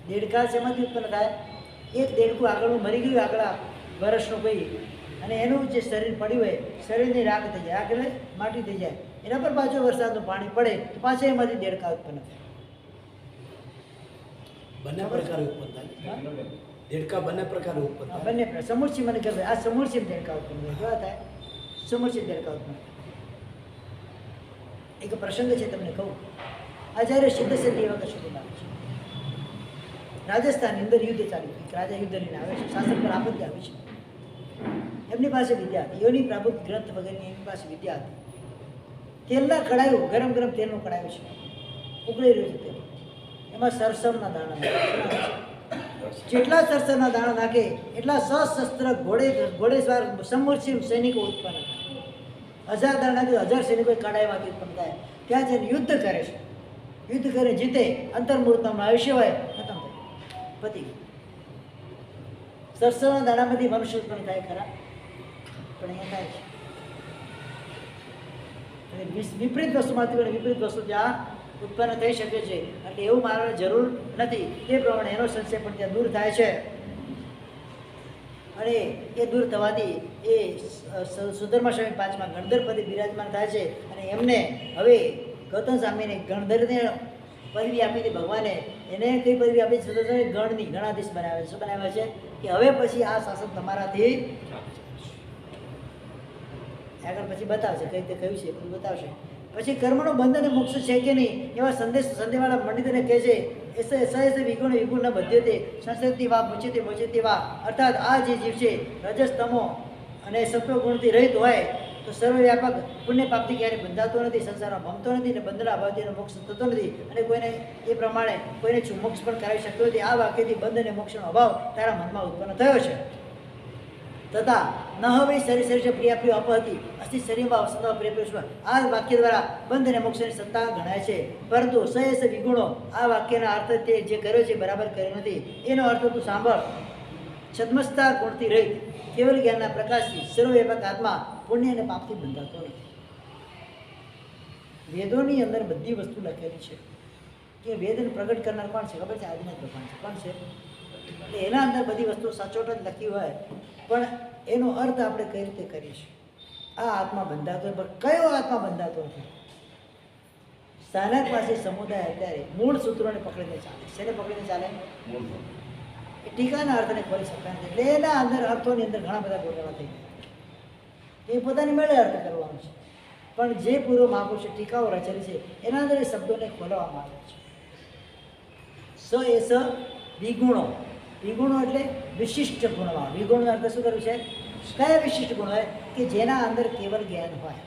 S1: દેડકા શેમાંથી ઉત્પન્ન થાય? એક દેડકું આગળનું મરી ગયું આગળ વર્ષનું કોઈ, અને એનું જે શરીર પડ્યું હોય શરીરની રાખ થઈ જાય, આગળ માટી થઈ જાય, એના પર પાછું વરસાદનું પાણી પડે તો પાછા એમાંથી દેડકા ઉત્પન્ન થાય.
S4: બંને પ્રકારે ઉત્પન્ન થાય. દેડકા બંને પ્રકારે ઉત્પન્ન થાય.
S1: બંને સમૂળસી મને કહે આ સમૂળસી દેડકા ઉત્પન્ન થાય. કેવા થાય? સમૂળસી દેડકા ઉત્પન્ન થાય. એક પ્રસંગ છે તમને કહું. આચાર્ય સિદ્ધ સિદ્ધિ વખત સુધી આવે છે. રાજસ્થાનની અંદર યુદ્ધ ચાલ્યું, એક રાજા યુદ્ધ લઈને આવે છે, શાસન પર આપત્તિ આવી છે. એમની પાસે વિદ્યા હતી, યોની પ્રાબુદ્ધ ગ્રંથ વગેરેની એમની પાસે વિદ્યા હતી. તેલના કડાયું, ગરમ ગરમ તેલનું કડાયું છે, ઉકળી રહ્યું છે તેલ. એમાં સરસવના દાણા નાખે. જેટલા સરસવના દાણા નાખે એટલા સશસ્ત્ર ઘોડેસવાર સમૂર્છિત સૈનિકો ઉત્પન્ન થાય. 1000 દાણા નાખે 1000 સૈનિકો કડાઈમાંથી ઉત્પન્ન થાય. ત્યાં જઈને યુદ્ધ કરે છે. યુદ્ધ કરે જીતે, અંતર્મુહૂર્તમાં આયુષ્ય હોય ખતમ થાય, પતિ. સરસવના દાણામાંથી મનુષ્ય ઉત્પન્ન થાય ખરા? પણ અહીંયા થાય છે. અને વિપરીત વસ્તુમાંથી પણ વિપરીત વસ્તુ ત્યાં ઉત્પન્ન થઈ શકે છે. એટલે એવું માનવાની જરૂર નથી. તે પ્રમાણે એનો સંશય પણ ત્યાં દૂર થાય છે. અને એ દૂર થવાથી એ સુધર્મા સ્વામી પાંચમા ગણધર પદે બિરાજમાન થાય છે. અને એમને હવે ગૌતમ સ્વામીને ગણધરને પદવી આપી હતી ભગવાને. એને કઈ પદવી આપી? સુધર્મા ગણની ગણાધીશ બનાવે છે. શું બનાવે છે? કે હવે પછી આ શાસન તમારાથી આગળ પછી બતાવશે કઈ રીતે કહ્યું છે બધું બતાવશે. પછી કર્મનો બંધ અને મોક્ષ છે કે નહીં એવા સંદેહવાળા પંડિતોને કહે છે સહજ વિગુણ વિગુણ ન બધ્યતે સંસ્કૃતિ વા મોચેતી વા. અર્થાત આ જે જીવ છે રજસ તમો અને સત્વ ગુણથી રહિત હોય તો સર્વવ્યાપક પુણ્ય પાપથી ક્યારેય બંધાતો નથી, સંસારમાં ભમતો નથી અને બંધના અભાવથી એનો મોક્ષ થતો નથી. અને કોઈને એ પ્રમાણે કોઈને મોક્ષ પણ કરાવી શકતો નથી. આ વાક્યથી બંધ અને મોક્ષનો અભાવ તારા મનમાં ઉત્પન્ન થયો છે. તથા ન હવે શરીર શરીર પ્રિયા પ્રિય અપહતી અસ્થિ શરીરમાં અવસંતા પ્રિય પ્રિય. આ વાક્ય દ્વારા બંધ અને મોક્ષની સત્તા ગણાય છે. પરંતુ સહજ વિગુણો આ વાક્યના અર્થ તે જે કર્યો છે બરાબર કર્યો નથી. એનો અર્થ તું સાંભળ. છદ્મસ્તા ગુણથી રહિત કેવલ જ્ઞાનના પ્રકાશથી સર્વવ્યાપક આત્મા પુણ્ય અને પાપથી બંધાતો નથી. વેદોની અંદર બધી વસ્તુ લખેલી છે કે વેદને પ્રગટ કરનાર કોણ છે ખબર છે? આદિનાથ ભગવાન છે. કોણ છે? એટલે એના અંદર બધી વસ્તુ સચોટ જ લખી હોય પણ એનો અર્થ આપણે કઈ રીતે કરીશું? આ આત્મા બંધાતો પણ કયો આત્મા બંધાતો નથી? સ્થાનક પાસે સમુદાય અત્યારે મૂળ સૂત્રોને પકડીને ચાલે. શેને પકડીને ચાલે? એ ટીકાના અર્થને ખોલી શકતા નથી. એટલે એના અંદર અર્થોની અંદર ઘણા બધા ગોટાળા થઈ ગયા. એ પોતાની મેળે અર્થ કરવાનો છે. પણ જે પૂર્વ મહાપુરુષે ટીકાઓ રચેલી છે એના અંદર એ શબ્દોને ખોલવામાં આવે છે. સ એ સ વિગુણો. વિગુણો એટલે વિશિષ્ટ ગુણવાળા. વિગુણનો અર્થ શું કર્યું છે? કયા વિશિષ્ટ ગુણ હોય? કે જેના અંદર કેવલ જ્ઞાન હોય,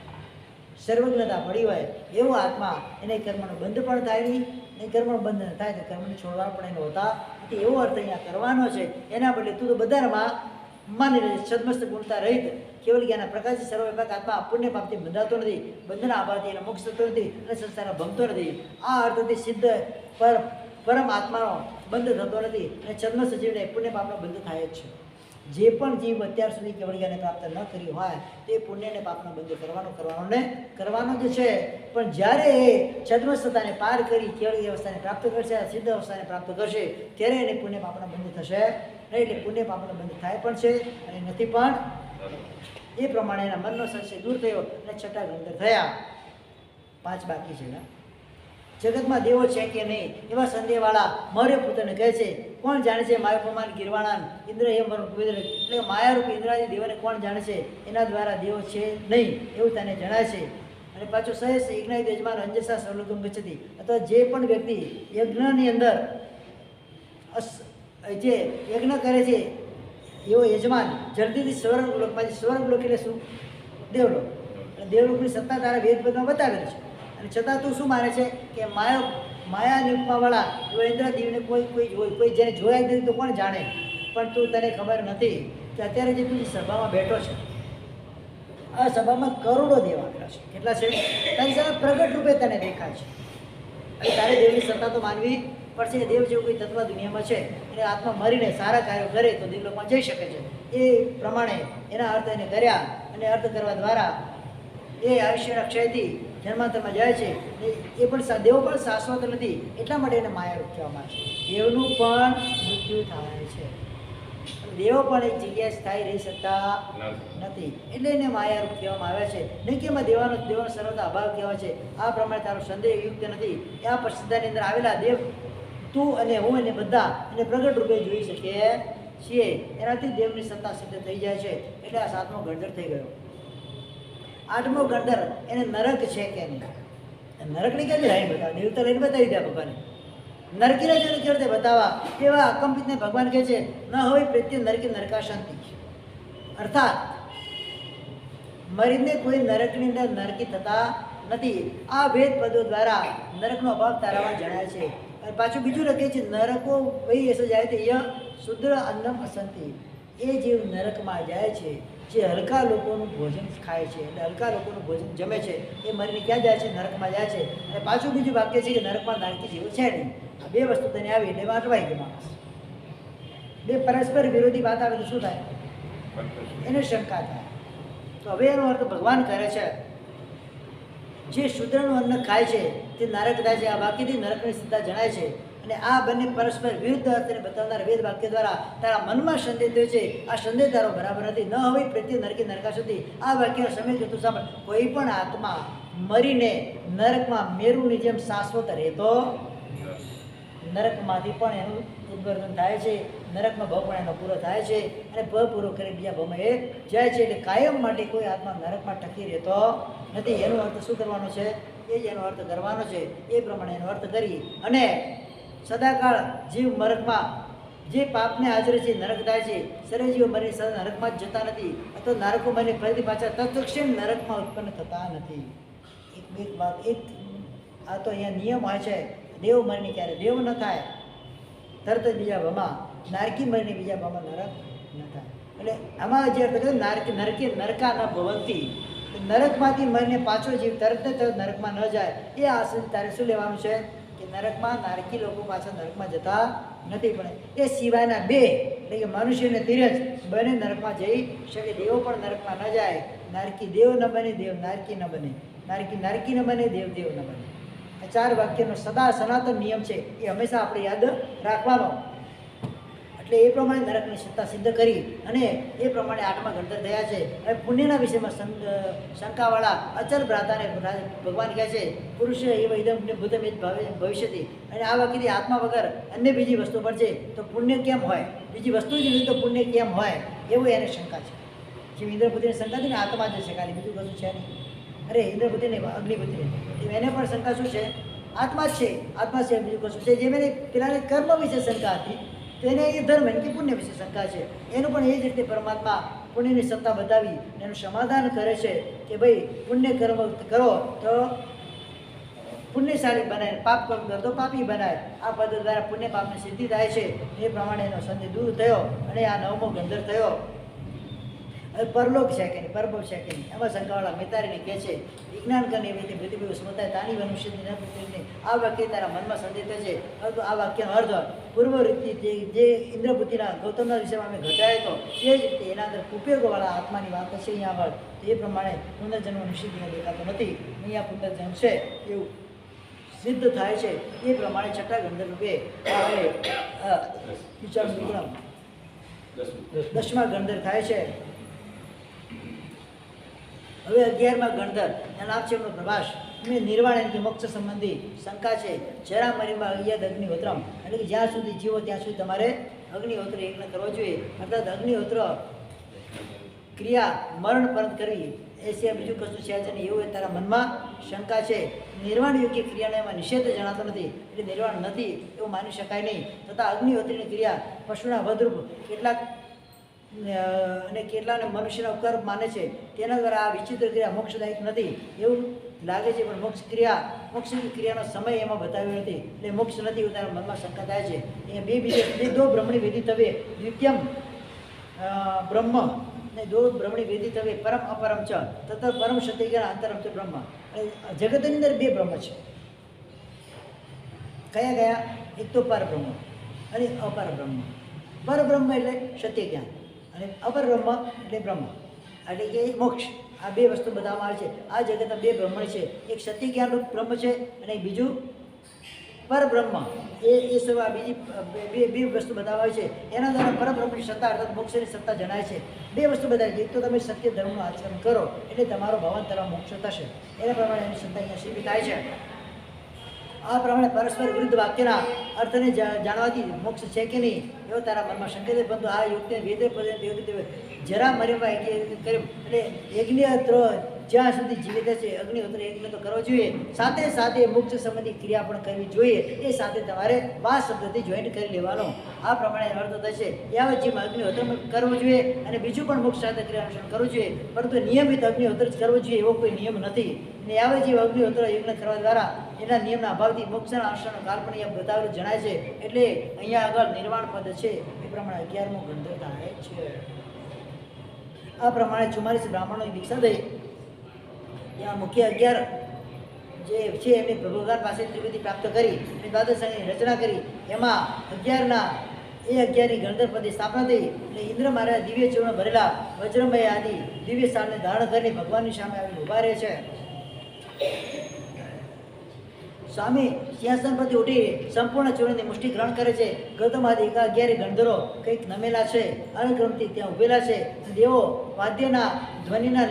S1: સર્વજ્ઞતા પડી હોય એવો આત્મા એને કર્મનો બંધ પણ થાય નહીં, નહીં કર્મનો બંધ ન થાય તો કર્મને છોડવા પણ એને હોતા નથી. એવો અર્થ અહીંયા કરવાનો છે. એના બદલે તું તો બધામાં માની લે સદમસ્ત ગુણતા રહિત કેવલ જ્ઞાનના પ્રકાશથી સર્વવ્યાપક આત્મા પુણ્ય પાપથી બંધાતો નથી, બંધના અભાવથી એને મોક્ષ થતો નથી અને સંસારમાં ભમતો નથી. આ અર્થથી સિદ્ધ પરમ આત્માનો બંધ થતો નથી અને સદમસ્ત જીવને પુણ્ય પાપનો બંધ થાય જ છે. જે પણ જીવ અત્યાર સુધી કેવળ જ્ઞાનને પ્રાપ્ત ન કર્યું હોય તે પુણ્યને પાપનો બંધ કરવાનો જ છે. પણ જ્યારે એ છદ્મસ્થતાને પાર કરી કેવળ અવસ્થાને પ્રાપ્ત કરશે, સિદ્ધ અવસ્થાને પ્રાપ્ત કરશે, ત્યારે એને પુણ્ય પાપનો બંધ થશે નહીં. એટલે પુણ્ય પાપનો બંધ થાય પણ છે અને નથી પણ. એ પ્રમાણે એના મનનો સંશય દૂર થયો અને છઠ્ઠા ગ્રંથર થયા. 5 બાકી છે. જગતમાં દેવો છે કે નહીં એવા સંદેહવાળા મૌર્ય પુત્રને કહે છે, કોણ જાણે છે માયાપમાન ગિરવાણાન ઇન્દ્ર એ મરું પવિત્ર, એટલે માયારૂપી ઇન્દ્રાદી દેવોને કોણ જાણે છે, એના દ્વારા દેવો છે નહીં એવું તને જણાય છે. અને પાછું સહેજ યજ્ઞ યજમાન અંજસા સર્વલોકમ ગચ્છતિ, અથવા જે પણ વ્યક્તિ યજ્ઞની અંદર જે યજ્ઞ કરે છે એવો યજમાન જલ્દીથી સ્વર્ગલોકમાં, સ્વર્ગલોક એટલે શું? દેવલોક. દેવલોકની સત્તા તારા વેદપદમાં બતાવેલી છે. અને છતાં તું શું માને છે કે માયાની ઉપમાવાળા એવા ઇન્દ્રદેવને કોઈ જેને જોયા જ નથી તો કોણ જાણે? પણ તને ખબર નથી કે અત્યારે જે તું સભામાં બેઠો છે, આ સભામાં કરોડો દેવ આવેલા છે. કેટલા છે? તારી સામે પ્રગટ રૂપે તને દેખાય છે. અને તારે દેવની સત્તા તો માનવી પડશે. દેવ જેવું કોઈ તત્વ દુનિયામાં છે એટલે આત્મા મરીને સારા કાર્યો કરે તો દેવલોકમાં જઈ શકે છે. એ પ્રમાણે એના અર્થ એને કર્યા અને અર્થ કરવા દ્વારા એ આયુષ્યના ક્ષયથી જન્માંતરમાં જાય છે. એ પણ દેવ પણ શાશ્વત નથી, એટલા માટે એને માયારૂપ કહેવામાં આવે છે. દેવનું પણ મૃત્યુ થાય છે, દેવો પણ એક જગ્યાએ સ્થાયી રહી શકતા નથી, એટલે એને માયારૂપ કહેવામાં આવે છે. નહીં કે એમાં દેવાનો સર્વતા અભાવ કહેવાય છે. આ પ્રમાણે તારો સંદેહ યુક્ત નથી. આ પ્રસિદ્ધાની અંદર આવેલા દેવ તું અને હું એને બધા એને પ્રગટ રૂપે જોઈ શકીએ છીએ. એનાથી દેવની સત્તા સિદ્ધ થઈ જાય છે. એટલે આ 7મો ગણધર થઈ ગયો. 8મો ગણધર એને નરક છે કે નહીં? નરકની ક્યાંથી લાઈન બતાવે? દેવતા લઈને બતાવી દે ભગવાને. નરકીને જોઈને કેવી રીતે બતાવવા? એવા અકંપિતને ભગવાન કહે છે ન હોય પ્રત્યે નરકી નરકાશાંતિ, અર્થાત મરીને કોઈ નરકની અંદર નરકી થતા નથી. આ વેદ પદો દ્વારા નરકનો અભાવ તારામાં જણાય છે. અને પાછું બીજું લખે છે નરકો વહી એસો જાય તે ય શુદ્ર અન્નમ અસંતિ. એ જીવ નરકમાં જાય છે જે હલકા લોકોનું ભોજન ખાય છે, એટલે હલકા લોકોનું ભોજન જમે છે, એ મરીને ક્યાં જાય છે? નરકમાં જાય છે. અને પાછું બીજું વાક્ય છે કે નરકમાં નારકી જેવું છે નહીં. આ 2 વસ્તુ તને આવી એટલે અટવાઈ ગયો માણસ. 2 પરસ્પર વિરોધી વાત આવે તો શું થાય? એને શંકા થાય. તો હવે એનો અર્થ ભગવાન કરે છે જે શુદ્રનું અન્ન ખાય છે તે નરક થાય છે. આ વાક્યથી નરકની સિદ્ધતા જણાય છે. અને આ બંને પરસ્પર વિરુદ્ધ અર્થને બતાવનાર વેદ વાક્ય દ્વારા તારા મનમાં સંદેહ થયો છે. આ સંદેહ તારો બરાબર નથી. ન હવે પ્રત્યે નરકી નરકાશુદ્ધિ. આ વાક્યનો સમય તું સાંભળ. કોઈ પણ આત્મા મરીને નરકમાં મેરુની જેમ શાશ્વત રહેતો નરકમાંથી પણ એનું ઉદ્ગર્ધન થાય છે. નરકમાં ભવ પણ એનો પૂરો થાય છે અને ભવ પૂરો કરી બીજા ભવમાં એ જાય છે. એટલે કાયમ માટે કોઈ આત્મા નરકમાં ટકી રહેતો નથી. એનો અર્થ શું કરવાનો છે? એ જ એનો અર્થ કરવાનો છે. એ પ્રમાણે એનો અર્થ કરી અને સદાકાળ જીવ નરકમાં જે પાપને હાજર છે નરક થાય છે. સર્વ જીવો મરીને સદા નરકમાં જ જતા નથી, અથવા નરકો મરીને ફરીથી પાછા તત્ક્ષણ નરકમાં ઉત્પન્ન થતા નથી. એક વાત આ તો અહીંયા નિયમ હોય છે. દેવ મરીને ક્યારે દેવ ન થાય, તરત જ બીજા ભમાં નારકી મરીને બીજા ભમાં નરક ન થાય. એટલે આમાં જે અર્થ કર્યો નરકી નરકા ન ભવંતી, નરકમાંથી મરીને પાછો જીવ તરત ને તરત નરકમાં ન જાય. એ આશય તારે શું લેવાનું છે કે નરકમાં નારકી લોકો પાછા નરકમાં જતા નથી. પણ એ સિવાયના 2 એટલે કે મનુષ્ય અને તિરજ બંને નરકમાં જઈ શકે. દેવો પણ નરકમાં ન જાય. નારકી દેવ ન બને, દેવ નારકી ન બને, નારકી નારકી ન બને, દેવ દેવ ન બને. આ 4 વાક્યનો સદા સનાતન નિયમ છે. એ હંમેશા આપણે યાદ રાખવાનો. એટલે એ પ્રમાણે નરકની સત્તા સિદ્ધ કરી અને એ પ્રમાણે 8મા ગણધર થયા છે. હવે પુણ્યના વિષયમાં શંકાવાળા અચલ ભ્રાતાને ભગવાન કહે છે પુરુષ એવ ઇદમ બુદ્ધમ ભવિષ્યથી. અને આ વાક્યથી આત્મા વગર અન્ય બીજી વસ્તુ પર છે તો પુણ્ય કેમ હોય? બીજી વસ્તુ જ નહીં તો પુણ્ય કેમ હોય? એવું એને શંકા છે. જેમ ઇન્દ્રપુત્રીને શંકા હતી ને આત્મા જ છે ખાલી, બીજું કશું છે નહીં. અરે ઇન્દ્રપુત્રીને અગ્નિપુત્રી એને પણ શંકા શું છે? આત્મા જ છે, આત્મા છે, બીજું કશું છે. જેમ એને પેલાને કર્મ વિશે શંકા હતી તેને એ ધર્મ કે પુણ્ય વિશે શંકા છે. એનું પણ એ જ રીતે પરમાત્મા પુણ્યની સત્તા બતાવી એનું સમાધાન કરે છે કે ભાઈ પુણ્ય કર્મ કરો તો પુણ્યશાળી બનાય, પાપ કર્મ કરો તો પાપી બનાય. આ પદ્ધતિ દ્વારા પુણ્ય પાપની સિદ્ધિ થાય છે. એ પ્રમાણે એનો સંદેહ દૂર થયો અને આ 9મો ગંધર્વ થયો. હવે પરલોક છે કે નહીં, પરલોક છે કે નહીં, એમાં શંકાવાળા મિતારીને કહે છે વિજ્ઞાન કરીને વેદી પ્રતિભુ સ્મૃતાય તાની મનુષ્યની ન પ્રતિને. આ વાક્ય તારા મનમાં સંદેહ થશે. પરંતુ આ વાક્યનો અર્થ પૂર્વ રીતથી જે ઇન્દ્રબુદ્ધિના ગૌતમના વિષયમાં અમે ઘટાડ્યો હતો એ જ રીતે એના અંદર ઉપયોગવાળા આત્માની વાત છે અહીંયા આગળ. એ પ્રમાણે પુનર્જન્મ નિષિદ્ધને દેખાતો નથી, અહીંયા પુનર્જન્મ છે એવું સિદ્ધ થાય છે. એ પ્રમાણે છઠ્ઠા ગંધર્વ રૂપે વિચાર વિક્રમ 10મા ગંધર્વ થાય છે. હવે 11મા ગણધર એના નામ છે એમનો પ્રભાસ. એમને નિર્વાણ એટલે કે મોક્ષ સંબંધી શંકા છે. જરા મરીમાં યદ અગ્નિહોત્રમ, એટલે કે જ્યાં સુધી જીવો ત્યાં સુધી તમારે અગ્નિહોત્ર યજ્ઞ કરવો જોઈએ. અર્થાત અગ્નિહોત્ર ક્રિયા મરણ પરત કરવી એ સિવાય બીજું કશું છે જ નહીં એવું તારા મનમાં શંકા છે. નિર્વાણ યોગ્ય ક્રિયાનો એમાં નિષેધ જણાતો નથી, એટલે નિર્વાણ નથી એવું માની શકાય નહીં. તથા અગ્નિહોત્રીની ક્રિયા પશુના વધરૂપ કેટલાક અને કેટલાને મનુષ્યના ઉપકાર માને છે. તેના દ્વારા આ વિચિત્ર ક્રિયા મોક્ષદાયક નથી એવું લાગે છે, પણ મોક્ષ ક્રિયાનો સમય એમાં બતાવ્યો નથી, એટલે મોક્ષ નથી એવું તારા મનમાં શંકા થાય છે. અહીંયા બે દો બ્રહ્મણી વેદિત હવે દ્વિતીયમ બ્રહ્મ ને દો બ્રહ્મણી વેદિત હવે પરમ અપરમ ચ તથા પરમ સત્ય અંતરમ ચ બ્રહ્મ. જગતની અંદર બે બ્રહ્મ છે. કયા કયા? એક તો પરબ્રહ્મ અને અપરબ્રહ્મ. પરબ્રહ્મ એટલે સત્ય જ્ઞાન અને અપર બ્રહ્મ એટલે બ્રહ્મ, એટલે કે મોક્ષ. આ બે વસ્તુ બતાવવામાં આવે છે. આ જગતના બે બ્રહ્મ છે. એક સત્ય જ્ઞાનરૂપ બ્રહ્મ છે અને બીજું પરબ્રહ્મ. એ સિવાય બીજી બે વસ્તુ બતાવવામાં આવી છે. એના દ્વારા પરબ્રહ્મની સત્તા અર્થાત મોક્ષની સત્તા જણાય છે. બે વસ્તુ બતાવી છે. એક તો તમે સત્ય ધર્મનું આચરણ કરો એટલે તમારો ભવન તરફ મોક્ષ થશે. એના પ્રમાણે એની સત્તા અહીંયા સિદ્ધ થાય છે. આ પ્રમાણે પરસ્પર વિરુદ્ધ વાક્યના અર્થને જાણવાથી મોક્ષ છે કે નહીં એવો તારા મનમાં શંકા છે. પરંતુ આ યુક્તિ વેદે પદે જરા મરેમાં કર્યું એટલે યજ્ઞહોત્ર જ્યાં સુધી જીવિત છે અગ્નિહોત્ર યજ્ઞ તો કરવો જોઈએ. સાથે સાથે મોક્ષ સંબંધી ક્રિયા પણ કરવી જોઈએ. એ સાથે તમારે વા શબ્દથી જોઈન્ટ કરી લેવાનો. આ પ્રમાણે અર્થ થશે યાવત જીવમાં અગ્નિહોત્ર કરવું જોઈએ અને બીજું પણ મોક્ષ સાથે ક્રિયા અનુસરણ કરવું જોઈએ. પરંતુ નિયમિત અગ્નિહોત્ર જ કરવો જોઈએ એવો કોઈ નિયમ નથી. અને યાવત જીવ અગ્નિહોત્ર યજ્ઞ કરવા દ્વારા એના નિયમના અભાવથી મોક્ષના અનુસરણનો કાલ પણ અહીંયા બતાવેલું જણાય છે. એટલે અહીંયા આગળ નિર્વાણ પદ છે એ પ્રમાણે 11મો ગંધર્વ થાય છે. આ પ્રમાણે 44 બ્રાહ્મણોની દીક્ષા થઈ. ત્યાં મુખ્ય 11 જે છે એમની ભગવાન પાસે ત્રિવિધિ પ્રાપ્ત કરી અને દ્વાદશની રચના કરી. એમાં 11ની ગણધર પદે સ્થાપના થઈ. એટલે ઇન્દ્ર મારા દિવ્ય ચૂર્ણ ભરેલા વજ્રમય આદિ દિવ્ય સ્થાનને ધારણ કરીને ભગવાનની સામે આવીને ઊભા રહે છે. સ્વામી સિંહાસન પરથી ઉઠી સંપૂર્ણ ચૂર્ણની મુષ્ટિ ગ્રહણ કરે છે. ગૌતમ આદિ 11 ગણધરો કંઈક નમેલા છે, અનુક્રમથી ત્યાં ઉભેલા છે. દેવો વાદ્યના ધ્વનિના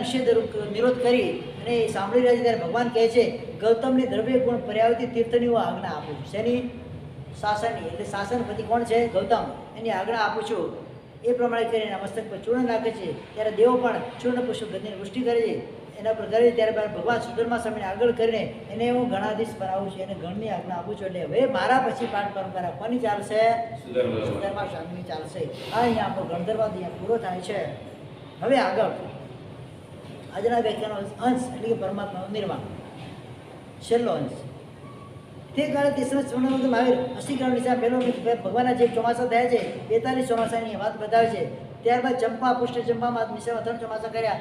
S1: નિરોધ કરી અને એ સાંભળી રહ્યા છે. ત્યારે ભગવાન કહે છે ગૌતમની દ્રવ્ય ગુણ પર્યાવતી તીર્થની હું આજ્ઞા આપું છું. શેની? શાસનની. એટલે શાસનપતિ કોણ છે? ગૌતમ. એની આજ્ઞા આપું છું. એ પ્રમાણે કરીને એના મસ્તક પર ચૂર્ણ નાખે છે. ત્યારે દેવો પણ ચૂર્ણ પુષ્પ ગતિની પુષ્ટિ કરે છે. એના પર કરે ત્યારે ભગવાન સુધર્મા સ્વામીને આગળ કરીને એને હું ગણાધીશ બનાવું છું, એને ગણની આજ્ઞા આપું છું. એટલે હવે મારા પછી પાઠ પરંપરા કોની ચાલશે? સુધર્મા સ્વામીની ચાલશે. આ અહીંયા આપણો ગણધર્વાદ અહીંયા પૂરો થાય છે. હવે આગળ આજના વ્યાખ્યાનો અંશ એટલે કે પરમાત્માનું નિર્વાણ, છેલ્લો અંશ. તે કાળે તીસરા સ્વર્ણવંતમાં આવેલ 80 કરોડ નિશા પહેલો ભગવાનના જે ચોમાસા થયા છે 42 ચોમાસાની વાત બતાવે છે. ત્યારબાદ ચંપા પુષ્ટ ચંપામાં નિશામાં 3 ચોમાસા કર્યા.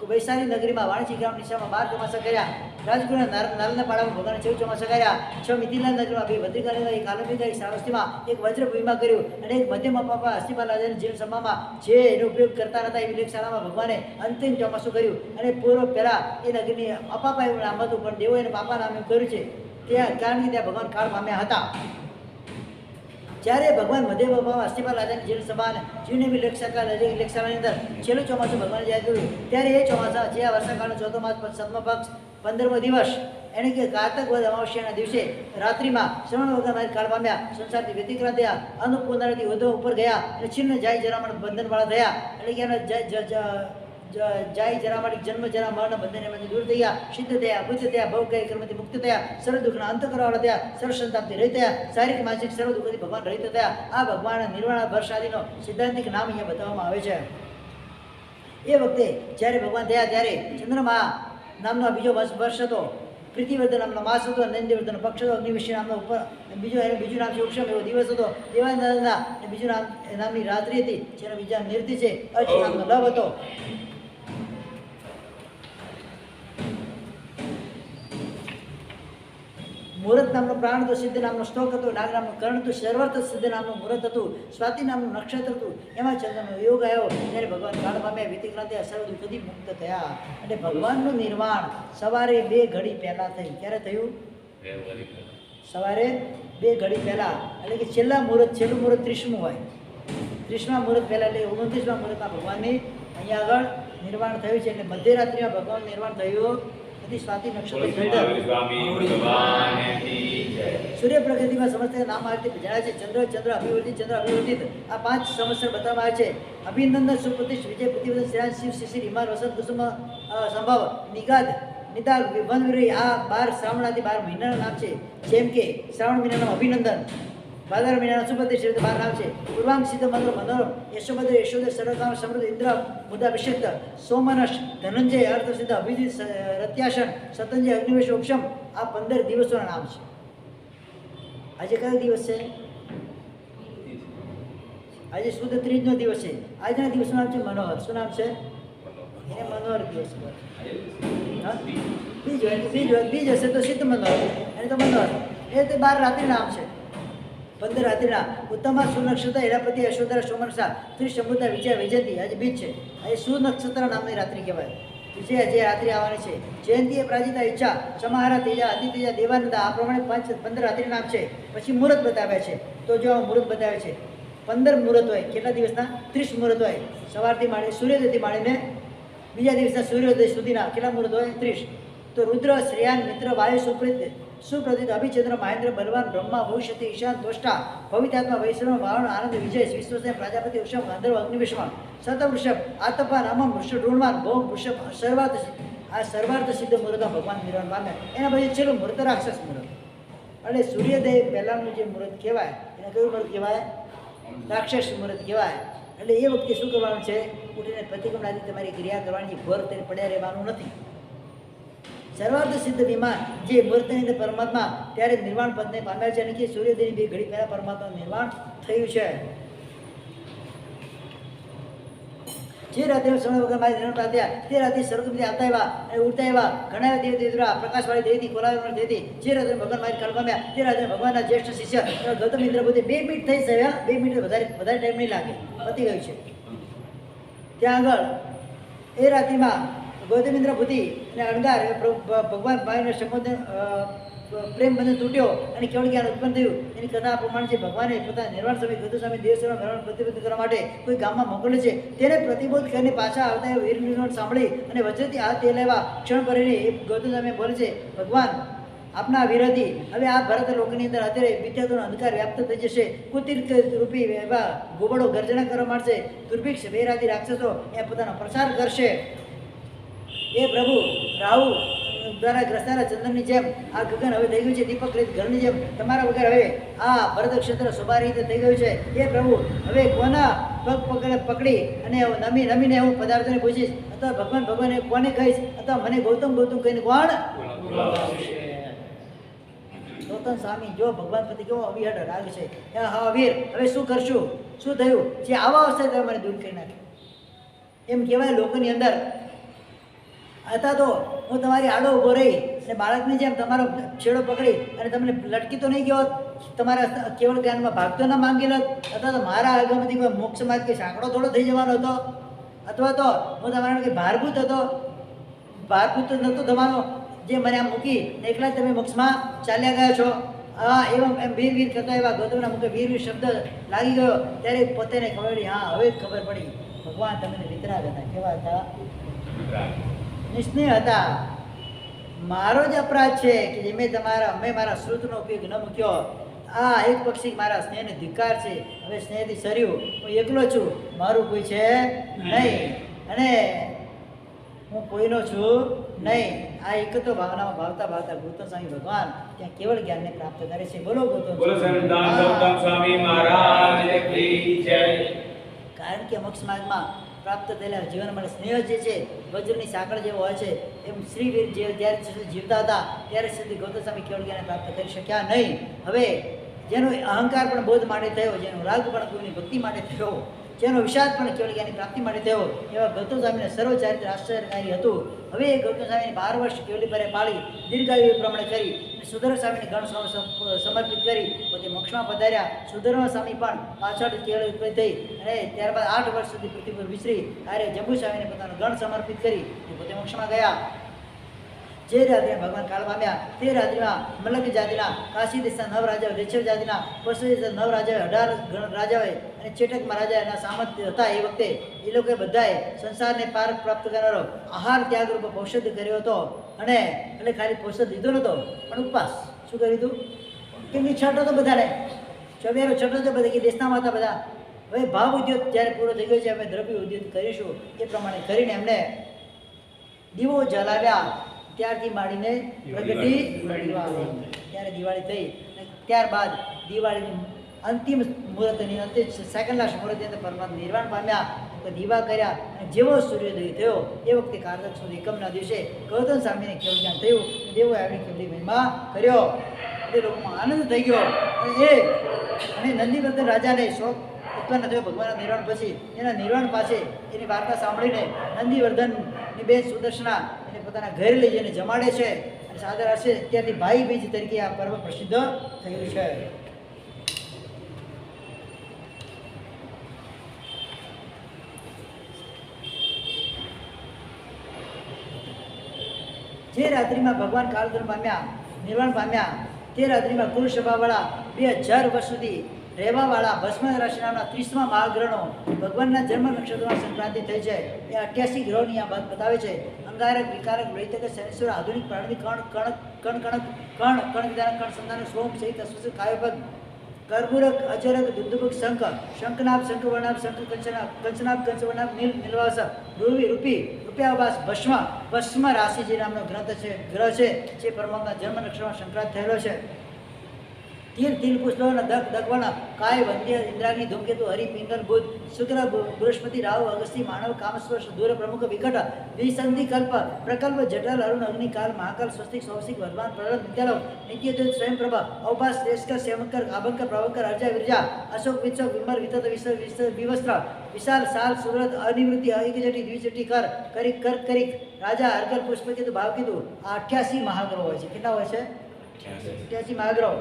S1: વૈશાલી નગરીમાં વાણિજ્ય ગ્રામ નિશામાં 12 ચોમાસા કર્યા. રાજગુરુના નાલના પાડામાં ભગવાને 14 ચોમાસા કર્યા. 6 મિથિલા નગરમાં 2 ભદ્રિકાના, 1 આલંબિકા શ્રાવસ્તીમાં, 1 વજ્રભૂમિમાં કર્યું અને 1 મધ્યમ અપાપા હસ્તિપાલ રાજાની જેલ સભામાં જે એનો ઉપયોગ કરતા નતા એવી લેખશાળામાં ભગવાને અંતિમ ચોમાસું કર્યું. અને પૂર્વ પહેલાં એ નગરની અપાપા એવું નામ હતું, પણ દેવો એને પાપા નામ એમ કર્યું છે. ત્યાં કારણ કે ત્યાં ભગવાન કાળ પામ્યા હતા. જ્યારે ભગવાન મધ્ય બાબા હસ્તિપાલ રાજાની જેલ સભા અને જીવનેવી લેખશાળાની અંદર છેલ્લું ચોમાસું ભગવાને જાહેર કર્યું. ત્યારે એ ચોમાસા જે આ વર્ષાકાળનો 4થો માસ 7મો પક્ષ 15મો દિવસ એને કે કારતક વદ અમાવસ્યાના દિવસે રાત્રિમાં શ્રવણ વગર કાળ પામ્યા. સંસારથી વ્યતિક્રાંત થયા. અન્નપૂર્ણાથી વધુ ઉપર ગયા અને છિન્ન જાય જરામણ બંધનવાળા થયા. એટલે કે એના જાય જરામણ જન્મ જરા મરણ બંધન એમાંથી દૂર થયા. સિદ્ધ થયા, બુદ્ધ થયા, ભવ કઈ કર્મથી મુક્ત થયા. સર્વ દુઃખના અંત કરવાવાળા થયા. સર્વ સંતાપથી રહિત થયા. શારીરિક માનસિક સર્વ દુઃખથી ભગવાન રહિત થયા. આ ભગવાન નિર્વાણ વર્ષ આદિનો સિદ્ધાંતિક નામ અહીંયા બતાવવામાં આવે છે. એ વખતે જ્યારે ભગવાન થયા ત્યારે ચંદ્રમા નામનો બીજો વર્ષ હતો, પ્રીતિવર્ધન નામનો માસ હતો, નંદીવર્ધન પક્ષ હતો, અગ્નિવિષય નામનો ઉપર બીજું નામ છે ઉક્ષમ એવો દિવસ હતો, દેવાનંદના અને બીજું નામની રાત્રિ હતી, જેનો બીજા નિર્તિ છે અચ નામનો લવ હતો. મુહૂર્ત નામનો પ્રાણ હતો, સિદ્ધ નામનો શ્લોક હતો, નાગ નામનો કર્ણ હતું, સર્વર્થ સિદ્ધ નામનું મુહૂર્ત હતું, સ્વાતિ નામનું નક્ષત્ર હતું. એમાં ચંદ્રનો યોગ આવ્યો ત્યારે ભગવાન કાળ પામ્યા, વિતિક્રાંતિ સર્વ દુઃખથી મુક્ત થયા. અને ભગવાનનું નિર્વાણ સવારે 2 ઘડી પહેલા થયું. ક્યારે થયું? સવારે 2 ઘડી પહેલા, એટલે કે છેલ્લું મુહૂર્ત 30મું હોય. 30મા મુહૂર્ત પહેલા એટલે 29મા મુહૂર્તમાં ભગવાનની અહીંયા આગળ નિર્વાણ થયું છે. એટલે મધ્યરાત્રિમાં ભગવાનનું નિર્વાણ થયું. સ્વાતિ નક્ષત્ર સૂર્ય પ્રકૃતિમાં સમસ્ત નામ આ રીતે જણાય છે. ચંદ્ર અભિવર્તિત આ 5 સંવત્સર બતાવવામાં આવે છે. અભિનંદન, સુપ્રતિષ્ઠ, વિજય, પ્રતિવર્તન, શ્રેયાન, શિવ, શિશિર, હિમાલ, વસંત, કુસુમ, સંભવ, નિગાદ, નિદાગ, વનવિરહી આ 12 શ્રાવણાથી 12 મહિનાના નામ છે. જેમ કે શ્રાવણ મહિનાનું અભિનંદન, ભાદર મહિનાના સુપ્રતિષ્ઠિત 12 નામ છે. પૂર્વાંગ, સિદ્ધ, મંત્ર, મનોરમ, યશોભદ્ર, સર્વકામ, સમૃદ્ધ, ઇન્દ્ર, બુધાભિષેક, સોમનસ, ધનંજય, અર્થસિદ્ધ, અભિજીત, રત્યાસન, સતંજય, અગ્નિવેશ, ઉપશમ આ 15 દિવસોના નામ છે. આજે કયો દિવસ છે? આજે શુદ્ધ ત્રીજનો દિવસ છે. આજના દિવસનું નામ છે મનોહર. શું નામ છે? એને મનોહર દિવસ. બીજ હશે તો સિદ્ધ મનોહર, એને તો મનોહર. એ તે 12 રાત્રિ નામ છે. 15 રાત્રિના ઉત્તમા સુનક્ષત્ર, હેરાપતિ, યશોધરા, સોમનસા, ત્રિશંભુતા, વિજય, વૈજયંતી આજે બીજ છે. આજે સુનક્ષત્ર નામની રાત્રિ કહેવાય. વિજય જે રાત્રિ આવવાની છે. જયંતી એ પ્રાજિતા, ઈચ્છા, સમાહારા, તેજા, અતિતેજા, દેવાનંદા આ પ્રમાણે 15 રાત્રિ નામ છે. પછી મુહૂર્ત બતાવ્યા છે. તો જો મુહૂર્ત બતાવે છે 15 મુહૂર્ત હોય. કેટલા દિવસના? 30 મુહૂર્ત હોય. સવારથી માંડી સૂર્યોદયથી માંડીને બીજા દિવસના સૂર્યોદય સુધીના કેટલા મુહૂર્ત હોય? 30. તો રુદ્ર, શ્રેયાન, મિત્ર, વાયુ, સુપ્રતિત, અભિચંદ્ર, મહેન્દ્ર, બલવાન, બ્રહ્મા, ભવિષ્યતિ, ઈશાન, દ્રષ્ટા, ભવિતાત્મા, વૈષ્ણવ, વાહન, આનંદ, વિજય, વિશ્વસેન, પ્રજાપતિ, વૃષભ, ગંધર્વ, અગ્નિવિશ્વા, શતવૃષભ, આતપાન, અમમ, વૃષભ, ઋણવાન, ભોગ, વૃષભ, સર્વાર્થ. આ સર્વાર્થ સિદ્ધ મુહૂર્તમાં ભગવાન નિર્વાણ પામે. એના પછી છેલ્લું મુહૂર્ત રાક્ષસ મુહૂર્ત. એટલે સૂર્યોદય પહેલાંનું જે મુહૂર્ત કહેવાય એને કયું મુહૂર્ત કહેવાય? રાક્ષસ મુહૂર્ત કહેવાય. એટલે એ વખતે શું કરવાનું છે? ઉઠીને પ્રતિક્રમણાથી તમારી ક્રિયા કરવાની, ઘોર તેને પડ્યા રહેવાનું નથી. સર્વાર્થ સિદ્ધ વિમાન જે મુહૂર્તની અંદર પરમાત્મા ત્યારે નિર્વાણ પદને પામ્યા છે. અને કે સૂર્યોદયની 2 ઘડી પહેલા પરમાત્માનું નિર્વાણ થયું છે. જે રાત્રે સમય વગર મારી નિર્માણ પામ્યા તે રાત્રે સર્વગતિ આવતા એવા અને ઉડતા એવા ઘણા એવા દેવદેવતા પ્રકાશવાળી દેવી કોલાવી દેવી જે રાત્રે ભગવાન મારી કાળ પામ્યા તે રાત્રે ભગવાનના જ્યેષ્ઠ શિષ્ય ગૌતમ ઇન્દ્ર બુદ્ધિ 2 મિનિટ થઈ ગયા. 2 મિનિટ વધારે ટાઈમ નહીં લાગે, પતી ગયું છે. ત્યાં આગળ એ રાત્રિમાં ગૌતમ ઇન્દ્ર બુદ્ધિ અને અણગાર ભગવાન ભાઈને સંબોધન પ્રેમ બંધન તૂટ્યો અને કેવળ જ્ઞાન ઉત્પન્ન થયું. એની કથા પ્રમાણે છે ભગવાને પોતાના નિર્વાણ સમય ગૌતમ સ્વામી દેવસેવા નિર્વાણ પ્રતિબોધ કરવા માટે કોઈ ગામમાં મોકલે છે. તેને પ્રતિબોધ કરીને પાછા આવતા એ વીર નિર્વાણ સાંભળી અને વચ્ચેથી આ તે લેવા ક્ષણ ભરીને એ ગૌતમ સ્વામી બોલે છે, ભગવાન આપના વિરોધી હવે આ ભરત લોકની અંદર અત્યારે વિદ્યાર્થીનો અંધકાર વ્યાપ્ત થઈ જશે. કુતિર્ક રૂપી એવા ગોબડો ગર્જના કરવા માંડશે. દુર્ભિક્ષ વેરાદી રાક્ષસો એ પોતાનો પ્રસાર કરશે. એ પ્રભુ રાહુ દ્વારા ગ્રસ્તાના ચંદ્રની જેમ આ ગગન હવે થઈ ગયું છે, દીપક રીત ઘરની જેમ તમારા વગર હવે આ ભરત ક્ષેત્ર શોભા રીતે થઈ ગયું છે. એ પ્રભુ હવે કોના પગ પકડી અને નમીને હું પદાર્થોને પૂછીશ અથવા ભગવાન એ કોને કહીશ અથવા મને ગૌતમ કહીને કોણ ગૌતમ સ્વામી જો ભગવાન પ્રતિ કેવો અવિહળ રાગ છે. હા વીર હવે શું કરશું? શું થયું? જે આવા અવસ્થા તમે મને દૂર કરી નાખી એમ કહેવાય લોકોની અંદર. અથવા તો હું તમારી આડો ઊભો રહી અને બાળકની જેમ તમારો છેડો પકડી અને તમને લટકી તો નહીં ગયો, તમારા કેવળ જ્ઞાનમાં ભાગતો ના માંગી લો, અથવા તો મારા આગળમાંથી કોઈ મોક્ષ માર્ગ કે સાંકડો થોડો થઈ જવાનો હતો, અથવા તો હું તમારા કે ભારભૂત હતો. ભારભૂત નહોતો થવાનો જે મને આમ મૂકી ને એકલા તમે મોક્ષમાં ચાલ્યા ગયા છો. હા એમ વીર કરતા એવા ગૌતમના મુખે વીર શબ્દ લાગી ગયો ત્યારે પોતેને ખબર પડી. હા હવે ખબર પડી ભગવાન તમને વિતરાગ હતા. કેવા હતા? નિસ્નેહ હતા. મારો જ અપરાધ છે કે મેં મારા શ્રુતનો ઉપયોગ ન મૂક્યો. આ એક પક્ષી મારા સ્નેહને ધિક્કાર છે. હવે સ્નેહથી સર્યું હું એકલો છું, મારું કોઈ છે નહીં અને હું કોઈનો છું નહીં. આ એક તો ભાવનામાં ભાવતા ગૌતમ સ્વામી ભગવાન ત્યાં કેવળ જ્ઞાનને પ્રાપ્ત કરે છે. બોલો ગૌતમ સ્વામી મહારાજ કી જય. કારણ કે મોક્ષ માર્ગમાં પ્રાપ્ત થયેલા જીવન માટે સ્નેહ જે છે વજ્રની સાંકળ જેવો હોય છે એમ શ્રીવીર જે જ્યારે જીવતા હતા ત્યારે સુધી ગૌતમ સ્વામી કેવળ જ્ઞાન પ્રાપ્ત કરી શક્યા નહીં. હવે જેનો અહંકાર પણ બોધ માટે થયો, જેનો રાગ પણ ગુરુની ભક્તિ માટે થયો, જેનો વિષાદ પણ કેવળ જ્ઞાનની પ્રાપ્તિ માટે થયો, એવા ગૌતમ સ્વામીને સર્વચારિત્ર આશ્ચર્યકારી હતું. હવે એ ગૌતમ સ્વામીને 12 વર્ષ કેવલી પરે પાળી દીર્ઘાયુ એ પ્રમાણે કરી સુધર્મ સ્વામીને ગણ સમર્પિત કરી પોતે મોક્ષમાં પધાર્યા. સુધર્મ સ્વામી પણ પાછળ કેવળ ઉત્પન્ન થઈ અને ત્યારબાદ 8 વર્ષ સુધી પૃથ્વી પર વિચરી આર્ય જંબુ સ્વામીને પોતાનું ગણ સમર્પિત કરી પોતે મોક્ષમાં ગયા. જે રાત્રે ભગવાન કાળ પામ્યા તે રાત્રિમાં મલક જાતિના કાશી દેશના 9 રાજાઓ, દેશવ જાતિના પશુ 9 રાજાઓ, 18 રાજાઓએ અને ચેટકમાં રાજા એના સામંત હતા. એ વખતે એ લોકોએ બધાએ સંસારને પાર પ્રાપ્ત કરનારો આહાર ત્યાગ રૂપ ઔષધ કર્યો હતો. અને એટલે ખાલી ઔષધ લીધો નહોતો પણ ઉપવાસ શું કર્યું હતું કે છઠો તો બધાને ચવેરો છઠો તો બધા કે દેશનામાં હતા બધા. હવે ભાવ ઉદ્યોગ જ્યારે પૂરો થઈ ગયો છે અમે દ્રવ્ય ઉદ્યોગ કરીશું એ પ્રમાણે કરીને એમને દીવો જલાવ્યા. ત્યારથી માંડીને પ્રગતિ ત્યારે દિવાળી થઈ. ત્યારબાદ દિવાળીની અંતિમ મુહૂર્તની અંતિમ સેકન્ડ લાસ્ટ મુહૂર્તની અંદર પરમાત્મા નિર્વાણ પામ્યા. તો દીવા કર્યા અને જેવો સૂર્યોદય થયો એ વખતે કારતક સુદ એકમના દિવસે ગૌતમ સ્વામીને કેવળ જ્ઞાન થયું. દેવો આવી કેવલી મહિમા કર્યો. એ લોકોમાં આનંદ થઈ ગયો. અને નંદીવર્ધન રાજાને શોખ ઉત્પન્ન થયો ભગવાનના નિર્વાણ પછી. એના નિર્વાણ પાસે એની વાર્તા સાંભળીને નંદીવર્ધનની બેન સુદર્શના એને પોતાના ઘરે લઈ જઈને જમાડે છે અને સાદર હશે. ત્યારથી ભાઈ બીજ તરીકે આ પર્વ પ્રસિદ્ધ થયું છે. જે રાત્રિમાં ભગવાન કાળધર્મ પામ્યા નિર્વાણ પામ્યા તે રાત્રિમાં કુરુસભાવાળા 2000 વર્ષ સુધી રહેવાવાળા ભસ્મ રાશિ નામના 30મા મહાગ્રહનો ભગવાનના જન્મ નક્ષત્રમાં સંક્રાંતિ થઈ છે. એ 88 ગ્રહોની આ વાત બતાવે છે. અંગારક વિકારક વૈતક શનિશ્વર આધુનિક પ્રાણી કણ સંતાન સોમ સહિત અશ્વસ કાયપદ કર્પૂરક અચરક દુર્દુભક શંખનાભ શંખવર્ણાભ શંખ કંચનાભ કંચવર્ણાભ નીલવાસ રૂપિયાવાસ ભસ્મ રાશિ જે નામનો ગ્રહ છે જે પરમાત્મા જન્મ નક્ષત્રમાં સંક્રાંત થયેલો છે. તીર પુષ્પવર્ણ દગવર્ણ કાય વંદ્ય ઇન્દ્રાગ્નિ ધૂમકેતુ હરિ પિંગલ બુધ શુક્ર બૃહસ્પતિ રાહુ અગસ્ત્ય માનવ કામસ્પર્શ દૂર પ્રમુખ વિકટ વિસંધિ કલ્પ પ્રકલ્પ જટલ અરુણ અગ્નિકાલ મહાકાલ સ્વસ્તિક સૌસિક વર્ધમાન પ્રલદ નિત્યાલવ નિત્યદ્વૈત સ્વયંપ્રભા અવભાસ શ્રેષ્ઠ સેવકર આબંકર પ્રવકર અર્જા વિરજા અશોક વિત્સક વિમર વિતત વિવસ્ત્ર વિશાલ સાલ સુરત અનિવૃત્તિ એકજટી દ્વિજટી કરીક રાજા હરકર પુષ્પકેતુ ભાવકેતુ આ 88 મહાગ્રહો હોય છે. કેટલા હોય છે? 88 મહાગ્રહો.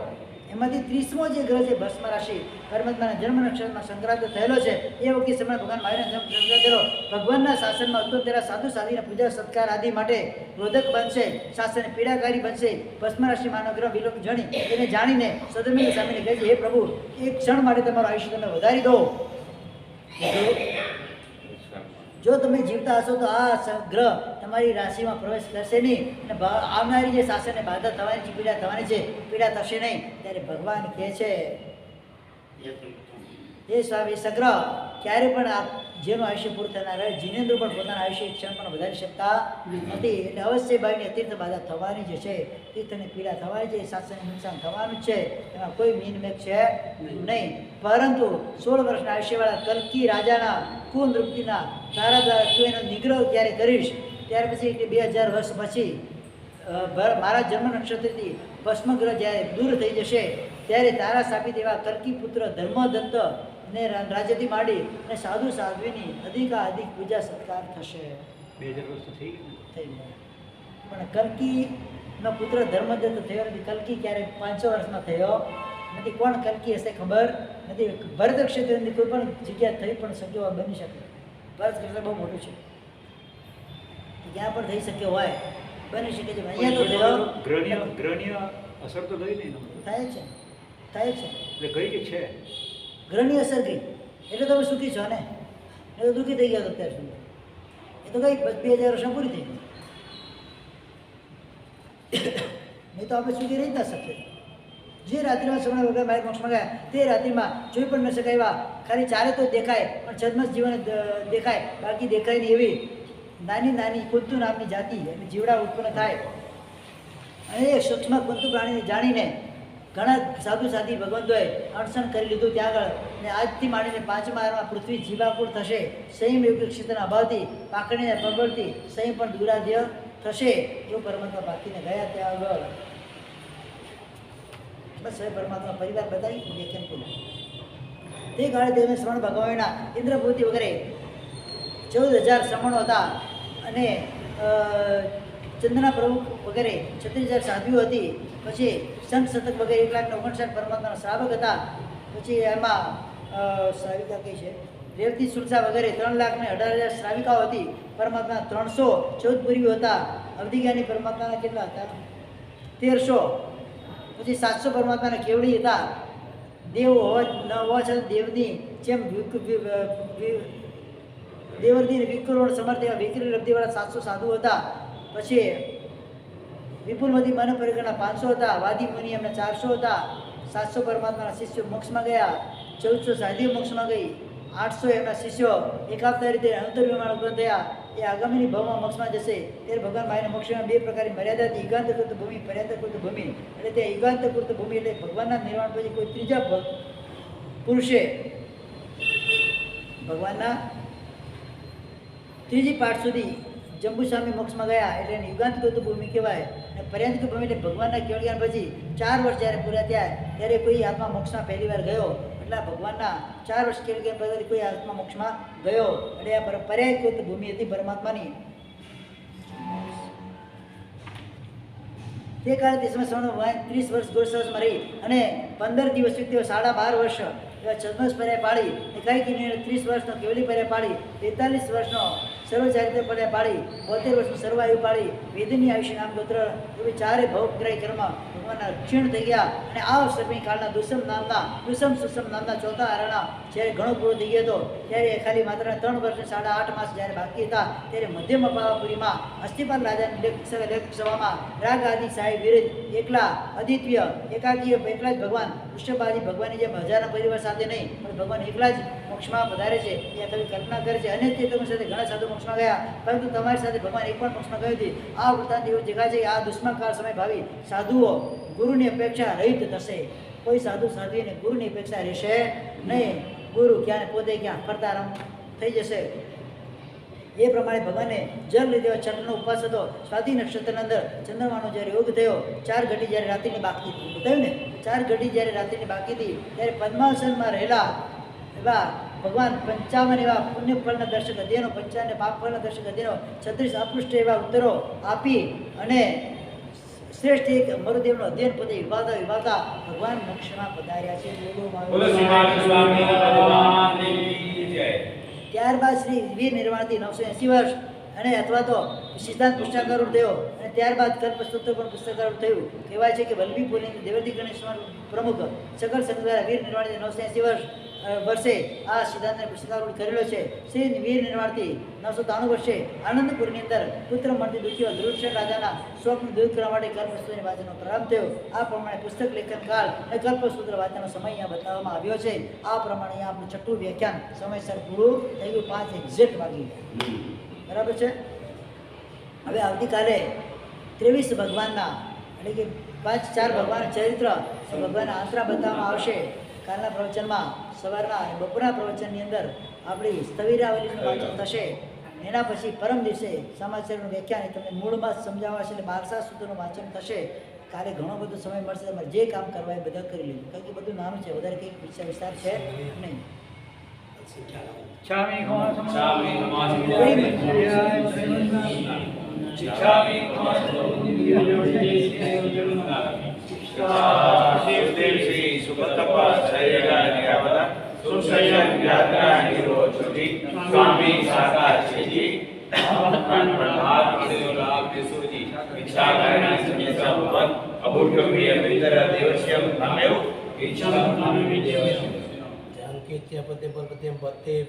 S1: એમાંથી 30મો જે ગ્રહ છે ભસ્મ રાશિ પરમાત્માના જન્મ નક્ષત્રમાં સંક્રાંત થયેલો છે. એ વખતે સમય ભગવાન મહાવીરનો જન્મ થયેલો. ભગવાનના શાસનમાં ઉત્પન્ન થયેલા સાધુ સાધીના પૂજા સત્કાર આદિ માટે રોધક બનશે, શાસન પીડાકારી બનશે. ભસ્મ રાશિ માનો ગ્રહ વિલોપ એને જાણીને સદમિલ સ્વામીને કહે છે, હે પ્રભુ એક ક્ષણ માટે તમારું આયુષ્ય તમે વધારી દો. જો તમે જીવતા હશો તો આ ગ્રહ તમારી રાશિમાં પ્રવેશ કરશે નહીં અને આવનારી જે શાસનને બાધા થવાની છે, પીડા થવાની છે, પીડા થશે નહીં. ત્યારે ભગવાન કહે છે એ સ્વામી સગ્રહ ક્યારે પણ આ જેનું આયુષ્ય પૂરું થનાર રહે જીનેન્દ્ર પણ પોતાના આયુષ્ય એક ક્ષણ પણ વધારી શકતા નથી. એટલે અવશ્ય ભાઈને તીર્થ બાધા થવાની જ છે, તીર્થની પીડા થવાની છે, શાસનને નુકસાન થવાનું જ છે. એમાં કોઈ મીનમેક છે નહીં. પરંતુ 16 વર્ષના આયુષ્યવાળા કલ્કી રાજાના કુનૃપતિના તારા દ્વારા તું એનો નિગ્રહ ક્યારે કરીશ ત્યાર પછી 2000 વર્ષ પછી મારા જન્મ નક્ષત્રથી ભસ્મગ્રહ જ્યારે દૂર થઈ જશે ત્યારે તારા સ્થાપિત એવા કલ્કી પુત્ર ધર્મદત્ત ને રાજ્યથી માંડી અને સાધુ સાધ્વીની અધિક પૂજા સત્કાર થશે.
S2: 2000 વર્ષ થઈ
S1: ગયા પણ કલ્કીનો પુત્ર ધર્મદત્ત થયો નથી. કલ્કી ક્યારે 500 વર્ષમાં થયો નથી. કોણ કલ્કી હશે ખબર નથી. ભરત ક્ષેત્રની કોઈ પણ જગ્યા થઈ પણ શક્યો બની શકે. ભરત ક્ષેત્ર બહુ મોટું છે, જ્યાં પણ થઈ શક્યો હોય બની શકે છે. અહીંયા તો થયો
S2: ગ્રહણીય અસર તો ગઈ નહીં
S1: થાય છે
S2: એટલે ગઈ કે છે
S1: ગ્રહની અસર ગઈ એટલે તમે સુખી છો ને. એ તો દુઃખી થઈ ગયા અત્યાર સુધી. એ તો ગઈ 2000 વર્ષમાં પૂરી થઈ ગઈ. નહીં તો આપણે સુખી રહી જ ના શકીએ. જે રાત્રિમાં સમય વગર મારી મોક્ષમાં ગયા તે રાત્રિમાં જોઈ પણ ન શકાય એવા ખાલી ચારે તો દેખાય પણ છદ્મસ જીવન દેખાય, બાકી દેખાય નહીં એવી નાની કુંતુ નામની જાતિ અને જીવડા ઉત્પન્ન થાય. અને એ સૂક્ષ્મ કુંતુ પ્રાણીને જાણીને ઘણા સાધુ સાધી ભગવંતોએ અણસન કરી લીધું ત્યાં આગળ ને આજથી માંડીને 5મા આરમાં પૃથ્વી જીવાકુળ થશે. સંયમ યોગ્ય ક્ષેત્રના અભાવથી પાકડીને પ્રબળથી સંયમ પણ દુરાધ્ય થશે. એવું પરમાત્મા બાકીને ગયા ત્યાં આગળ. બસ હવે પરમાત્મા પરિવાર બતાવી વ્યાખ્યાન પૂરું. તે કાળે દેવને શ્રવણ ભગવાનના ઇન્દ્રભૂતિ વગેરે 14,000 શ્રમણો હતા અને ચંદ્રના પ્રમુખ વગેરે 36,000 સાધ્વીઓ હતી. પછી સંત શતક વગેરે 1,59,000 પરમાત્માના શ્રાવક હતા. પછી એમાં શ્રાવિકા કઈ છે રેવતી સુરસા વગેરે 3,18,000 શ્રાવિકાઓ હતી. પરમાત્મા 314 પુરીઓ હતા. અવધિજ્ઞાની પરમાત્માના કેટલા હતા? 1,300. પછી 700 પરમાત્માના કેવડી હતા. દેવ હોવા ન હોવા છતાં દેવની જેમ દેવર્દીને વિકરોડ સમર્થ એવા વિકરી લબ્ધિવાળા 700 સાધુ હતા. પછી વિપુલમતી મન પરિક્રમા 500 હતા. વાદી મુનિ એમના 400 હતા. 700 પરમાત્માના શિષ્યો મોક્ષમાં ગયા. 1400 સાધ્વીઓ મોક્ષમાં ગઈ. 800 એમના શિષ્યો એકાવતા રીતે અંતર્વ્યમાં ઉત્પન્ન થયા. એ આગામીની ભાવમાં મોક્ષમાં જશે. ત્યારે ભગવાન ભાઈને મોક્ષમાં 2 પ્રકારની મર્યાદા હતી. યુગાંતકૃત ભૂમિ, પર્યાંતકૃત ભૂમિ. એટલે તે યુગાંતકૃત ભૂમિ એટલે ભગવાનના નિર્વાણ પછી કોઈ ત્રીજા પુરુષે ભગવાનના ત્રીજી પાઠ સુધી જંબુસ્વામી મોક્ષમાં ગયા એટલે એને યુગાંતકૃત ભૂમિ કહેવાય. અને પર્યાંતકૃત ભૂમિ એટલે ભગવાનના કેવળ્યાન પછી 4 વર્ષ જ્યારે પૂરા થયા ત્યારે કોઈ આત્મા મોક્ષમાં પહેલી વાર ગયો. એટલે ભગવાનના 4 વર્ષ કેવળ્યાન પછી કોઈ આત્મા મોક્ષમાં ગયો. એટલે આ પર્યાયકૃત ભૂમિ હતી પરમાત્માની. તે કાળે દેશમાં 30 વર્ષ ગોરસવસમાં રહી અને 15 દિવસ સુધી તેઓ 12.5 વર્ષ એવા છદ્મસ પર્યાય પાડી. એકાએકી 30 વર્ષનો કેવલી પર્યાય પાડી. 43 વર્ષનો સર્વચારિત્ર પર્યાય પાડી. 72 વર્ષનું સર્વાયુ પાડી. વેદની આયુષ્ય નામ ગોત્ર એવી 4 ભવગ્રહી કર્મ ભગવાનના ક્ષીણ થઈ ગયા. અને આ સમય કાળના દુસમ સુસમ નામના 4થા આરણા જ્યારે ઘણો પૂરો થઈ ગયો હતો ત્યારે ખાલી માત્ર 3 વર્ષ 8.5 માસ જ્યારે બાકી હતા ત્યારે મધ્યમ અપાવાપુરીમાં અસ્થિપાલ રાજાની લોકસભામાં રાગ આદિ સાહેબ વિરુદ્ધ એકલા અદ્વિતીય એકાકીય એકલા જ ભગવાન વૃષભાદિ ભગવાનની જેમ હજારના પરિવાર સાથે નહીં પણ ભગવાન એકલા જ મોક્ષમાં પધારે છે. એ ખાલી કલ્પના કરે છે. અનેક તીર્થોની સાથે ઘણા સાધુ મોક્ષમાં ગયા પરંતુ તમારી સાથે ભગવાન એક પણ મોક્ષમાં ગયો નથી. આ વૃત્તાંત એવું દેખાય છે કે આ દુષ્મકાળ સમય ભાવિ સાધુઓ ગુરુની અપેક્ષા રહિત થશે. કોઈ સાધુ સાધ્વીને ગુરુની અપેક્ષા રહેશે નહીં. ગુરુ ક્યાં પોતે ક્યાં ફરતા રમ થઈ જશે. એ પ્રમાણે ભગવાને જલ લીધો છઠનો ઉપવાસ હતો. સ્વાતિ નક્ષત્રના અંદર ચંદ્રમાનો જ્યારે યોગ થયો 4 ઘડી જ્યારે રાત્રિની બાકી હતી બતાવ્યું ને 4 ઘડી જ્યારે રાત્રિની બાકી હતી ત્યારે પદ્માસનમાં રહેલા એવા ભગવાન 55 એવા પુણ્યફળના દર્શક અધ્યયનો 55 પાપફળના દર્શક અધ્યયનો 36 અપૃષ્ટ એવા ઉત્તરો આપી અને શ્રેષ્ઠ એક મરુદેવનો અધ્યયન પોતે વિભાવતા ભગવાન મોક્ષમાં પધાર્યા છે. ત્યારબાદ શ્રી વીર નિર્વાણથી 980 વર્ષ અને અથવા તો સિદ્ધાંત પુસ્તકારૂઢ થયો અને ત્યારબાદ કલ્પસૂત્ર પણ પુસ્તકારૂઢ થયું. કહેવાય છે કે વલ્લભીપુરની દેવદી ગણેશ્વર પ્રમુખ સકલ સંઘ દ્વારા વીર નિર્વાણથી 980 વર્ષે આ સિદ્ધાંતને પુસ્તકારૂઢ કરેલો છે. શ્રી વીર નિર્વાણથી 993 વર્ષે આનંદપુરની અંદર પુત્ર મળતી દુઃખીઓ ધ્રુવસેન રાજાના શોકને દૂર કરવા માટે કલ્પસૂત્રની વાંચનનો પ્રારંભ થયો. આ પ્રમાણે પુસ્તક લેખન કાળ અને કલ્પસૂત્ર વાંચનનો સમય અહીંયા બતાવવામાં આવ્યો છે. આ પ્રમાણે અહીંયા આપણું 6ઠું વ્યાખ્યાન સમયસર પૂરું થઈ ગયું. 5 એક્ઝેક્ટ વાગી બરાબર છે. હવે આવતીકાલે 23 ભગવાનના એટલે કે 4 ભગવાન ચરિત્ર ભગવાનના આંતરા બતાવવામાં આવશે. કાલના પ્રવચનમાં સવારના અને બપોરના પ્રવચનની અંદર આપણી સ્થવિરાવલીનું વાંચન થશે. એના પછી પરમ દિવસે સમાચારનું વ્યાખ્યાન તમને મૂળમાં સમજાવવા છે એટલે 12 સૂત્રનું વાંચન થશે. કાલે ઘણો બધો સમય મળશે. તમારે જે કામ કરવા એ બધા કરી લેવું કારણ કે બધું નાનું છે. વધારે કંઈક વિસ્તાર છે નહીં.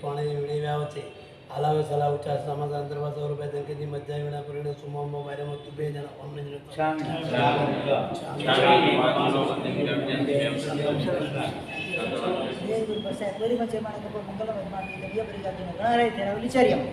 S4: પાણી વીણવ્યા છે હાલાવે સલા ઉચ્ચા સમાધાન દરવા સૌરભ ધનકેજી મધ્યા વીણા પરિણે સુમો માર્યામાં તું 2 જણા અમને જ
S1: વિચાર્યા